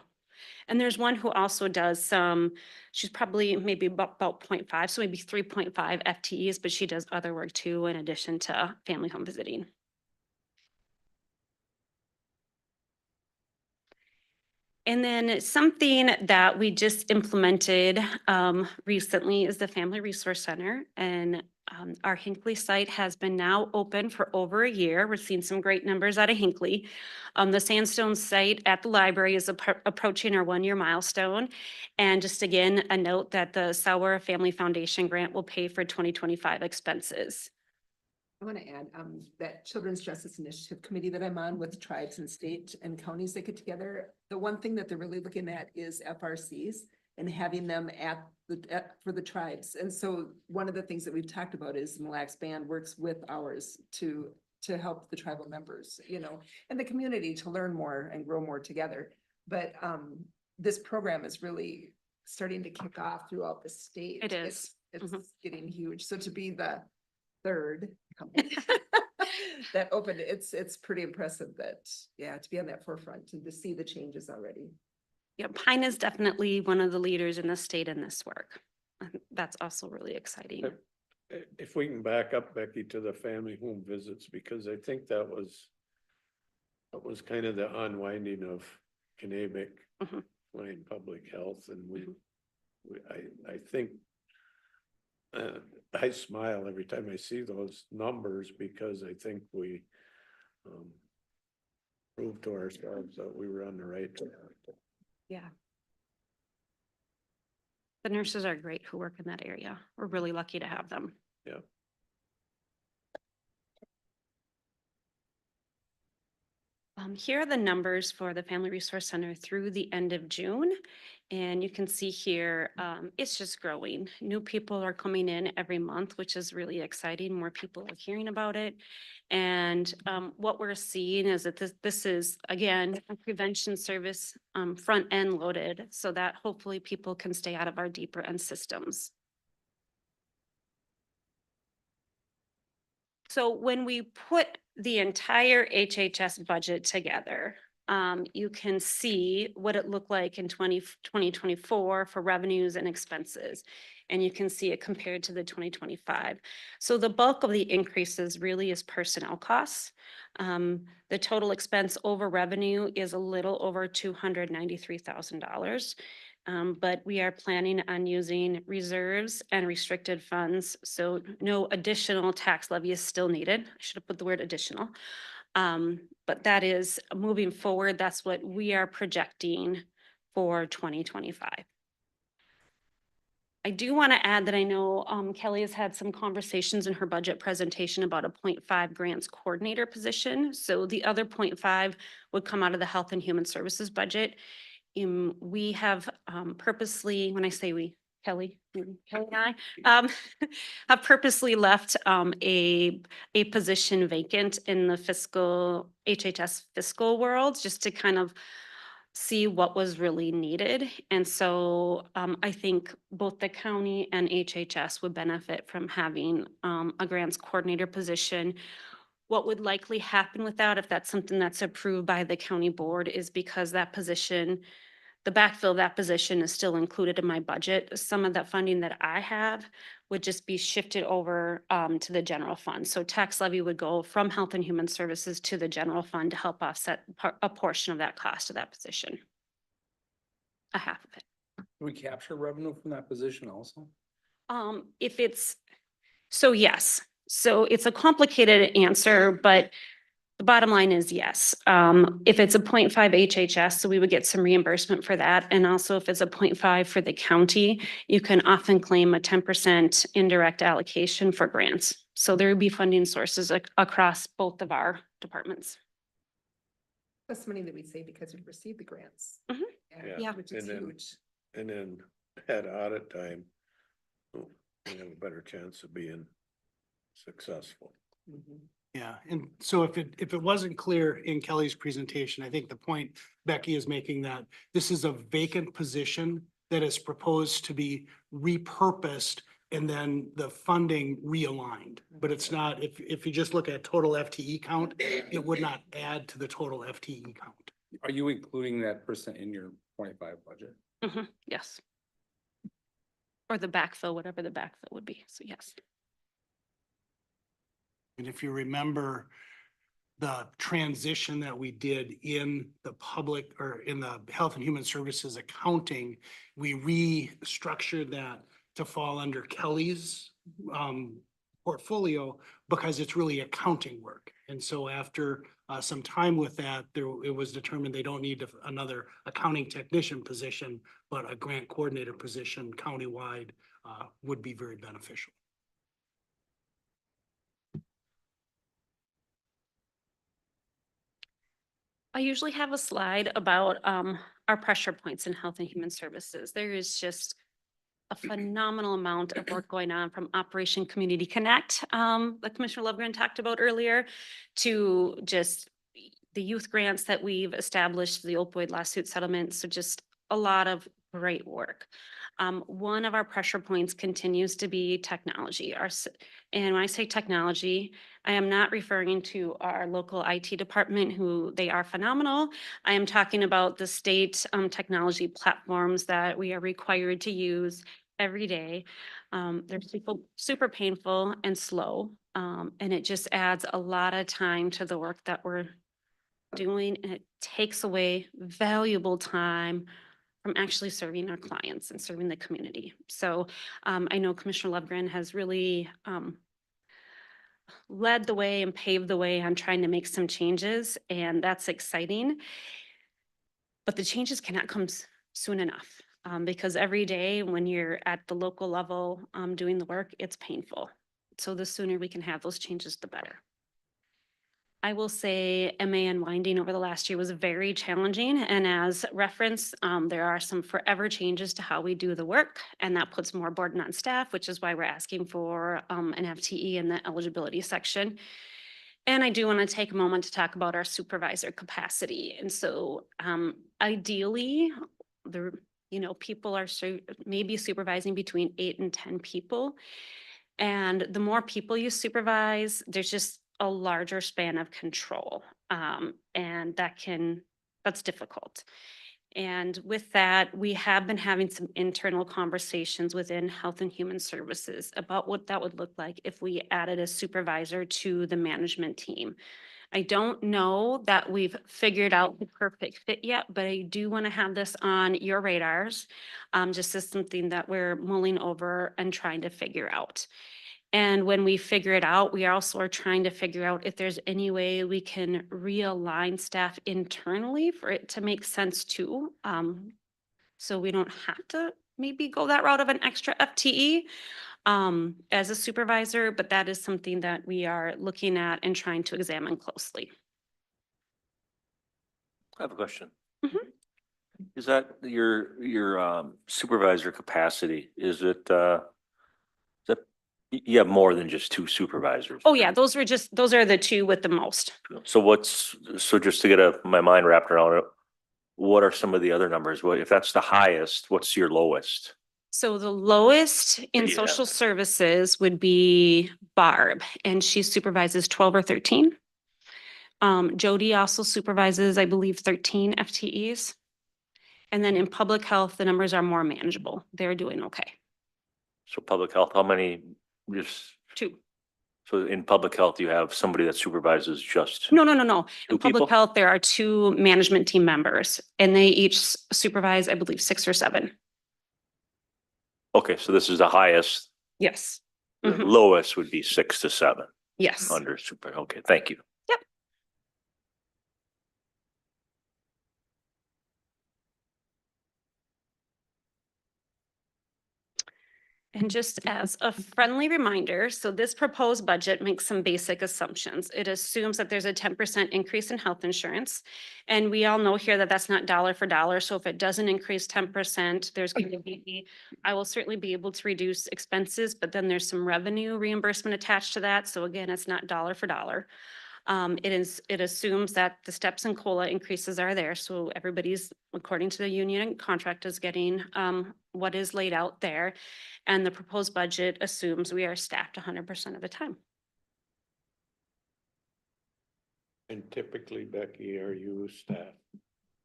And there's one who also does some, she's probably maybe about 0.5, so maybe 3.5 FTEs, but she does other work too, in addition to family home visiting. And then something that we just implemented recently is the Family Resource Center. And our Hinckley site has been now open for over a year. We're seeing some great numbers out of Hinckley. The Sandstone site at the library is approaching our 1-year milestone. And just again, a note that the Sauer Family Foundation grant will pay for 2025 expenses. I want to add that Children's Justice Initiative Committee that I'm on with tribes and state and counties that get together. The one thing that they're really looking at is FRCs and having them for the tribes. And so one of the things that we've talked about is Mille Lacs Band works with ours to help the tribal members, you know, and the community to learn more and grow more together. But this program is really starting to kick off throughout the state. It is. It's Mhm. getting huge. So to be the third company that opened, it's pretty impressive that, yeah, to be on that forefront and to see the changes already. Yeah, Pine is definitely one of the leaders in the state in this work. That's also really exciting. If we can back up, Becky, to the family home visits, because I think that was kind of the unwinding of Knabec Mhm. playing public health, and I think I smile every time I see those numbers, because I think we proved to ourselves that we were on the right track. Yeah. The nurses are great who work in that area. We're really lucky to have them. Yeah. Here are the numbers for the Family Resource Center through the end of June. And you can see here, it's just growing. New people are coming in every month, which is really exciting. More people are hearing about it. And what we're seeing is that this is, again, a prevention service front end loaded, so that hopefully people can stay out of our deeper end systems. So when we put the entire HHS budget together, you can see what it looked like in 2024 for revenues and expenses. And you can see it compared to the 2025. So the bulk of the increases really is personnel costs. The total expense over revenue is a little over $293,000. But we are planning on using reserves and restricted funds, so no additional tax levy is still needed. I should have put the word additional. But that is moving forward, that's what we are projecting for 2025. I do want to add that I know Kelly has had some conversations in her budget presentation about a 0.5 grants coordinator position. So the other 0.5 would come out of the Health and Human Services budget. We have purposely, when I say we, Kelly and I, have purposely left a position vacant in the HHS fiscal world, just to kind of see what was really needed. And so I think both the county and HHS would benefit from having a grants coordinator position. What would likely happen with that, if that's something that's approved by the county board, is because that position, the backfill of that position is still included in my budget. Some of that funding that I have would just be shifted over to the general fund. So tax levy would go from Health and Human Services to the general fund to help offset a portion of that cost of that position. A half of it. Do we capture revenue from that position also? If it's, so yes, so it's a complicated answer, but the bottom line is yes. If it's a 0.5 HHS, so we would get some reimbursement for that. And also if it's a 0.5 for the county, you can often claim a 10% indirect allocation for grants. So there would be funding sources across both of our departments. That's money that we save because we receive the grants. Mhm. Yeah. Which is And then- huge. And then at audit time, we have a better chance of being successful. Mhm. Yeah, and so if it wasn't clear in Kelly's presentation, I think the point Becky is making that this is a vacant position that is proposed to be repurposed and then the funding realigned. But it's not, if you just look at total FTE count, it would not add to the total FTE count. Are you including that person in your 25 budget? Yes. Or the backfill, whatever the backfill would be. So yes. And if you remember the transition that we did in the public or in the Health and Human Services accounting, we restructured that to fall under Kelly's portfolio because it's really accounting work. And so after some time with that, it was determined they don't need another accounting technician position, but a grant coordinator position countywide would be very beneficial. I usually have a slide about our pressure points in Health and Human Services. There is just a phenomenal amount of work going on, from Operation Community Connect, that Commissioner Lovegren talked about earlier, to just the youth grants that we've established, the opioid lawsuit settlement. So just a lot of great work. One of our pressure points continues to be technology. And when I say technology, I am not referring to our local IT department, who they are phenomenal. I am talking about the state technology platforms that we are required to use every day. They're super painful and slow. And it just adds a lot of time to the work that we're doing, and it takes away valuable time from actually serving our clients and serving the community. So I know Commissioner Lovegren has really led the way and paved the way on trying to make some changes, and that's exciting. But the changes cannot come soon enough, because every day when you're at the local level doing the work, it's painful. So the sooner we can have those changes, the better. I will say MA unwinding over the last year was very challenging, and as reference, there are some forever changes to how we do the work, and that puts more burden on staff, which is why we're asking for an FTE in the eligibility section. And I do want to take a moment to talk about our supervisor capacity. And so ideally, people are maybe supervising between 8 and 10 people. And the more people you supervise, there's just a larger span of control. And that's difficult. And with that, we have been having some internal conversations within Health and Human Services about what that would look like if we added a supervisor to the management team. I don't know that we've figured out the perfect fit yet, but I do want to have this on your radars, just as something that we're mulling over and trying to figure out. And when we figure it out, we also are trying to figure out if there's any way we can realign staff internally for it to make sense too. So we don't have to maybe go that route of an extra FTE as a supervisor, but that is something that we are looking at and trying to examine closely. I have a question. Mhm. Is that your supervisor capacity? Is it, you have more than just 2 supervisors? Oh yeah, those are the 2 with the most. So so just to get my mind wrapped around it, what are some of the other numbers? Well, if that's the highest, what's your lowest? So the lowest in Yeah. social services would be Barb, and she supervises 12 or 13. Jody also supervises, I believe, 13 FTEs. And then in public health, the numbers are more manageable. They're doing okay. So public health, how many, just, 2. so in public health, you have somebody that supervises just? No. In 2 public people? health, there are 2 management team members, and they each supervise, I believe, 6 or 7. Okay, so this is the highest. Yes. The Mhm. lowest would be 6 to 7 Yes. under super. Okay, thank you. Yep. And just as a friendly reminder, so this proposed budget makes some basic assumptions. It assumes that there's a 10% increase in health insurance. And we all know here that that's not dollar for dollar. So if it doesn't increase 10%, there's going to be, I will certainly be able to reduce expenses, but then there's some revenue reimbursement attached to that. So again, it's not dollar for dollar. It assumes that the steps and COLA increases are there. So everybody's, according to the union contract, is getting what is laid out there. And the proposed budget assumes we are staffed 100% of the time. And typically, Becky, are you staffed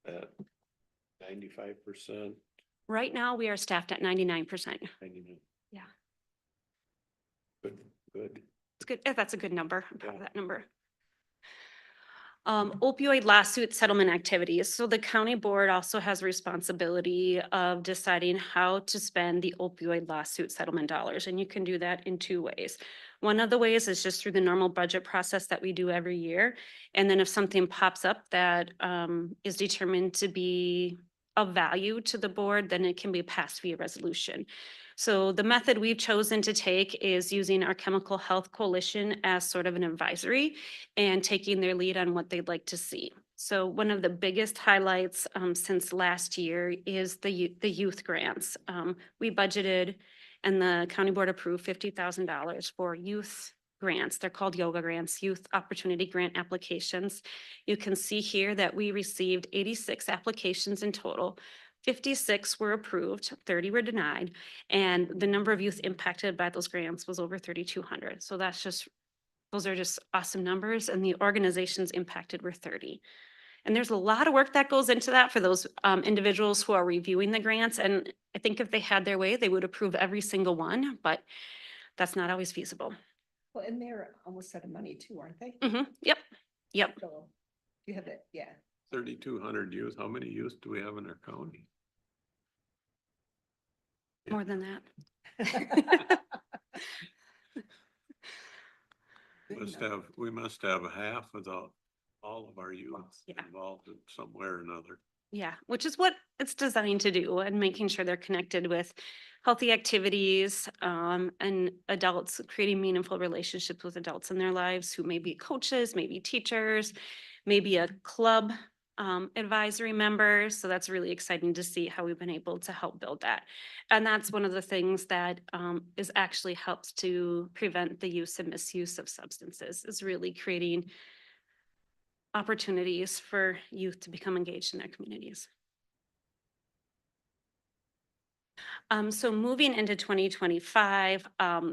at 95%? Right now, we are staffed at 99%. 99? Yeah. Good, good. It's good. That's a good number. I'm proud of that number. Opioid lawsuit settlement activities. So the county board also has responsibility of deciding how to spend the opioid lawsuit settlement dollars. And you can do that in 2 ways. One of the ways is just through the normal budget process that we do every year. And then if something pops up that is determined to be of value to the board, then it can be passed via resolution. So the method we've chosen to take is using our Chemical Health Coalition as sort of an advisory and taking their lead on what they'd like to see. So one of the biggest highlights since last year is the youth grants. We budgeted and the county board approved $50,000 for youth grants. They're called yoga grants, youth opportunity grant applications. You can see here that we received 86 applications in total. 56 were approved, 30 were denied, and the number of youth impacted by those grants was over 3,200. So those are just awesome numbers, and the organizations impacted were 30. And there's a lot of work that goes into that for those individuals who are reviewing the grants. And I think if they had their way, they would approve every single one, but that's not always feasible. Well, and they're almost out of money too, aren't they? Yep, yep. So you have it, yeah. 3,200 youth. How many youth do we have in our county? More than that. We must have half of all of our youth Yeah. involved in some way or another. Yeah, which is what it's designed to do, and making sure they're connected with healthy activities, and adults, creating meaningful relationships with adults in their lives who may be coaches, maybe teachers, maybe a club advisory member. So that's really exciting to see how we've been able to help build that. And that's one of the things that is actually helps to prevent the use and misuse of substances, is really creating opportunities for youth to become engaged in their communities. So moving into 2025,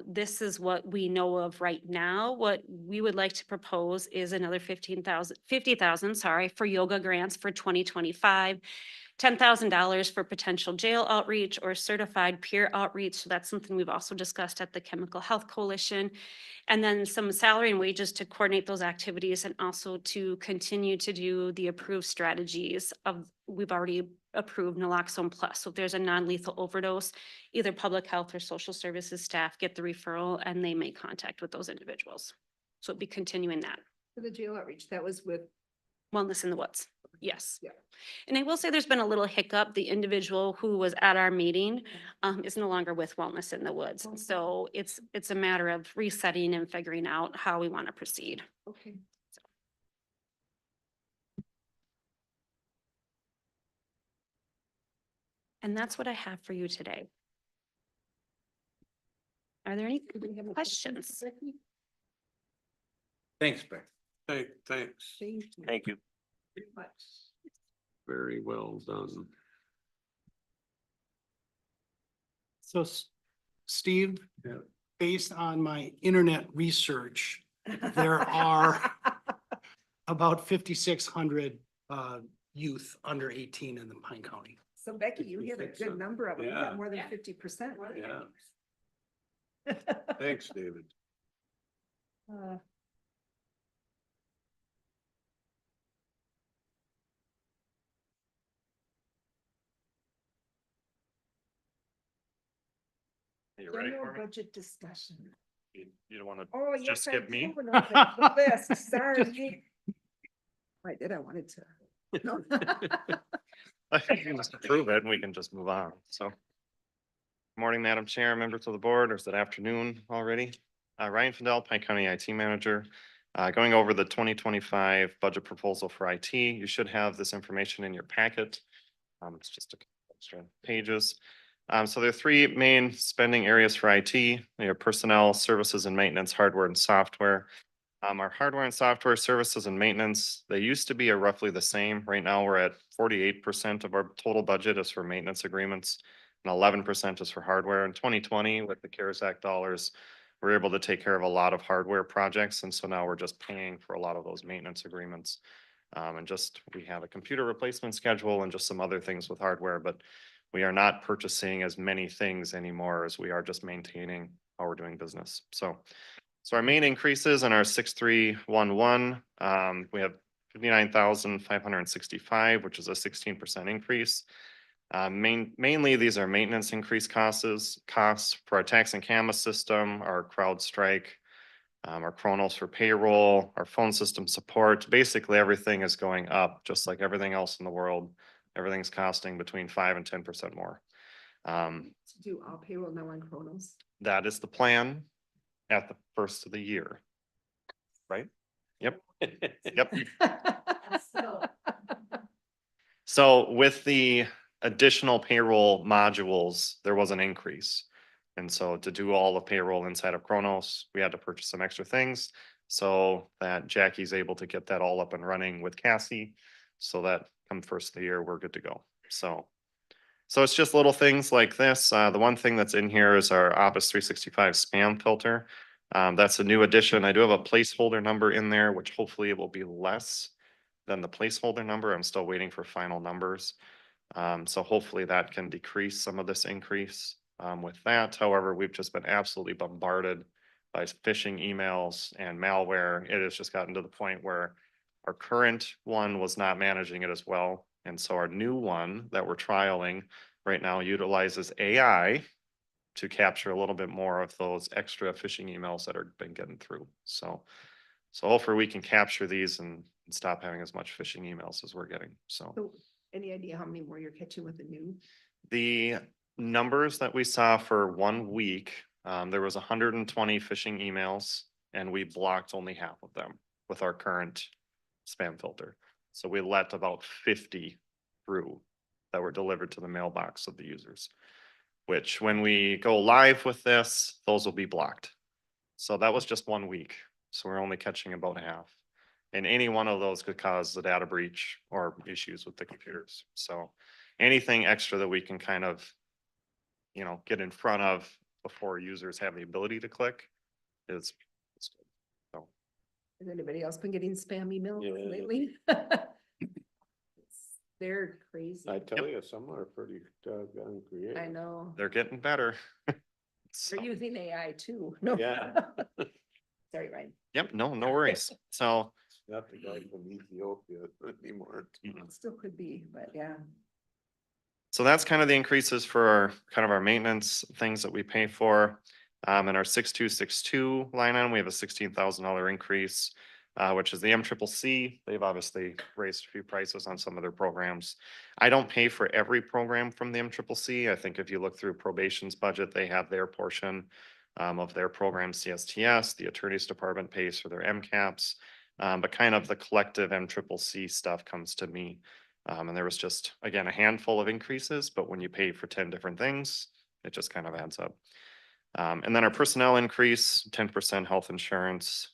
this is what we know of right now. What we would like to propose is another 50,000, sorry, for yoga grants for 2025. $10,000 for potential jail outreach or certified peer outreach. So that's something we've also discussed at the Chemical Health Coalition. And then some salary and wages to coordinate those activities, and also to continue to do the approved strategies we've already approved naloxone plus. So if there's a non-lethal overdose, either public health or social services staff get the referral and they make contact with those individuals. So it'd be continuing that. For the jail outreach, that was with. Wellness in the Woods. Yes. Yeah. And I will say there's been a little hiccup. The individual who was at our meeting is no longer with Wellness in the Woods. So it's a matter of resetting and figuring out how we want to proceed. Okay. And that's what I have for you today. Are there any questions? Thanks, Beck. Thanks. Thank you. Pretty much. Very well done. So Steve, based on my internet research, there are about 5,600 youth under 18 in the Pine County. So Becky, you hit a good number of them. You Yeah. got more than 50%. Yeah. Thanks, David. You ready General for me? budget discussion. You don't want to Oh, yes. just I skip me? do wanna know the list. Sorry. I did, I wanted to. No. I think you can just approve it and we can just move on, so. Morning, Madam Chair, members of the board, or is it afternoon already? Ryan Fidel, Pine County IT Manager. Going over the 2025 budget proposal for IT, you should have this information in your packet. It's just a couple extra pages. So there are three main spending areas for IT. They are personnel, services and maintenance, hardware and software. Our hardware and software services and maintenance, they used to be roughly the same. Right now, we're at 48% of our total budget is for maintenance agreements and 11% is for hardware. In 2020, with the CARES Act dollars, we're able to take care of a lot of hardware projects. And so now we're just paying for a lot of those maintenance agreements. We have a computer replacement schedule and just some other things with hardware, but we are not purchasing as many things anymore as we are just maintaining how we're doing business. So our main increases in our 6311, we have 59,565, which is a 16% increase. Mainly these are maintenance increase costs for our tax and CAMA system, our CrowdStrike, our Kronos for payroll, our phone system support. Basically, everything is going up, just like everything else in the world. Everything's costing between 5 and 10% more. To do all payroll now on Kronos. That is the plan at the first of the year. Right? Yep. Yep. So with the additional payroll modules, there was an increase. And so to do all the payroll inside of Kronos, we had to purchase some extra things so that Jackie's able to get that all up and running with Cassie, so that come first of the year, we're good to go. So So it's just little things like this. The one thing that's in here is our Office 365 spam filter. That's a new addition. I do have a placeholder number in there, which hopefully it will be less than the placeholder number. I'm still waiting for final numbers. So hopefully that can decrease some of this increase with that. However, we've just been absolutely bombarded by phishing emails and malware. It has just gotten to the point where our current one was not managing it as well. And so our new one that we're trialing right now utilizes AI to capture a little bit more of those extra phishing emails that are been getting through. So hopefully we can capture these and stop having as much phishing emails as we're getting. So So any idea how many more you're catching with the new? the numbers that we saw for 1 week, there was 120 phishing emails and we blocked only half of them with our current spam filter. So we let about 50 through that were delivered to the mailbox of the users, which when we go live with this, those will be blocked. So that was just 1 week. So we're only catching about half. And any one of those could cause a data breach or issues with the computers. So anything extra that we can kind of, you know, get in front of before users have the ability to click is good. So Has anybody else been getting spam emails Yeah. lately? They're crazy. I tell you, some are pretty doggone creative. I know. they're getting better. So, They're using AI too. No. Yeah. Sorry, Ryan. yep, no worries. So Not the guy from Ethiopia anymore. It still could be, but yeah. So that's kind of the increases for our kind of our maintenance things that we pay for. In our 6262 line item, we have a $16,000 increase, which is the MCCC. They've obviously raised a few prices on some of their programs. I don't pay for every program from the MCCC. I think if you look through probation's budget, they have their portion of their program, CSTS. The attorney's department pays for their MCAPs, but kind of the collective MCCC stuff comes to me. And there was just, again, a handful of increases, but when you pay for 10 different things, it just kind of adds up. And then our personnel increase, 10% health insurance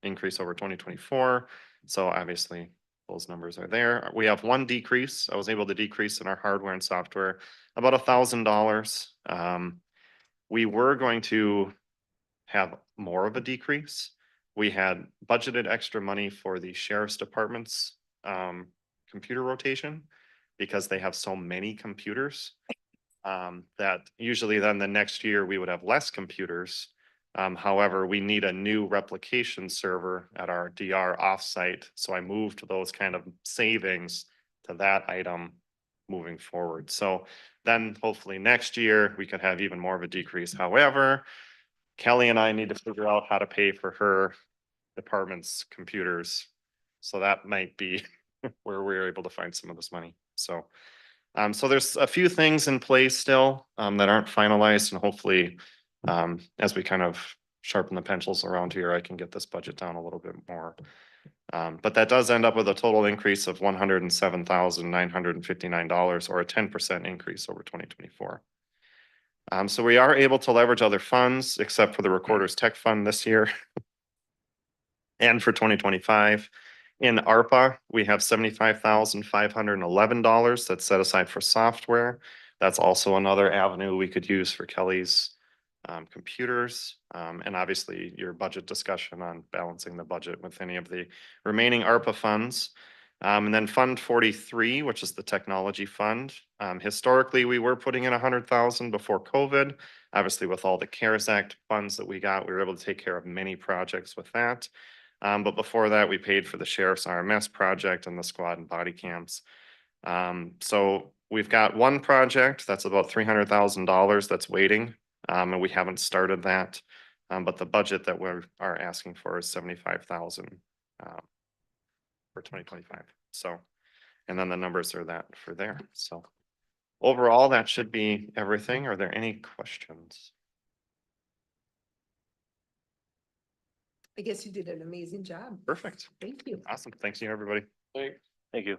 increase over 2024. So obviously those numbers are there. We have one decrease. I was able to decrease in our hardware and software about $1,000. We were going to have more of a decrease. We had budgeted extra money for the sheriff's department's computer rotation because they have so many computers that usually then the next year we would have less computers. However, we need a new replication server at our DR offsite. So I moved those kind of savings to that item moving forward. So then hopefully next year we could have even more of a decrease. However, Kelly and I need to figure out how to pay for her department's computers. So that might be where we're able to find some of this money. So so there's a few things in place still that aren't finalized, and hopefully as we kind of sharpen the pencils around here, I can get this budget down a little bit more. But that does end up with a total increase of $107,959 or a 10% increase over 2024. So we are able to leverage other funds except for the Recorder's Tech Fund this year and for 2025. In ARPA, we have $75,511 that's set aside for software. That's also another avenue we could use for Kelly's computers. And obviously your budget discussion on balancing the budget with any of the remaining ARPA funds. And then Fund 43, which is the technology fund. Historically, we were putting in 100,000 before COVID. Obviously, with all the CARES Act funds that we got, we were able to take care of many projects with that. But before that, we paid for the sheriff's RMS project and the squad and body cams. So we've got one project that's about $300,000 that's waiting, and we haven't started that. But the budget that we are asking for is $75,000 for 2025. So, and then the numbers are that for there. So overall, that should be everything. Are there any questions? I guess you did an amazing job. Perfect. Thank you. Awesome. Thanks you, everybody. Thank you.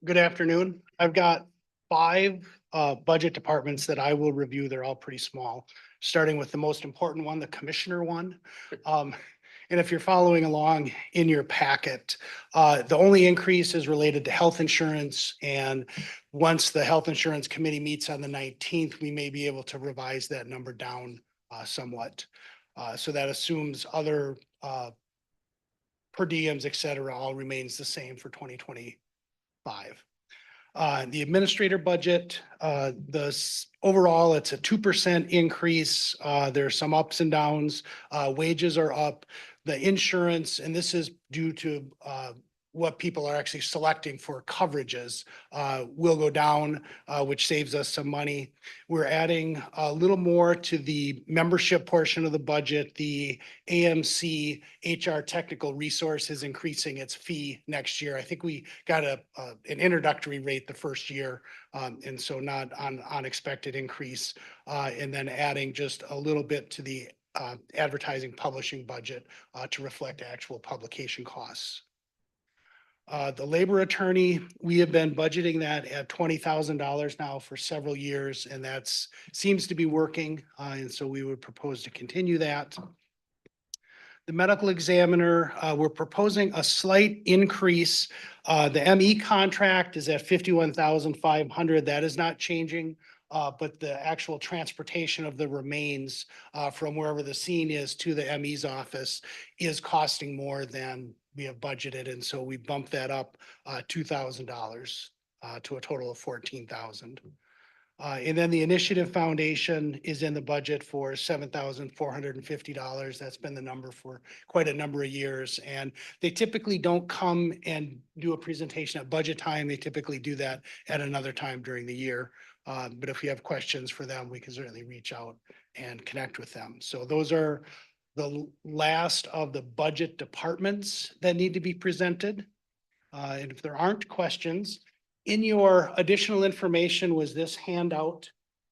Good afternoon. I've got 5 budget departments that I will review. They're all pretty small, starting with the most important one, the commissioner one. And if you're following along in your packet, the only increase is related to health insurance. And once the Health Insurance Committee meets on the 19th, we may be able to revise that number down somewhat. So that assumes other per diems, et cetera, all remains the same for 2025. The administrator budget, overall, it's a 2% increase. There are some ups and downs. Wages are up. The insurance, and this is due to what people are actually selecting for coverages, will go down, which saves us some money. We're adding a little more to the membership portion of the budget. The AMC HR Technical Resource is increasing its fee next year. I think we got an introductory rate the first year, and so not an unexpected increase. And then adding just a little bit to the advertising publishing budget to reflect actual publication costs. The labor attorney, we have been budgeting that at $20,000 now for several years, and that's seems to be working. And so we would propose to continue that. The medical examiner, we're proposing a slight increase. The ME contract is at $51,500. That is not changing. But the actual transportation of the remains from wherever the scene is to the ME's office is costing more than we have budgeted. And so we bumped that up $2,000 to a total of $14,000. And then the Initiative Foundation is in the budget for $7,450. That's been the number for quite a number of years. And they typically don't come and do a presentation at budget time. They typically do that at another time during the year. But if you have questions for them, we can certainly reach out and connect with them. So those are the last of the budget departments that need to be presented. And if there aren't questions, in your additional information was this handout.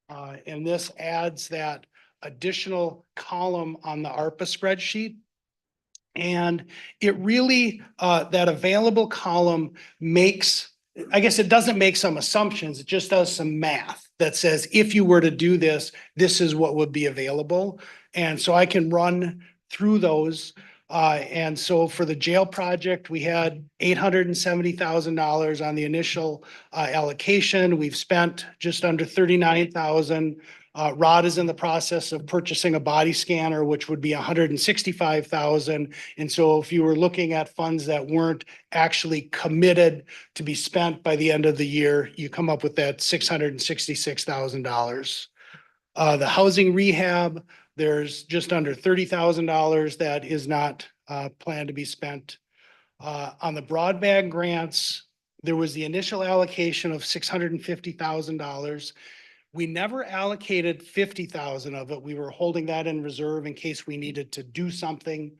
And this adds that additional column on the ARPA spreadsheet. And it really, that available column makes, I guess it doesn't make some assumptions, it just does some math that says, if you were to do this, this is what would be available. And so I can run through those. And so for the jail project, we had $870,000 on the initial allocation. We've spent just under $39,000. Rod is in the process of purchasing a body scanner, which would be $165,000. And so if you were looking at funds that weren't actually committed to be spent by the end of the year, you come up with that $666,000. The housing rehab, there's just under $30,000 that is not planned to be spent. On the broadband grants, there was the initial allocation of $650,000. We never allocated 50,000 of it. We were holding that in reserve in case we needed to do something.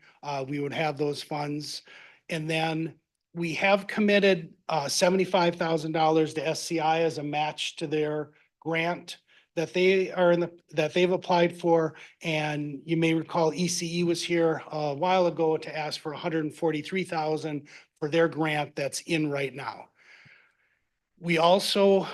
We would have those funds. And then we have committed $75,000 to SCI as a match to their grant that they are that they've applied for. And you may recall ECE was here a while ago to ask for $143,000 for their grant that's in right now. We also,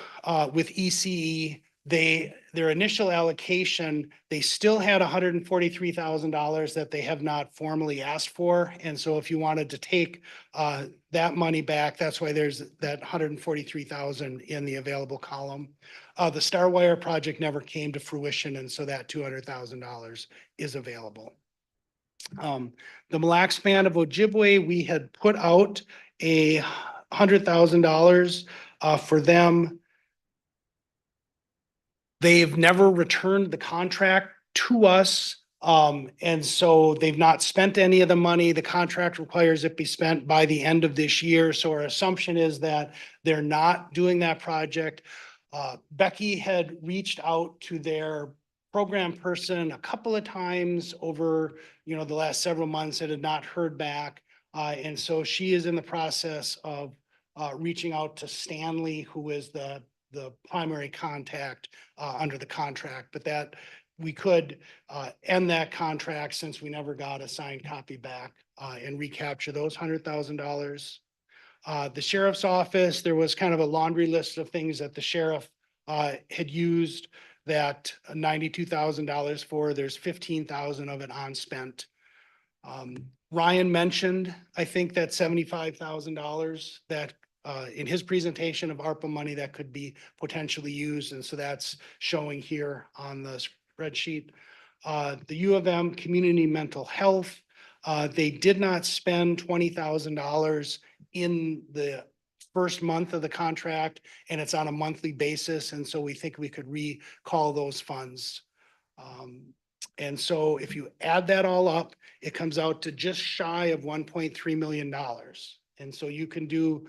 with ECE, their initial allocation, they still had $143,000 that they have not formally asked for. And so if you wanted to take that money back, that's why there's that $143,000 in the available column. The Starwire project never came to fruition, and so that $200,000 is available. The Mille Lacs Band of Ojibwe, we had put out a $100,000 for them. They've never returned the contract to us. And so they've not spent any of the money. The contract requires it be spent by the end of this year. So our assumption is that they're not doing that project. Becky had reached out to their program person a couple of times over, the last several months and had not heard back. And so she is in the process of reaching out to Stanley, who is the primary contact under the contract, but that we could end that contract since we never got a signed copy back and recapture those $100,000. The sheriff's office, there was kind of a laundry list of things that the sheriff had used that $92,000 for. There's 15,000 of it unspent. Ryan mentioned, I think that $75,000 that in his presentation of ARPA money that could be potentially used. And so that's showing here on the spreadsheet. The U of M Community Mental Health, they did not spend $20,000 in the first month of the contract, and it's on a monthly basis. And so we think we could recall those funds. And so if you add that all up, it comes out to just shy of $1.3 million. And so you can do,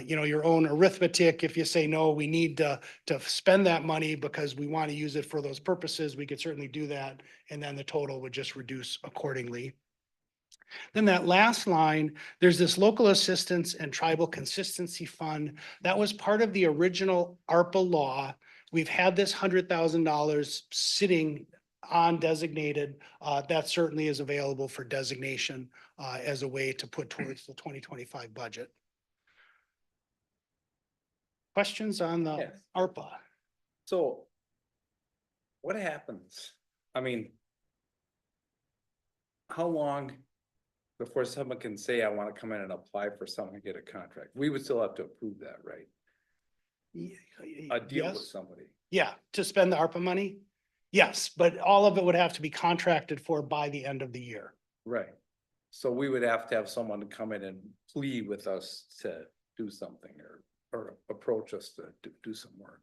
your own arithmetic. If you say, no, we need to spend that money because we want to use it for those purposes, we could certainly do that. And then the total would just reduce accordingly. Then that last line, there's this local assistance and tribal consistency fund. That was part of the original ARPA law. We've had this $100,000 sitting on designated. That certainly is available for designation as a way to put towards the 2025 budget. Questions on the Yes. ARPA? So what happens? I mean, how long before someone can say, I want to come in and apply for something and get a contract? We would still have to approve that, right? A deal with Yes. somebody. Yeah, to spend the ARPA money? Yes, but all of it would have to be contracted for by the end of the year. Right. So we would have to have someone to come in and plead with us to do something or approach us to do some work.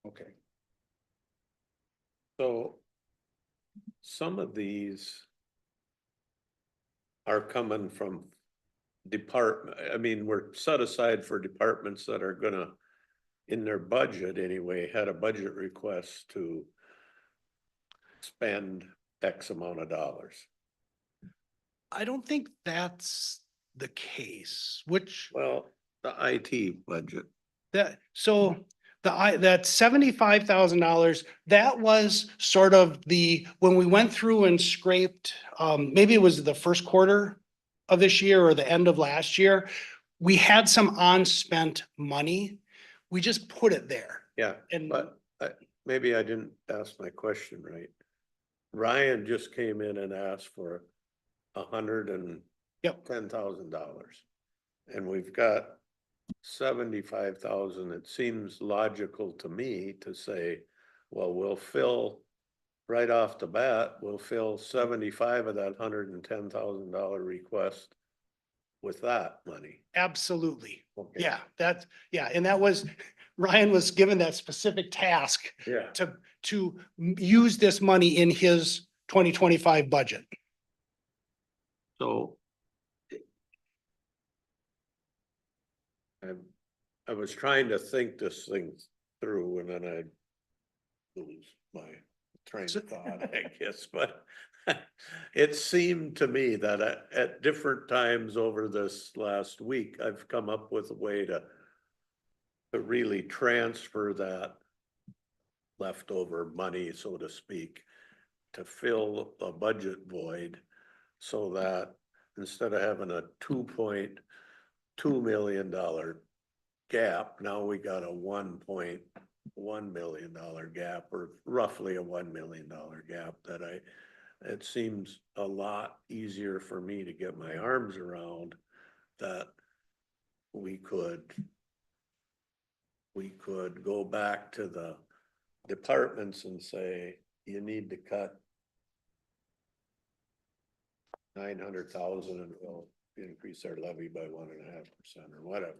Okay. So some of these are coming from we're set aside for departments that are gonna, in their budget anyway, had a budget request to spend X amount of dollars. I don't think that's the case, which Well, the IT budget. that that $75,000, that was sort of when we went through and scraped, maybe it was the first quarter of this year or the end of last year, we had some unspent money. We just put it there. Yeah, And but maybe I didn't ask my question right. Ryan just came in and asked for $110,000. And we've got 75,000. It seems logical to me to say, well, we'll fill right off the bat, we'll fill 75 of that $110,000 request with that money. absolutely. Okay. Yeah, and that was, Ryan was given that specific task Yeah. to use this money in his 2025 budget. So I was trying to think this thing through and then I lose my train of thought, I guess, but it seemed to me that at different times over this last week, I've come up with a way to really transfer that leftover money, so to speak, to fill a budget void so that instead of having a $2.2 million gap, now we got a $1.1 million gap, or roughly a $1 million gap that it seems a lot easier for me to get my arms around that we could go back to the departments and say, you need to cut 900,000 and we'll increase our levy by 1.5% or whatever.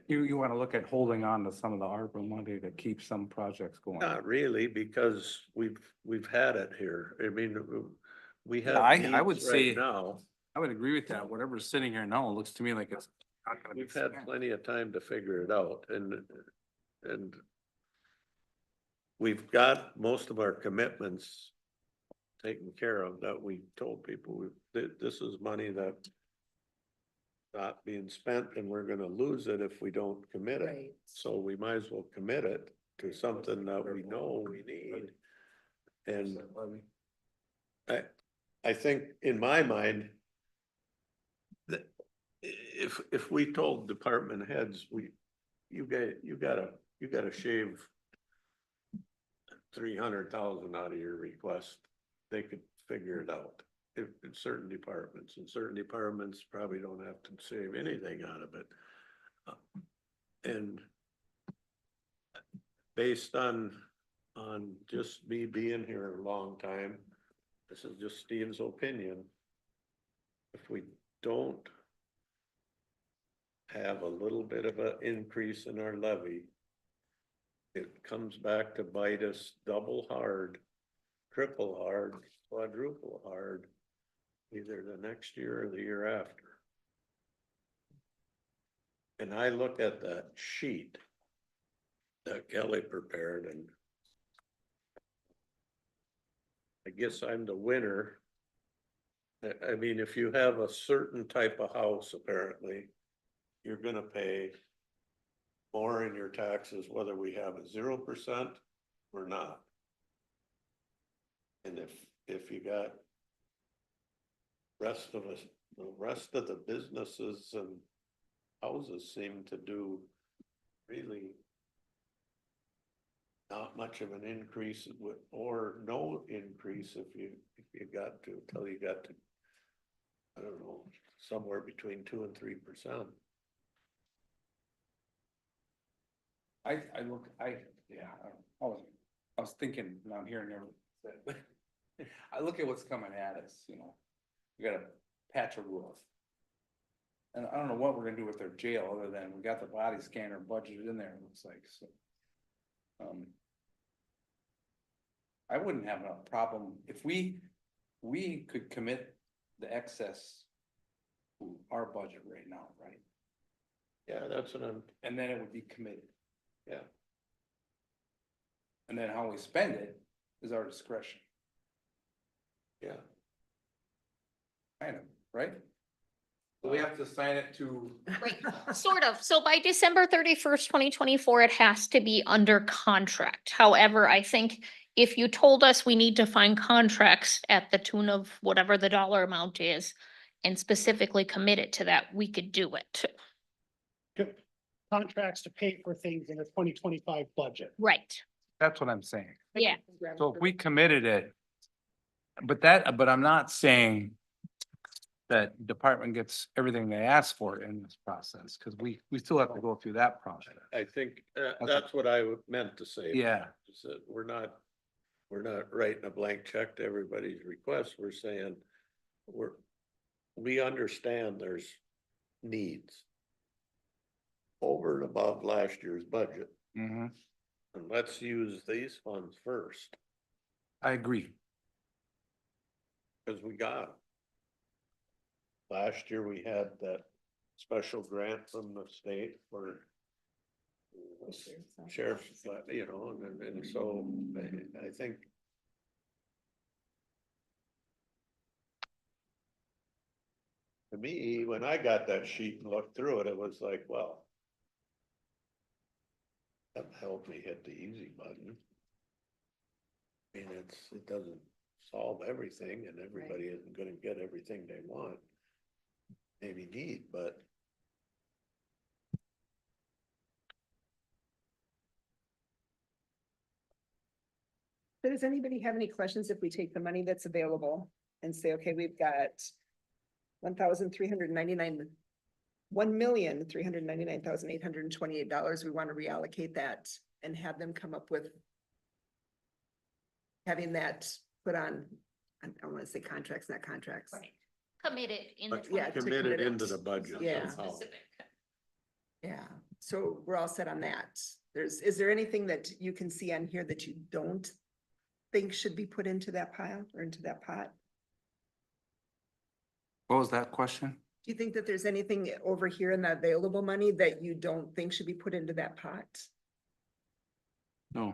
You want to look at holding on to some of the ARPA money to keep some projects going? Not really, because we've had it here. I mean, we have. I would needs right say- now, I would agree with that. Whatever's sitting here now looks to me like it's not gonna be we've had spent. plenty of time to figure it out and we've got most of our commitments taken care of that we told people this is money that's not being spent and we're gonna lose it if we don't commit it. Right. So we might as well commit it to something that we know we need. And I think in my mind, that if we told department heads, you gotta shave 300,000 out of your request. They could figure it out. If in certain departments, probably don't have to save anything out of it. And based on just me being here a long time, this is just Steve's opinion. If we don't have a little bit of an increase in our levy, it comes back to bite us double hard, triple hard, quadruple hard, either the next year or the year after. And I look at that sheet that Kelly prepared, and I guess I'm the winner. I mean, if you have a certain type of house, apparently, you're gonna pay more in your taxes, whether we have a 0% or not. And if you got rest of us, the rest of the businesses and houses seem to do really not much of an increase or no increase if you got to, until you got to, I don't know, somewhere between 2 and 3%. I was thinking, now I'm hearing everything. I look at what's coming at us, you know, we got a patch of roof. And I don't know what we're gonna do with their jail, other than we got the body scanner budgeted in there, it looks like, so. I wouldn't have a problem if we could commit the excess to our budget right now, right? Yeah, that's what I'm, And then it would be committed. yeah. And then how we spend it is our discretion, Yeah. kind of, right? We have to sign it to. Right, sort of. So by December 31st, 2024, it has to be under contract. However, I think if you told us we need to find contracts at the tune of whatever the dollar amount is and specifically commit it to that, we could do it. Contracts to pay for things in the 2025 budget. Right, That's what I'm saying. yeah. So if we committed it, but I'm not saying that department gets everything they ask for in this process, because we still have to go through that process. I think that's what I meant to say. Yeah. Is that we're not writing a blank check to everybody's request. We're saying we understand there's needs over and above last year's budget. Mm-hmm. And let's use these funds first, I agree. because we got 'em. Last year, we had that special grant from the state for sheriff's, you know, and so I think to me, when I got that sheet and looked through it, it was like, well, that helped me hit the easy button. I mean, it doesn't solve everything, and everybody isn't gonna get everything they want, maybe need, but Does anybody have any questions if we take the money that's available and say, okay, we've got $1,399,828. We want to reallocate that and have them come up with having that put on, I don't want to say contracts, not contracts. Right. Committed in the. but Yeah, to committed commit it. into the budget Yeah. somehow. Specific. Yeah, so we're all set on that. Is there anything that you can see on here that you don't think should be put into that pile or into that pot? What was that question? Do you think that there's anything over here in the available money that you don't think should be put into that pot? No,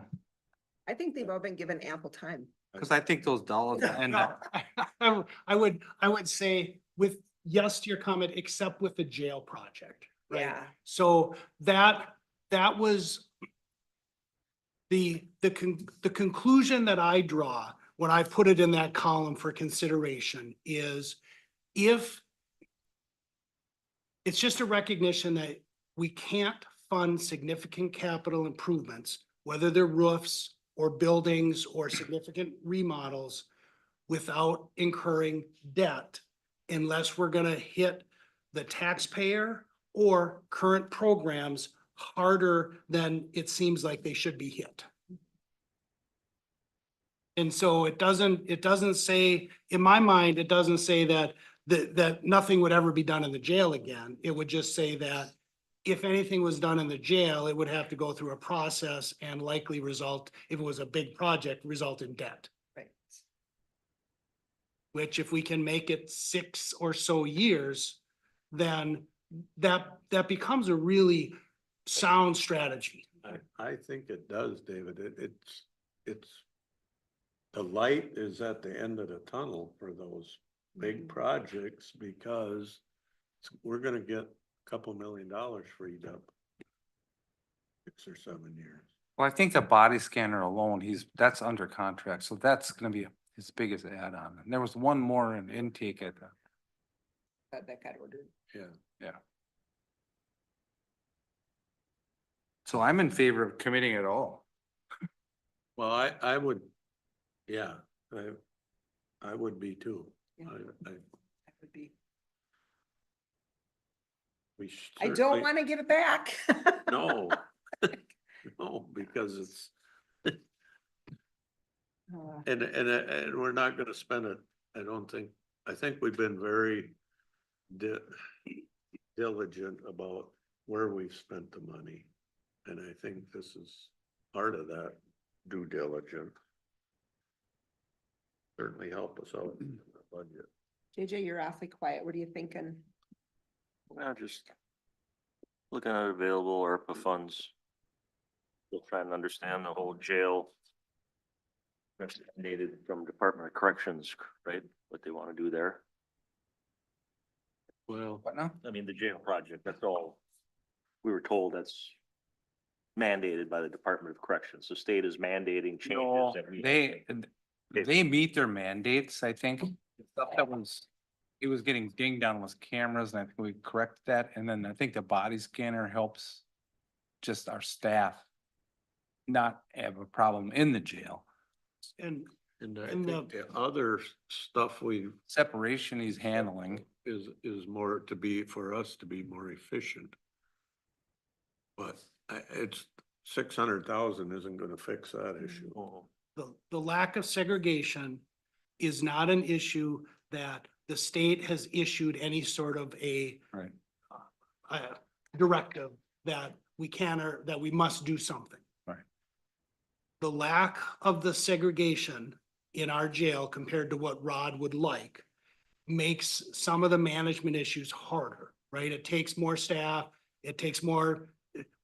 I think they've all been given ample time. because I think those dollars end No, up. I would say with yes to your comment, except with the jail project. Right? Yeah. So that was the conclusion that I draw when I put it in that column for consideration is if it's just a recognition that we can't fund significant capital improvements, whether they're roofs or buildings or significant remodels, without incurring debt unless we're gonna hit the taxpayer or current programs harder than it seems like they should be hit. And so it doesn't say, in my mind, it doesn't say that nothing would ever be done in the jail again. It would just say that if anything was done in the jail, it would have to go through a process and likely result, if it was a big project, result in debt. Right. Which if we can make it 6 or so years, then that becomes a really sound strategy. I think it does, David. It's the light is at the end of the tunnel for those big projects because we're gonna get a couple $1 million freed up 6 or 7 years. Well, I think the body scanner alone, that's under contract, so that's gonna be his biggest add-on. And there was one more in intake at the, That got ordered. Yeah. so I'm in favor of committing it all. Well, I would, yeah, I would be too. Yeah. I, That would be. we I don't certainly- want to give it back. No. No, because it's, and we're not gonna spend it, I don't think, I think we've been very diligent about where we've spent the money. And I think this is part of that due diligence. Certainly help us out in the budget. JJ, you're awfully quiet. What are you thinking? Well, just looking at available ARPA funds. Still trying to understand the whole jail. Needed from Department of Corrections, right? What they want to do there. Well, What now? I mean, the jail project, that's all. We were told that's mandated by the Department of Corrections. The state is mandating No, changes that we. they meet their mandates, I think. The stuff that was, it was getting dinged on was cameras, and I think we corrected that, and then I think the body scanner helps just our staff not have a problem in the jail. And and I And think the other stuff we Separation he's handling. is more to be, for us to be more efficient. But it's 600,000 isn't gonna fix that issue. the lack of segregation is not an issue that the state has issued any sort of a Right. directive that we can or that we must do something. Right. The lack of the segregation in our jail compared to what Rod would like makes some of the management issues harder, right? It takes more staff, it takes more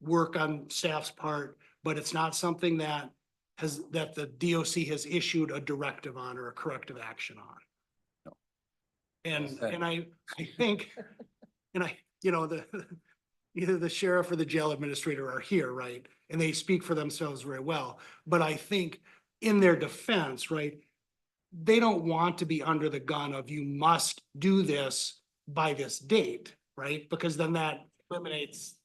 work on staff's part, but it's not something that the DOC has issued a directive on or a corrective action on. No. And I think, either the sheriff or the jail administrator are here, right? And they speak for themselves very well, but I think in their defense, right? They don't want to be under the gun of you must do this by this date, right? Because then that eliminates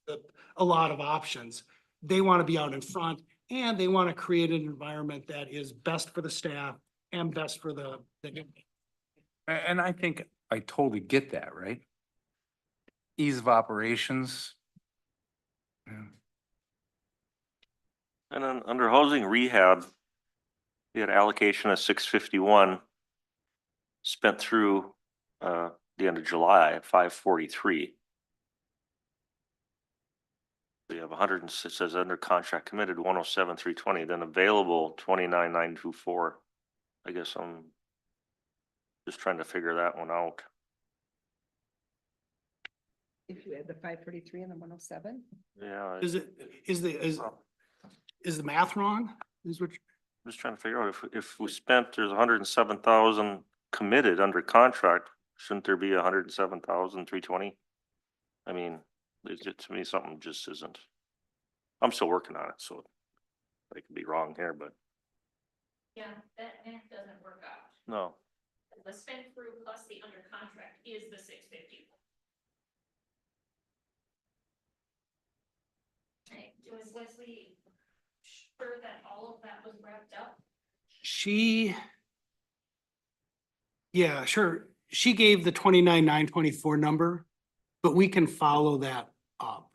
a lot of options. They want to be out in front and they want to create an environment that is best for the staff and best for the. And I think I totally get that, right? Ease of operations. Yeah. And then under housing rehab, we had allocation of 651. Spent through the end of July at 543. We have 100, it says under contract committed 107,320, then available 29,924. I guess I'm just trying to figure that one out. If you add the 543 and the 107? Yeah. Is the math wrong? Is what? I'm just trying to figure out if we spent, there's 107,000 committed under contract, shouldn't there be 107,320? I mean, it's just, to me, something just isn't. I'm still working on it, so I could be wrong here, but Yeah, that math doesn't work out. no. The spend through plus the under contract is the 650. Was Leslie sure that all of that was wrapped up? Yeah, sure. She gave the 29,924 number, but we can follow that up.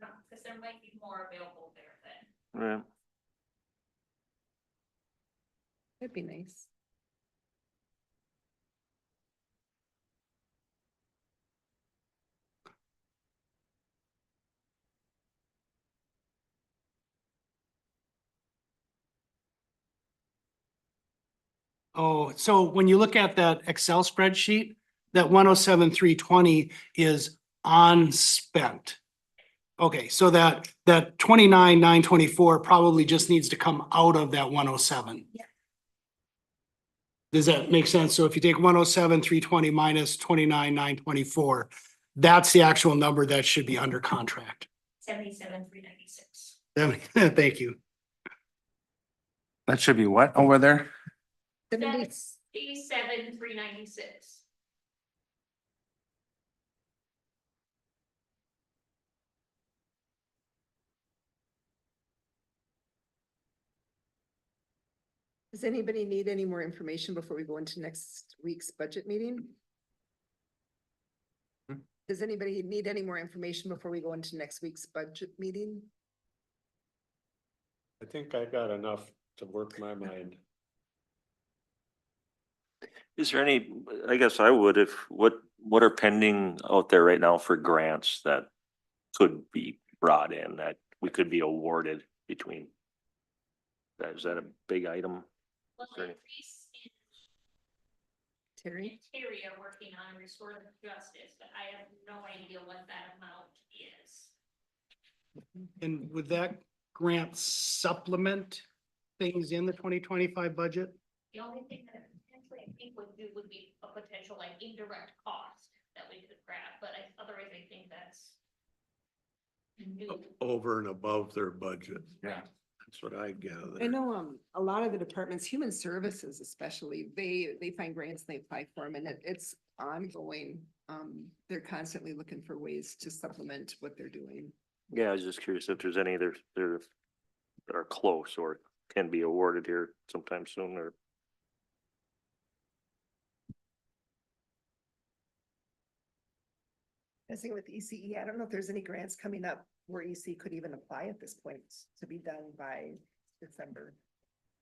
No, because there might be more available there then. Yeah. That'd be nice. Oh, so when you look at that Excel spreadsheet, that 107,320 is unspent. Okay, so that 29,924 probably just needs to come out of that 107. Yeah. Does that make sense? So if you take 107,320 minus 29,924, that's the actual number that should be under contract. 77,396. Thank you. That should be what over there? 77,396. Does anybody need any more information before we go into next week's budget meeting? Does anybody need any more information before we go into next week's budget meeting? I think I got enough to work my mind. Is there any, I guess I would, what are pending out there right now for grants that could be brought in, that we could be awarded between? Is that a big item? Well, Sure. Reese Terry? and Terry are working on restorative justice, but I have no idea what that amount is. And would that grant supplement things in the 2025 budget? The only thing that potentially I think would do would be a potential like indirect cost that we could grab, but otherwise I think that's new. Over and above their budget. Yeah. That's what I gather. I know, a lot of the departments, human services especially, they find grants, they apply for them, and it's ongoing. They're constantly looking for ways to supplement what they're doing. Yeah, I was just curious if there's any that are close or can be awarded here sometime soon, or. I was thinking with ECE, I don't know if there's any grants coming up where EC could even apply at this point to be done by December.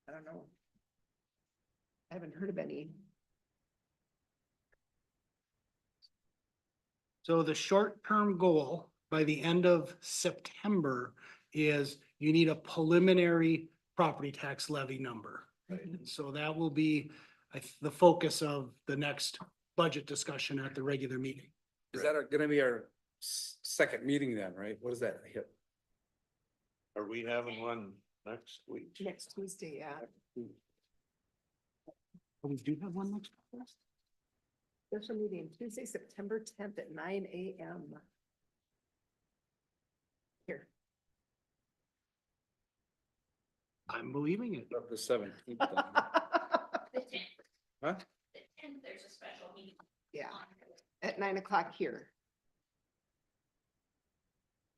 I don't know. I haven't heard of any. So the short-term goal by the end of September is you need a preliminary property tax levy number. Right? And so that will be the focus of the next budget discussion at the regular meeting. Is that gonna be our second meeting then, right? What is that? Are we having one next week? Next Tuesday, yeah. We do have one next. Special meeting Tuesday, September 10th at 9 a.m. Here. I'm believing it. Of the 17th. The 10th. Huh? The 10th, there's a special meeting. Yeah, at 9 o'clock here.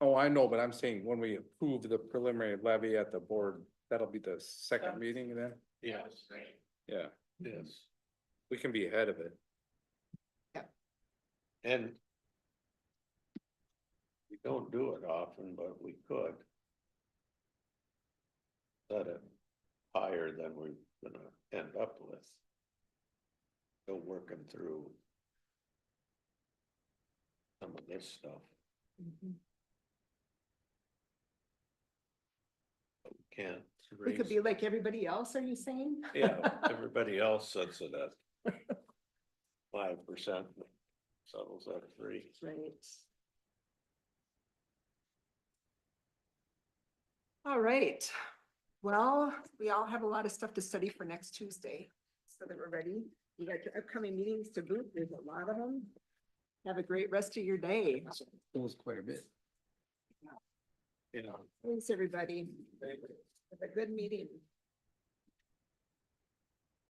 Oh, I know, but I'm saying when we approve the preliminary levy at the board, that'll be the second meeting then? Yes, Great. Yeah, yes. we can be ahead of it. And we don't do it often, but we could. Set it higher than we're gonna end up with. Still working through some of this stuff. But we can't. We could be like everybody else, are you saying? Yeah, everybody else sets it at 5%. Settles at 3. Right. All right. Well, we all have a lot of stuff to study for next Tuesday, so that we're ready. You got your upcoming meetings to boot. There's a lot of them. Have a great rest of your day. It was quite a bit. Yeah. Thanks, everybody. Have a good meeting.